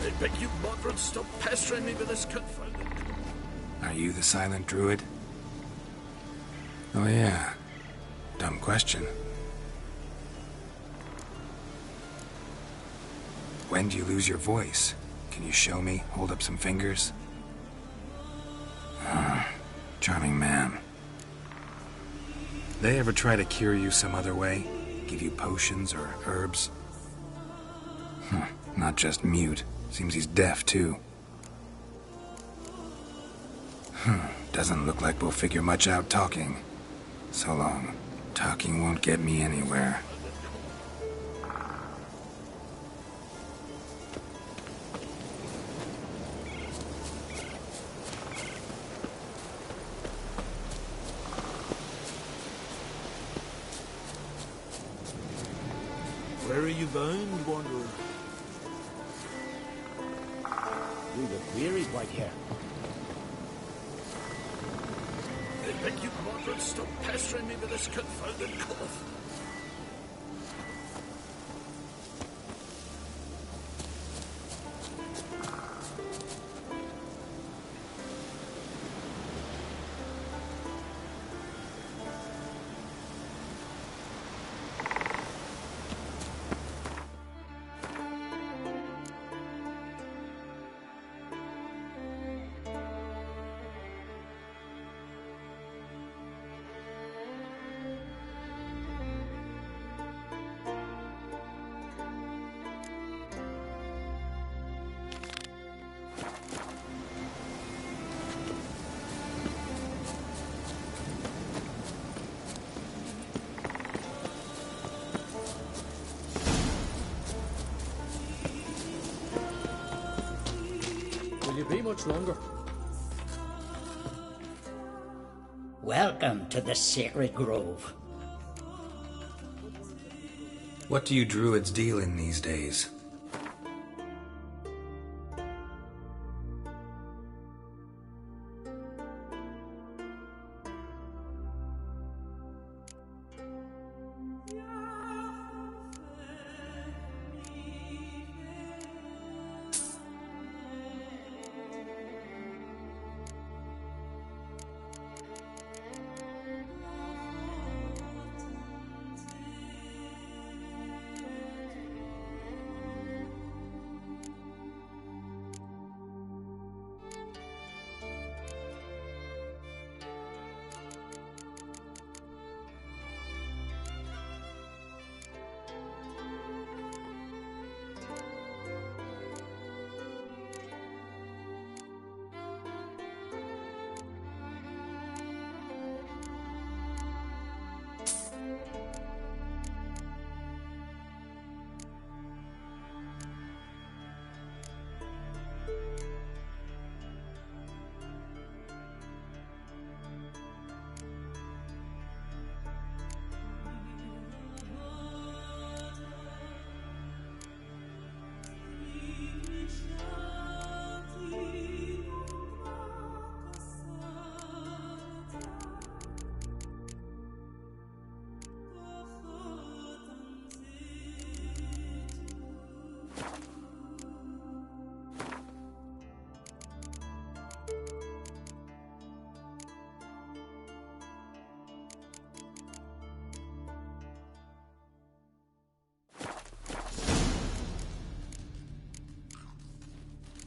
I beg you, Modred, stop pestering me with this confounded... Are you the silent druid? Oh yeah. Dumb question. When do you lose your voice? Can you show me? Hold up some fingers? Charming man. They ever try to cure you some other way? Give you potions or herbs? Not just mute. Seems he's deaf, too. Doesn't look like we'll figure much out talking. So long. Talking won't get me anywhere. Where are you bound, Wanderer? You look weary, Whitehair. I beg you, Modred, stop pestering me with this confounded cough. Will you be much longer? Welcome to the Sacred Grove. What do you druids deal in these days?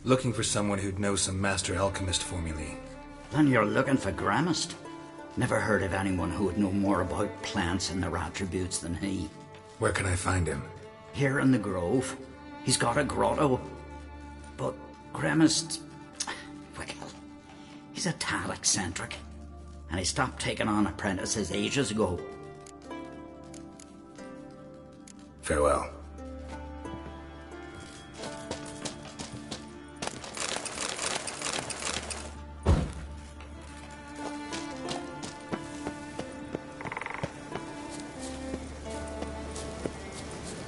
Looking for someone who'd know some master alchemist formulae. Then you're looking for Gramist. Never heard of anyone who would know more about plants and their attributes than he. Where can I find him? Here in the Grove. He's got a grotto. But Gramist... well, he's a tad eccentric. And he stopped taking on apprentices ages ago. Farewell.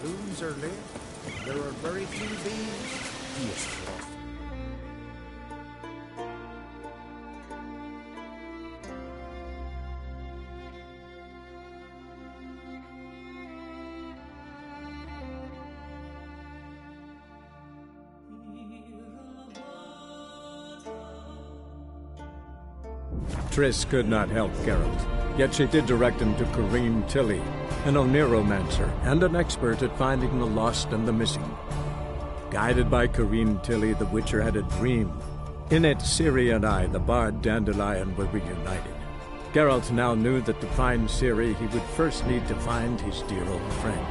Rooms are lit. There are very few bees. Yes, Triss could not help Geralt, yet she did direct him to Corrine Tilly, an oneiromancer and an expert at finding the lost and the missing. Guided by Corrine Tilly, the Witcher had a dream. In it, Ciri and I, the bard Dandelion, were reunited. Geralt now knew that to find Ciri, he would first need to find his dear old friend.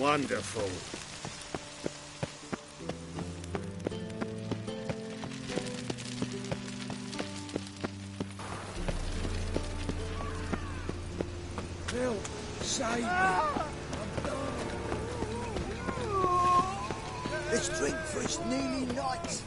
wonderful. Bill, save me. This drink for his nearly night.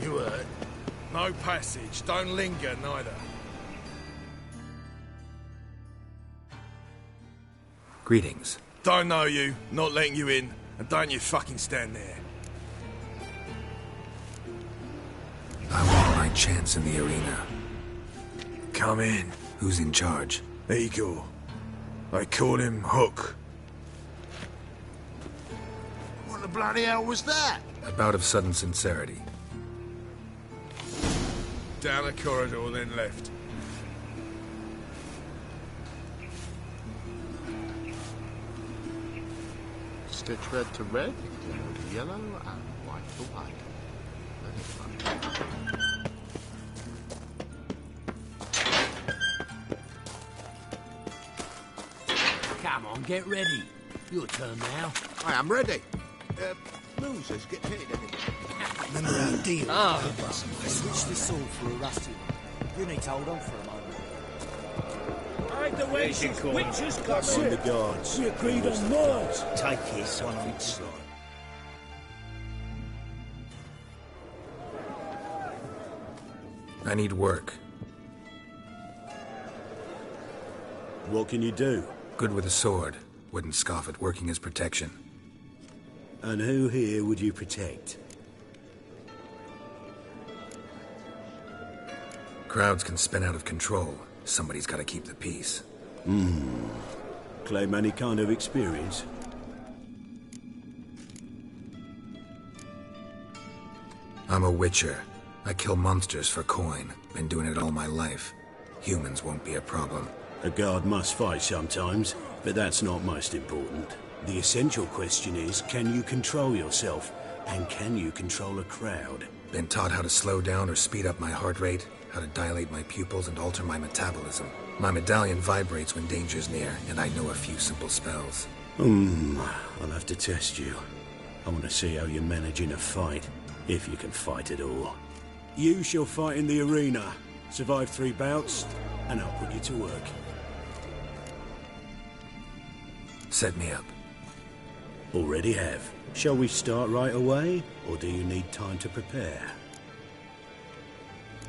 You heard? No passage. Don't linger, neither. Greetings. Don't know you, not letting you in, and don't you fucking stand there. I want my chance in the arena. Come in. Who's in charge? Igor. They call him Hook. What the bloody hell was that? A bout of sudden sincerity. Down the corridor, then left. Stitch red to red, yellow to yellow, and white to white. Come on, get ready. Your turn now. I am ready. Losers get paid anyway. Remember our deal? Ah. I switched this sword for a rusty one. You need to hold on for a moment. Hide the wenches, witches That's coming! the guards. We agreed on more! Take his 1 feet slide. I need work. What can you do? Good with a sword. Wouldn't scoff at working as protection. And who here would you protect? Crowds can spin out of control. Somebody's got to keep the peace. Claim any kind of experience? I'm a witcher. I kill monsters for coin. Been doing it all my life. Humans won't be a problem. A guard must fight sometimes, but that's not most important. The essential question is, can you control yourself? And can you control a crowd? Been taught how to slow down or speed up my heart rate, how to dilate my pupils and alter my metabolism. My medallion vibrates when danger's near, and I know a few simple spells. I'll have to test you. I want to see how you manage in a fight, if you can fight at all. You shall fight in the arena, survive 3 bouts, and I'll put you to work. Set me up. Already have. Shall we start right away, or do you need time to prepare?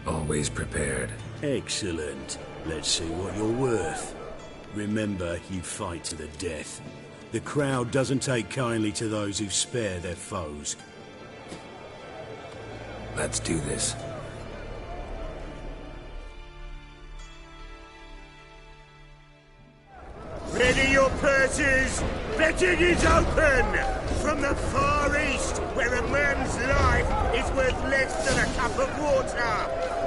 Always prepared. Excellent. Let's see what you're worth. Remember, you fight to the death. The crowd doesn't take kindly to those who spare their foes. Let's do this. Ready your purses! Betting is open! From the Far East, where a man's life is worth less than a cup of water!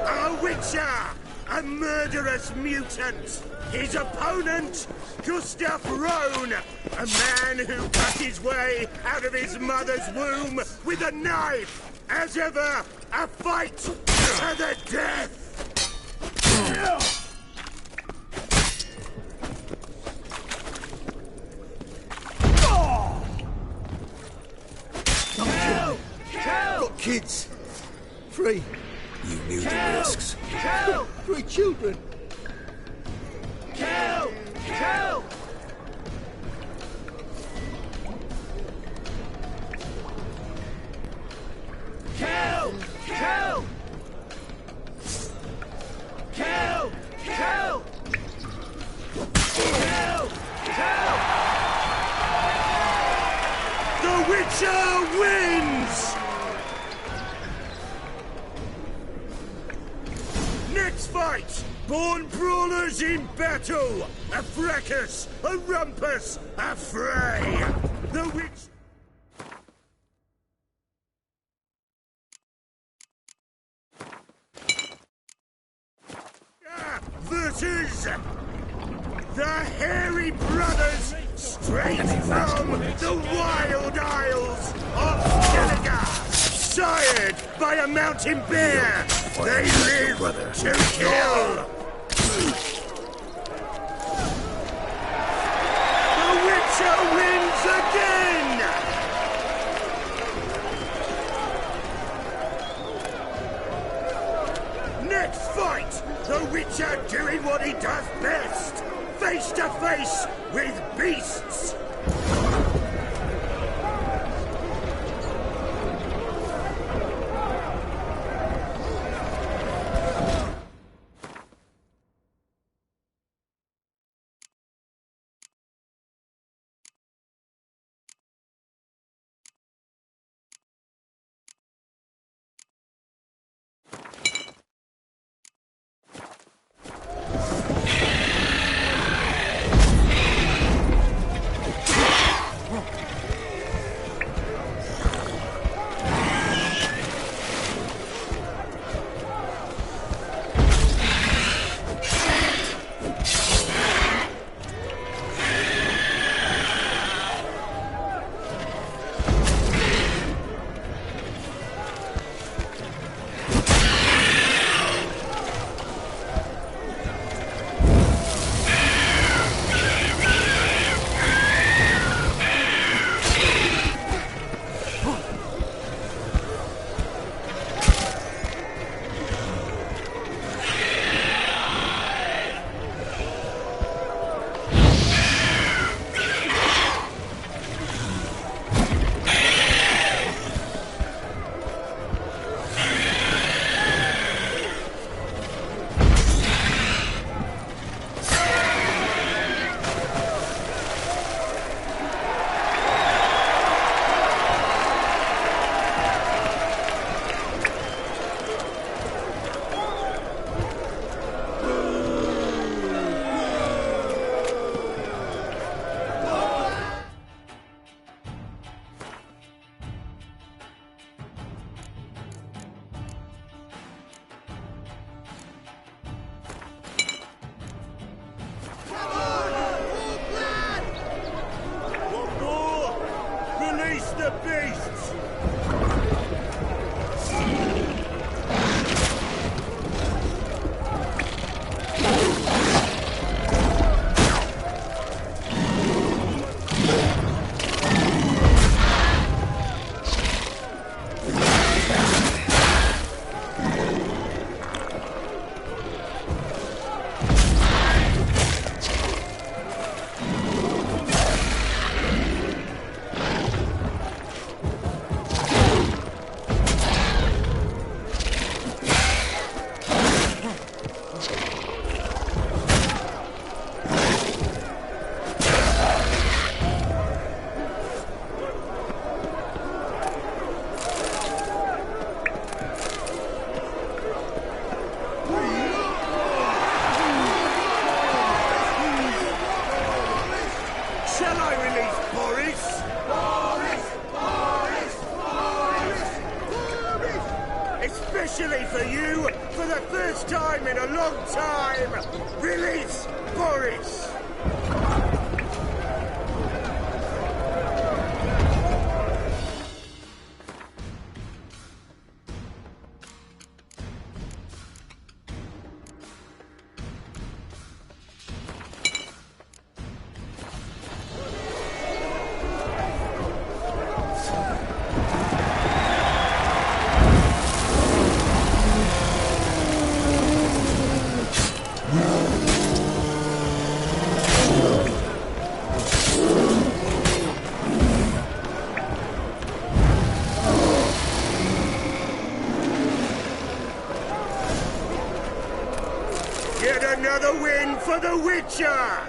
A witcher! A murderous mutant! His opponent, Gustav Rohn! A man who cut his way out of his mother's womb with a knife! As ever, a fight to the death! Got kids. 3. You knew the risks. 3 children. Kill! Kill! Kill! Kill! Kill! Kill! Kill! Kill! The Witcher wins! Next fight! Born brawlers in battle! A fracas! A rumpus! A fray! The Witch... versus the Hairy Brothers, straight from the Wild Isles of Gallagher, sired by a mountain bear. They live to kill. The Witcher wins again. Next fight. The Witcher doing what he does best! Face to face with beasts! the beasts! Especially for you, for the first time in a long time! Release Boris! Yet another win for the Witcher!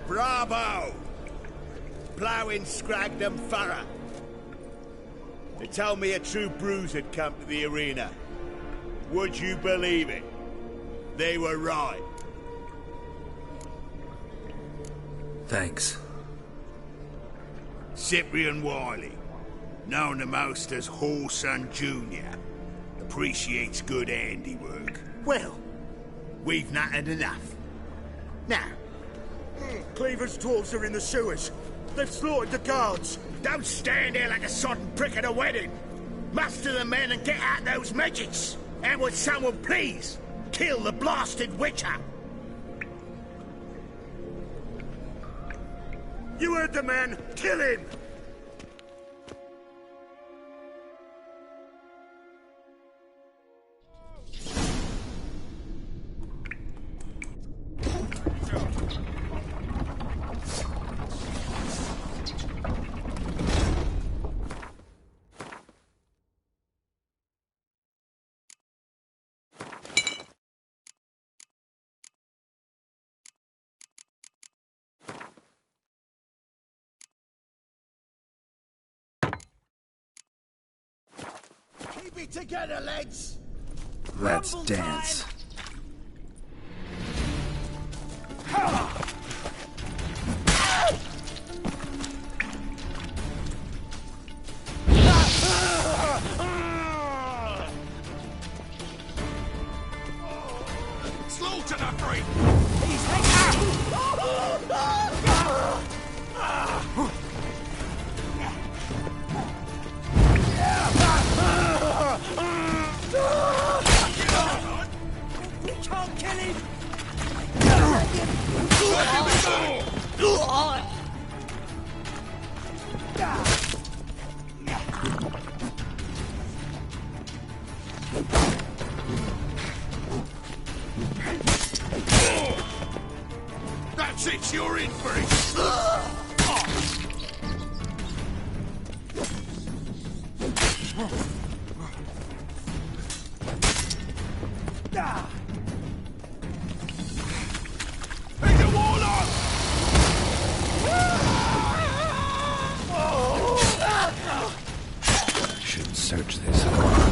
Bravo! Ploughing Scragdom Thorough. They told me a true bruise had come to the arena. Would you believe it? They were right. Thanks. Cyprian Wiley, known the most as Whoreson Jr., appreciates good handiwork. Well, we've not had enough. Now, Cleaver's dwarves are in the sewers. They've slaughtered the guards. don't stand there like a sodden prick at a wedding. Muster the men and get out those midgets. And would someone please kill the blasted Witcher? You heard the man. Kill him! Keep it together, lads! Let's dance. Slaughter the freak! We can't kill him! That's it, you're in for it! Hey, the warlock! Should search this hard.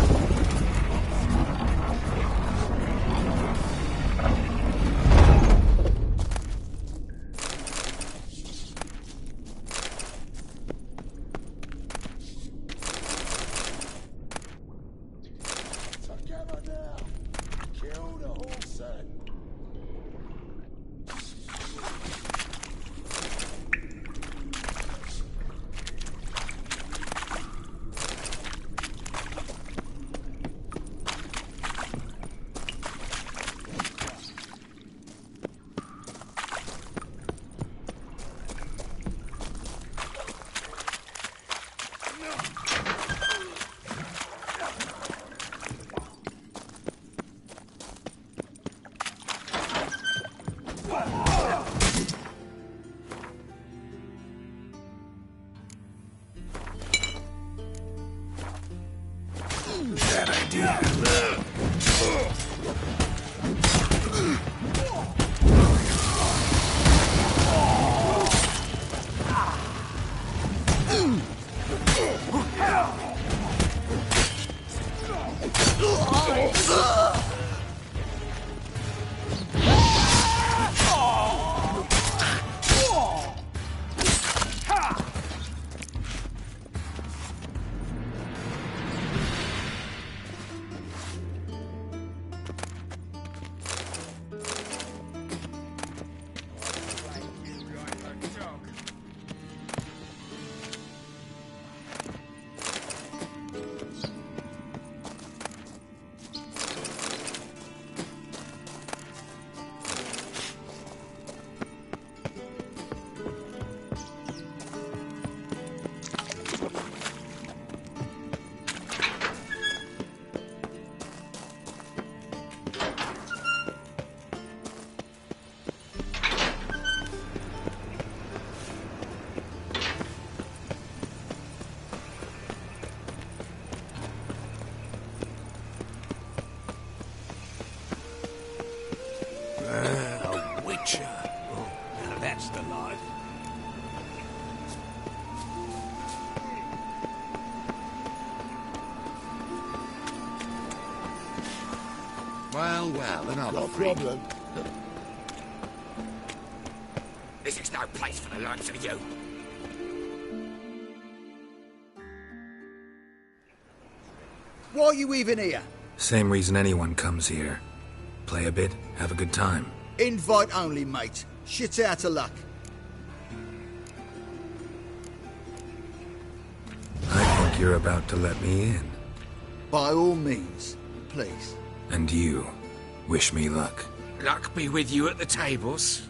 idea. A witcher. Oh, now that's the life. Well, another No freak. problem. This is no place for the likes of you. Why are you even here? Same reason anyone comes here. Play a bit, have a good time. Invite only, mate. Shit's out of luck. I think you're about to let me in. By all means, please. And you, wish me luck. Luck be with you at the tables.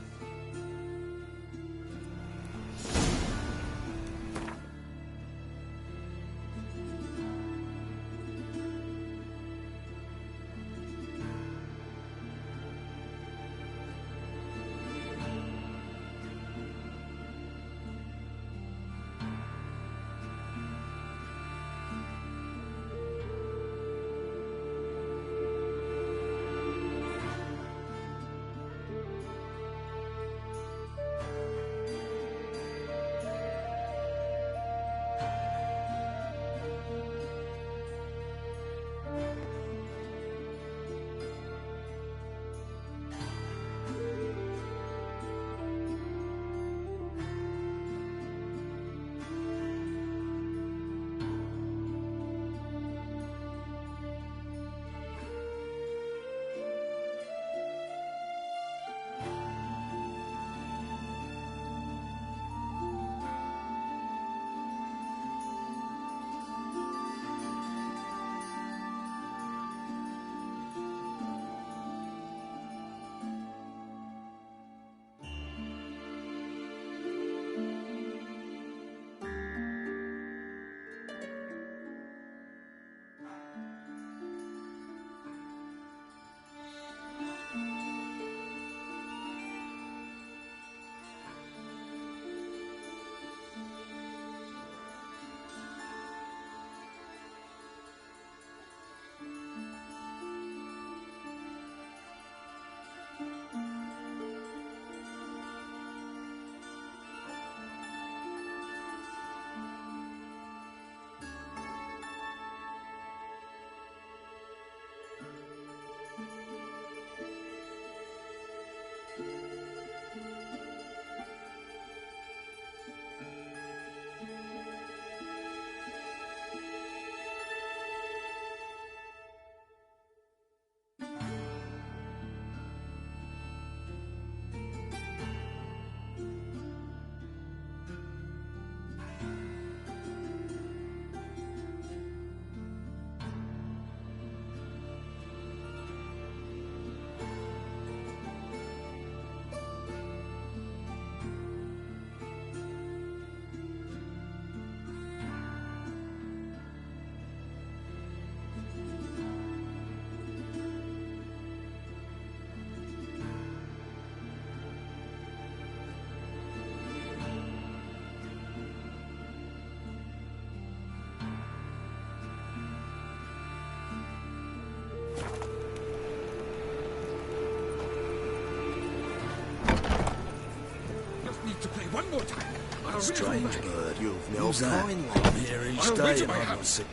Strange bird. You've no Who's that? coin I'm here each I'll day read and my I'm not house. sick.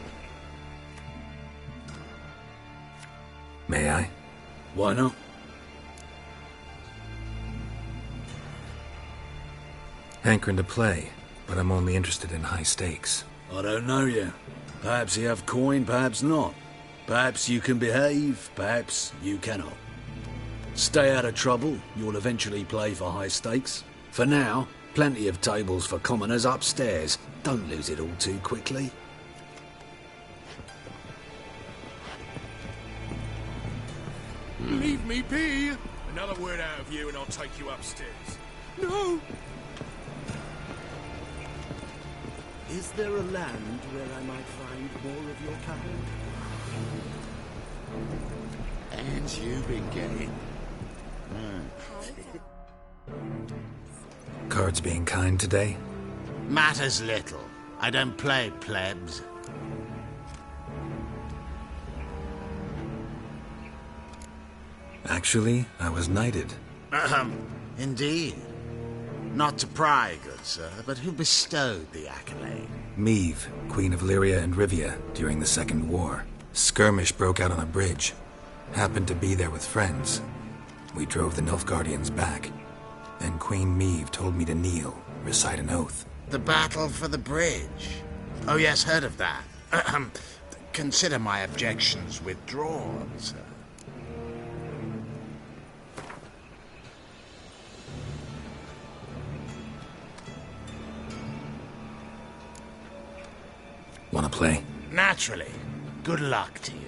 May I? Why not? Hankering to play, but I'm only interested in high stakes. I don't know yet. Perhaps you have coin, perhaps not. Perhaps you can behave, perhaps you cannot. Stay out of trouble, you'll eventually play for high stakes. For now, plenty of tables for commoners upstairs. Don't lose it all too quickly. Leave me be! Another word out of you and I'll take you upstairs. No! Is there a land where I might find more of your kind? And you've been getting. Cards being kind today? Matters little. I don't play plebs. Actually, I was knighted. Indeed. Not to pry, good sir, but who bestowed the accolade? Meve, Queen of Lyria and Rivia, during the Second War. Skirmish broke out on a bridge. Happened to be there with friends. We drove the Nilfgaardians back. Then Queen Meve told me to kneel, recite an oath. The battle for the bridge. Oh yes, heard of that. Consider my objections withdrawn, sir. Wanna play? Naturally. Good luck to you.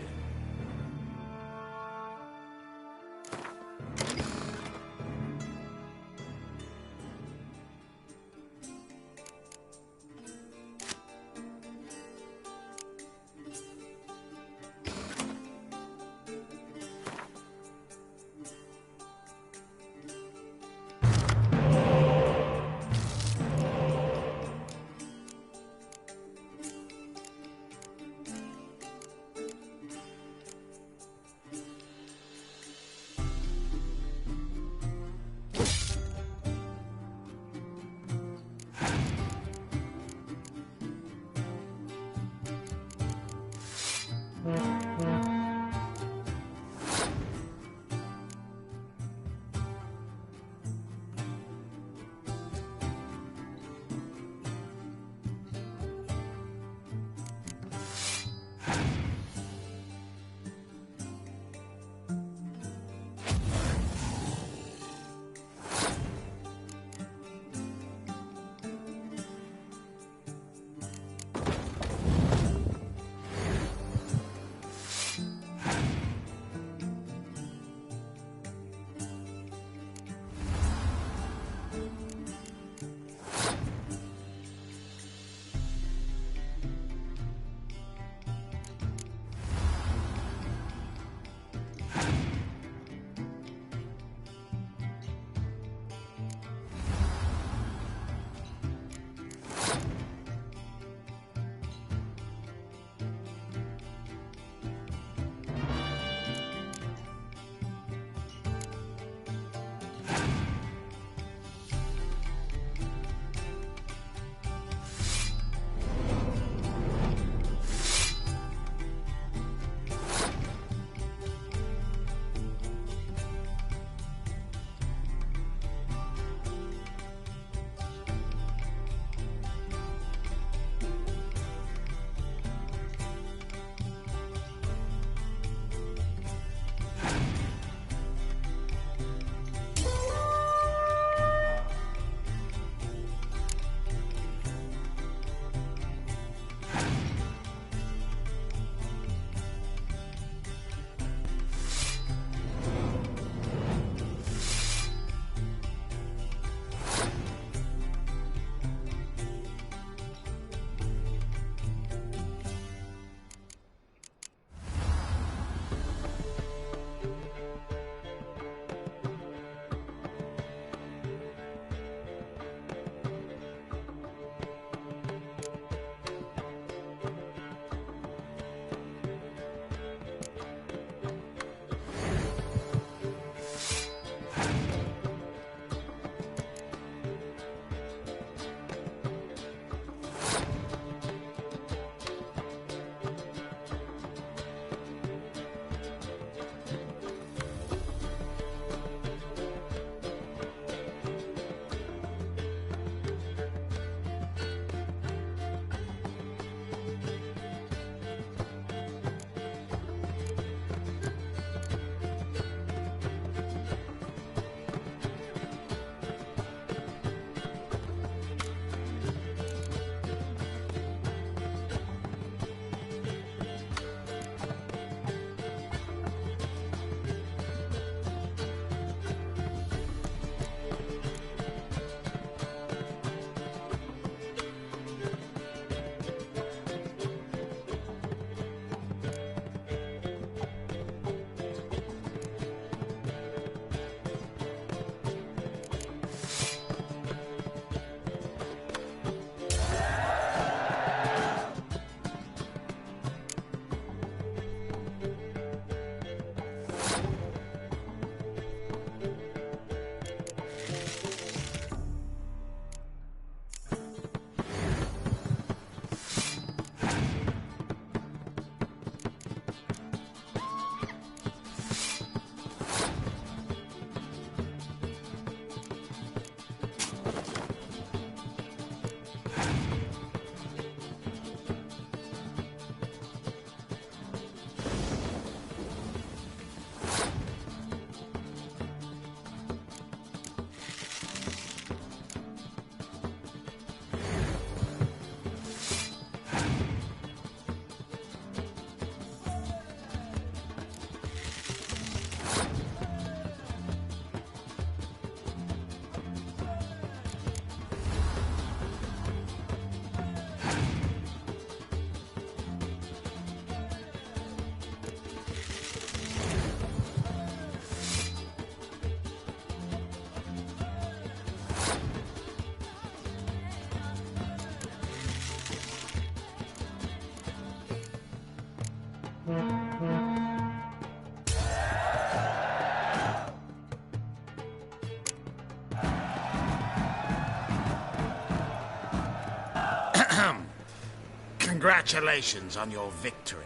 Congratulations on your victory.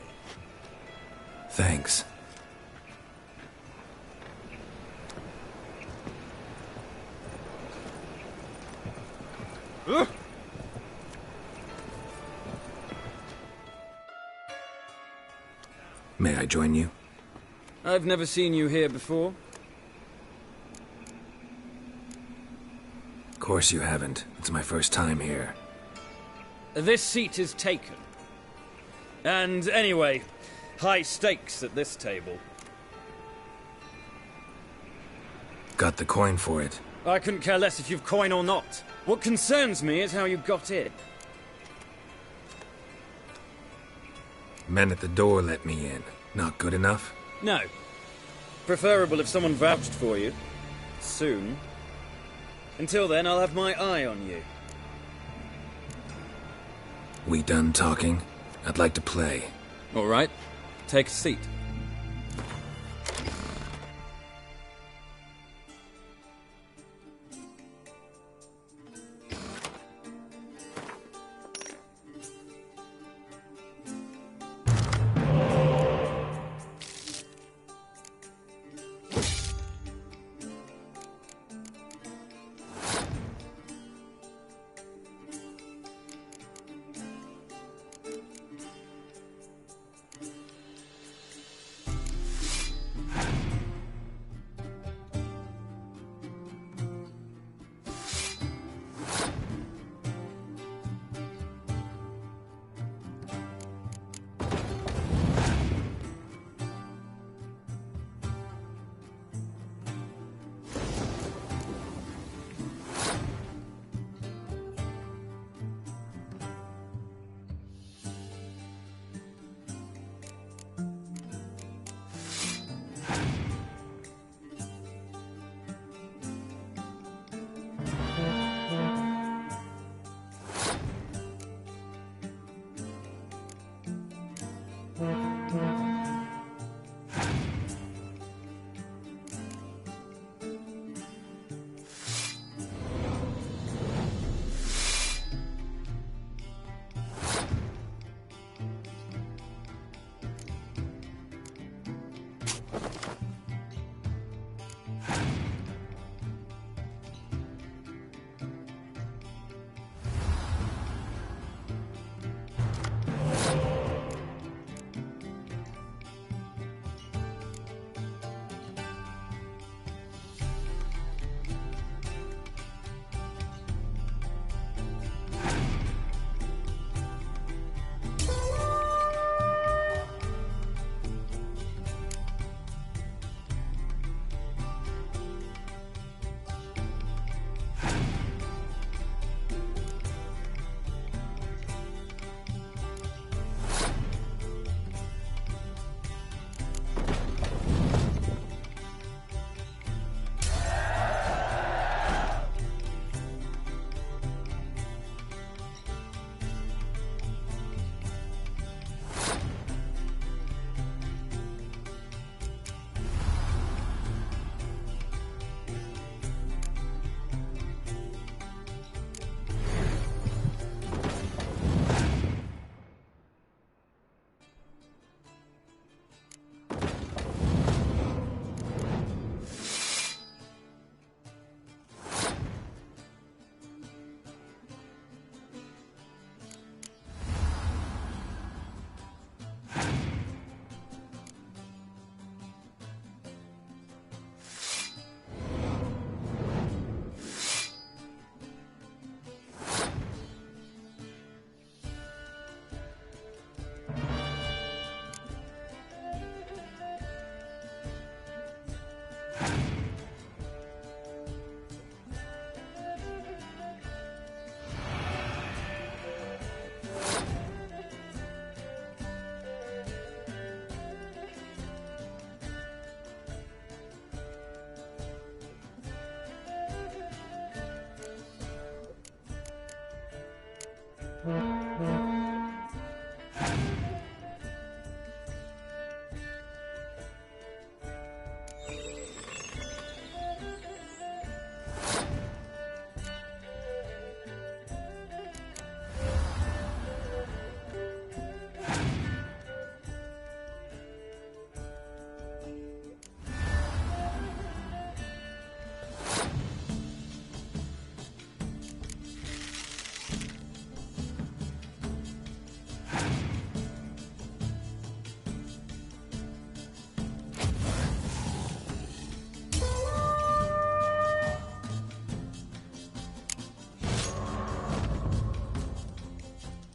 Thanks. May I join you? I've never seen you here before. Of course you haven't. It's my first time here. This seat is taken. And anyway, high stakes at this table. Got the coin for it. I couldn't care less if you've coin or not. What concerns me is how you got in. Men at the door let me in. Not good enough? No. Preferable if someone vouched for you. Soon. Until then, I'll have my eye on you. We done talking? I'd like to play. All right. Take a seat.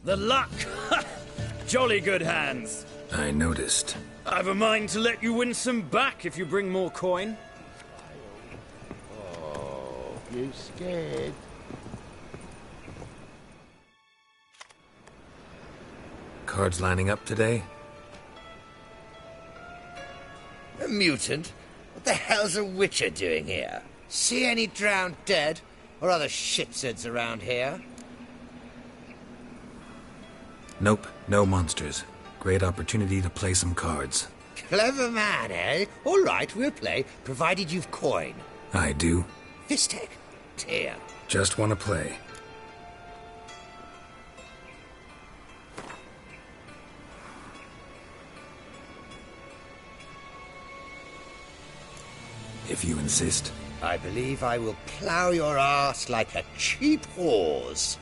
The luck! Jolly good hands. I noticed. I've a mind to let you win some back if you bring more coin. Oh, you scared? Cards lining up today? A mutant? What the hell's a witcher doing here? See any drowned dead? Or other shitsuds around here? Nope, no monsters. Great opportunity to play some cards. Clever man, eh? All right, we'll play, provided you've coin. I do. Fistek, tear. Just want to play. If you insist. I believe I will plough your ass like a cheap horse.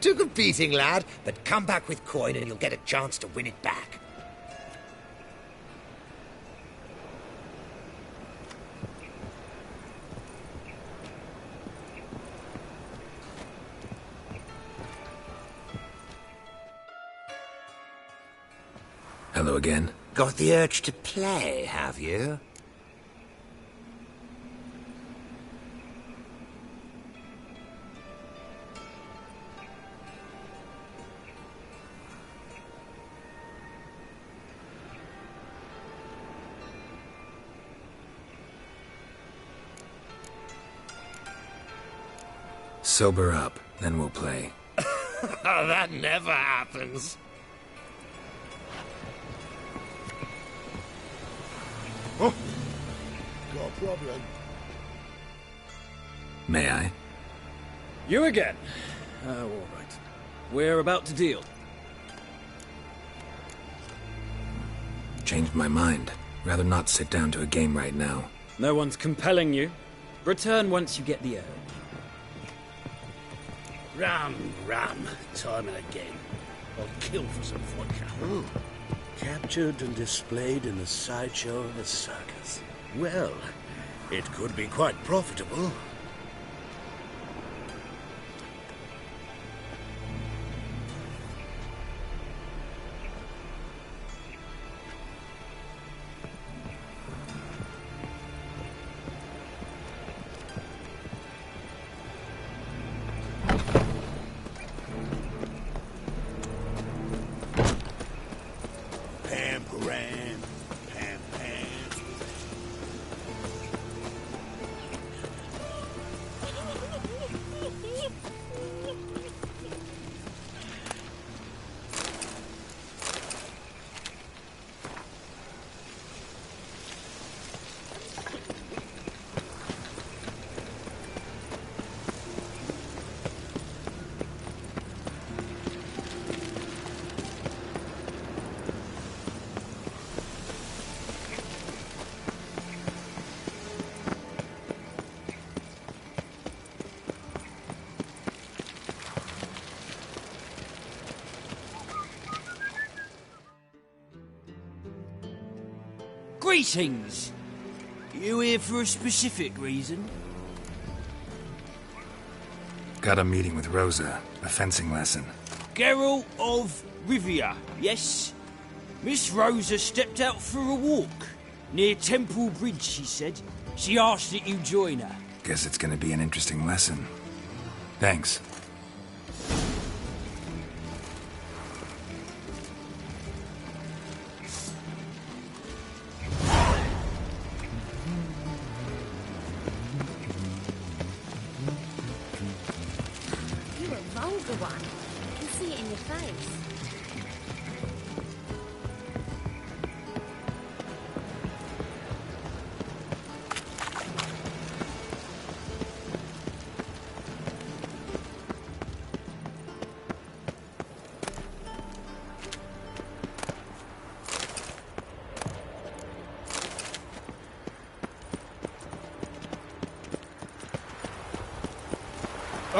Took a beating, lad, but come back with coin and you'll get a chance to win it back. Hello again. Got the urge to play, have you? Sober up, then we'll play. That never happens. Oh, got a problem. May I? You again? Oh, all right. We're about to deal. Changed my mind. Rather not sit down to a game right now. No one's compelling you. Return once you get the urge. Ram, time and again. I'll kill for some vodka. Captured and displayed in the sideshow of a circus. Well, it could be quite profitable. Greetings! You here for a specific reason? Got a meeting with Rosa. A fencing lesson. Geralt of Rivia, yes? Miss Rosa stepped out for a walk. Near Temple Bridge, she said. She asked that you join her. Guess it's gonna be an interesting lesson. Thanks.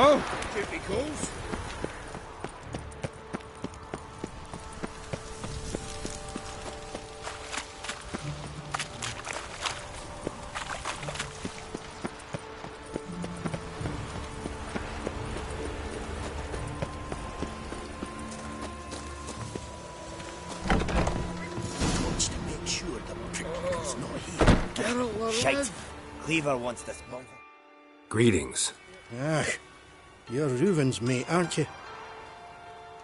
Oh, duty calls. Wants to make sure the prick's not here. Shite. Cleaver wants this monk. Greetings. Ah, you're Reuven's mate, aren't you?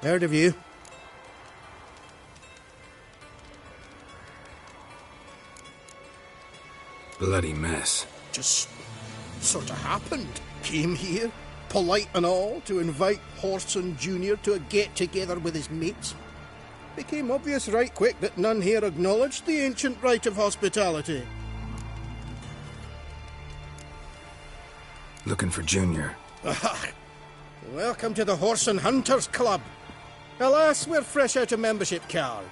Heard of you. Bloody mess. Just sort of happened. Came here, polite and all, to invite Whoreson Jr. to a get-together with his mates. Became obvious right quick that none here acknowledged the ancient rite of hospitality. Looking for Junior. Welcome to the Horse and Hunters Club. Alas, we're fresh out of membership cards.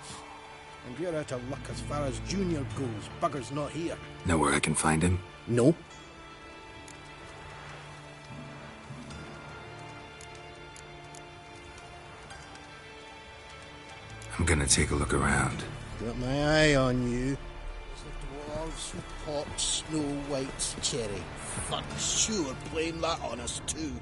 And you're out of luck as far as Junior goes. Bugger's not here. Know where I can find him? No. I'm gonna take a look around. Got my eye on you. Dwarves who pop Snow White's cherry. Fuck sure blame that on us too.